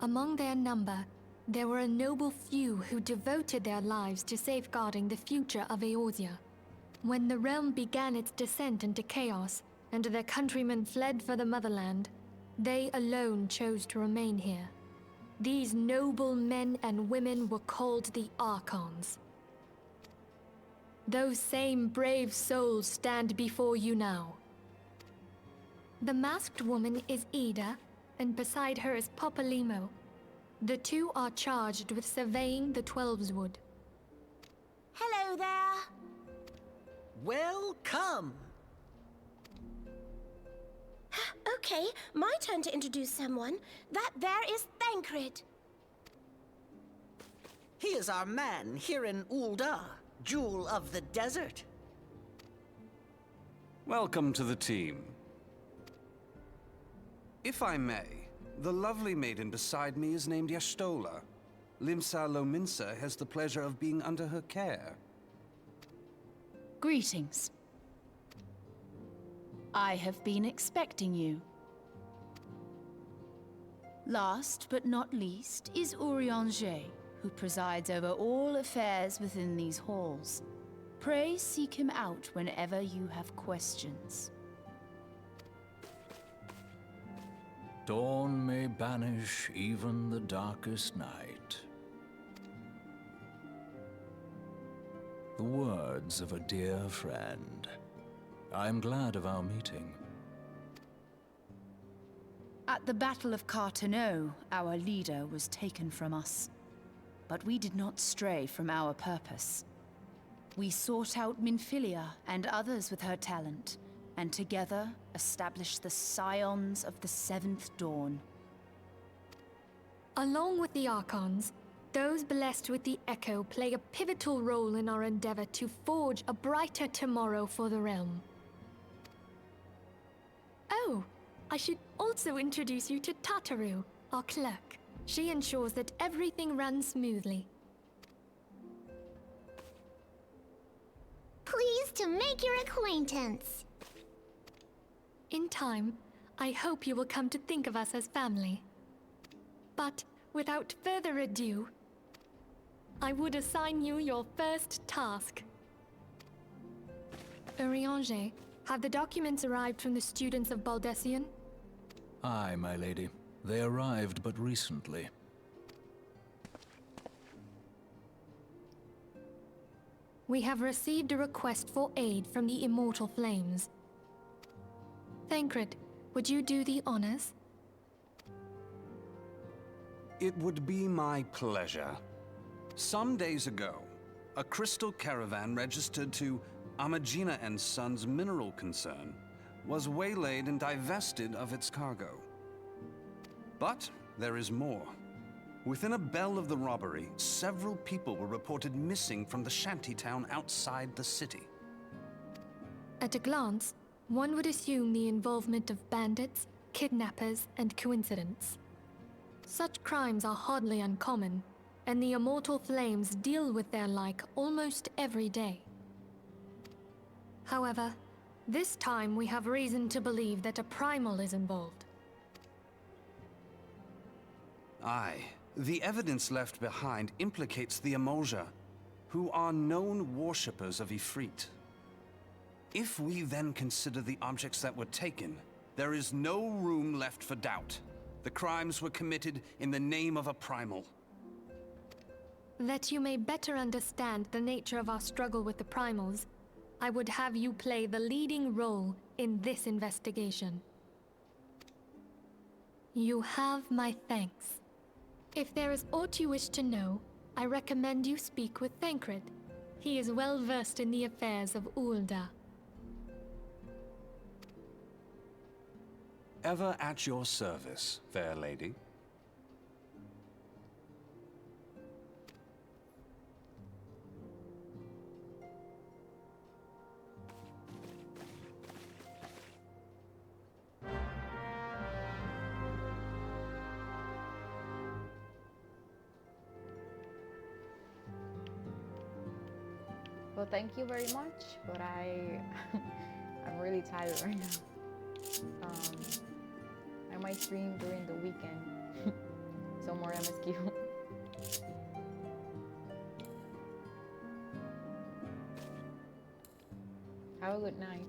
S5: Among their number, there were a noble few who devoted their lives to safeguarding the future of Eorzea. When the realm began its descent into chaos, and their countrymen fled for the motherland, they alone chose to remain here. These noble men and women were called the Archons. Those same brave souls stand before you now. The masked woman is Ida, and beside her is Popalimo. The two are charged with surveying the Twelveswood.
S2: Hello there.
S7: Welcome!
S2: Okay, my turn to introduce someone. That there is Thancred.
S7: He is our man here in Ul'dah, Jewel of the Desert.
S12: Welcome to the team. If I may, the lovely maiden beside me is named Y'shtola. Limsa Lominsa has the pleasure of being under her care.
S13: Greetings. I have been expecting you. Last but not least is Urianger, who presides over all affairs within these halls. Pray seek him out whenever you have questions.
S14: Dawn may banish even the darkest night. The words of a dear friend. I am glad of our meeting.
S13: At the Battle of Carteneau, our leader was taken from us. But we did not stray from our purpose. We sought out Minfilia and others with her talent, and together established the Scions of the Seventh Dawn.
S5: Along with the Archons, those blessed with the Echo play a pivotal role in our endeavor to forge a brighter tomorrow for the realm. Oh, I should also introduce you to Tataru, our clerk. She ensures that everything runs smoothly.
S2: Pleased to make your acquaintance.
S5: In time, I hope you will come to think of us as family. But without further ado, I would assign you your first task. Urianger, have the documents arrived from the students of Baldessian?
S14: Aye, my lady. They arrived but recently.
S5: We have received a request for aid from the Immortal Flames. Thancred, would you do the honors?
S12: It would be my pleasure. Some days ago, a crystal caravan registered to Amagina & Sons mineral concern was waylaid and divested of its cargo. But there is more. Within a bell of the robbery, several people were reported missing from the shantytown outside the city.
S5: At a glance, one would assume the involvement of bandits, kidnappers, and coincidence. Such crimes are hardly uncommon, and the Immortal Flames deal with their like almost every day. However, this time we have reason to believe that a primal is involved.
S12: Aye. The evidence left behind implicates the Emolja, who are known worshippers of Ifrit. If we then consider the objects that were taken, there is no room left for doubt. The crimes were committed in the name of a primal.
S5: That you may better understand the nature of our struggle with the primals, I would have you play the leading role in this investigation. You have my thanks. If there is aught you wish to know, I recommend you speak with Thancred. He is well versed in the affairs of Ulda.
S12: Ever at your service, fair lady.
S1: Well, thank you very much, but I'm really tired right now. I might stream during the weekend. So more MSQ. Have a good night.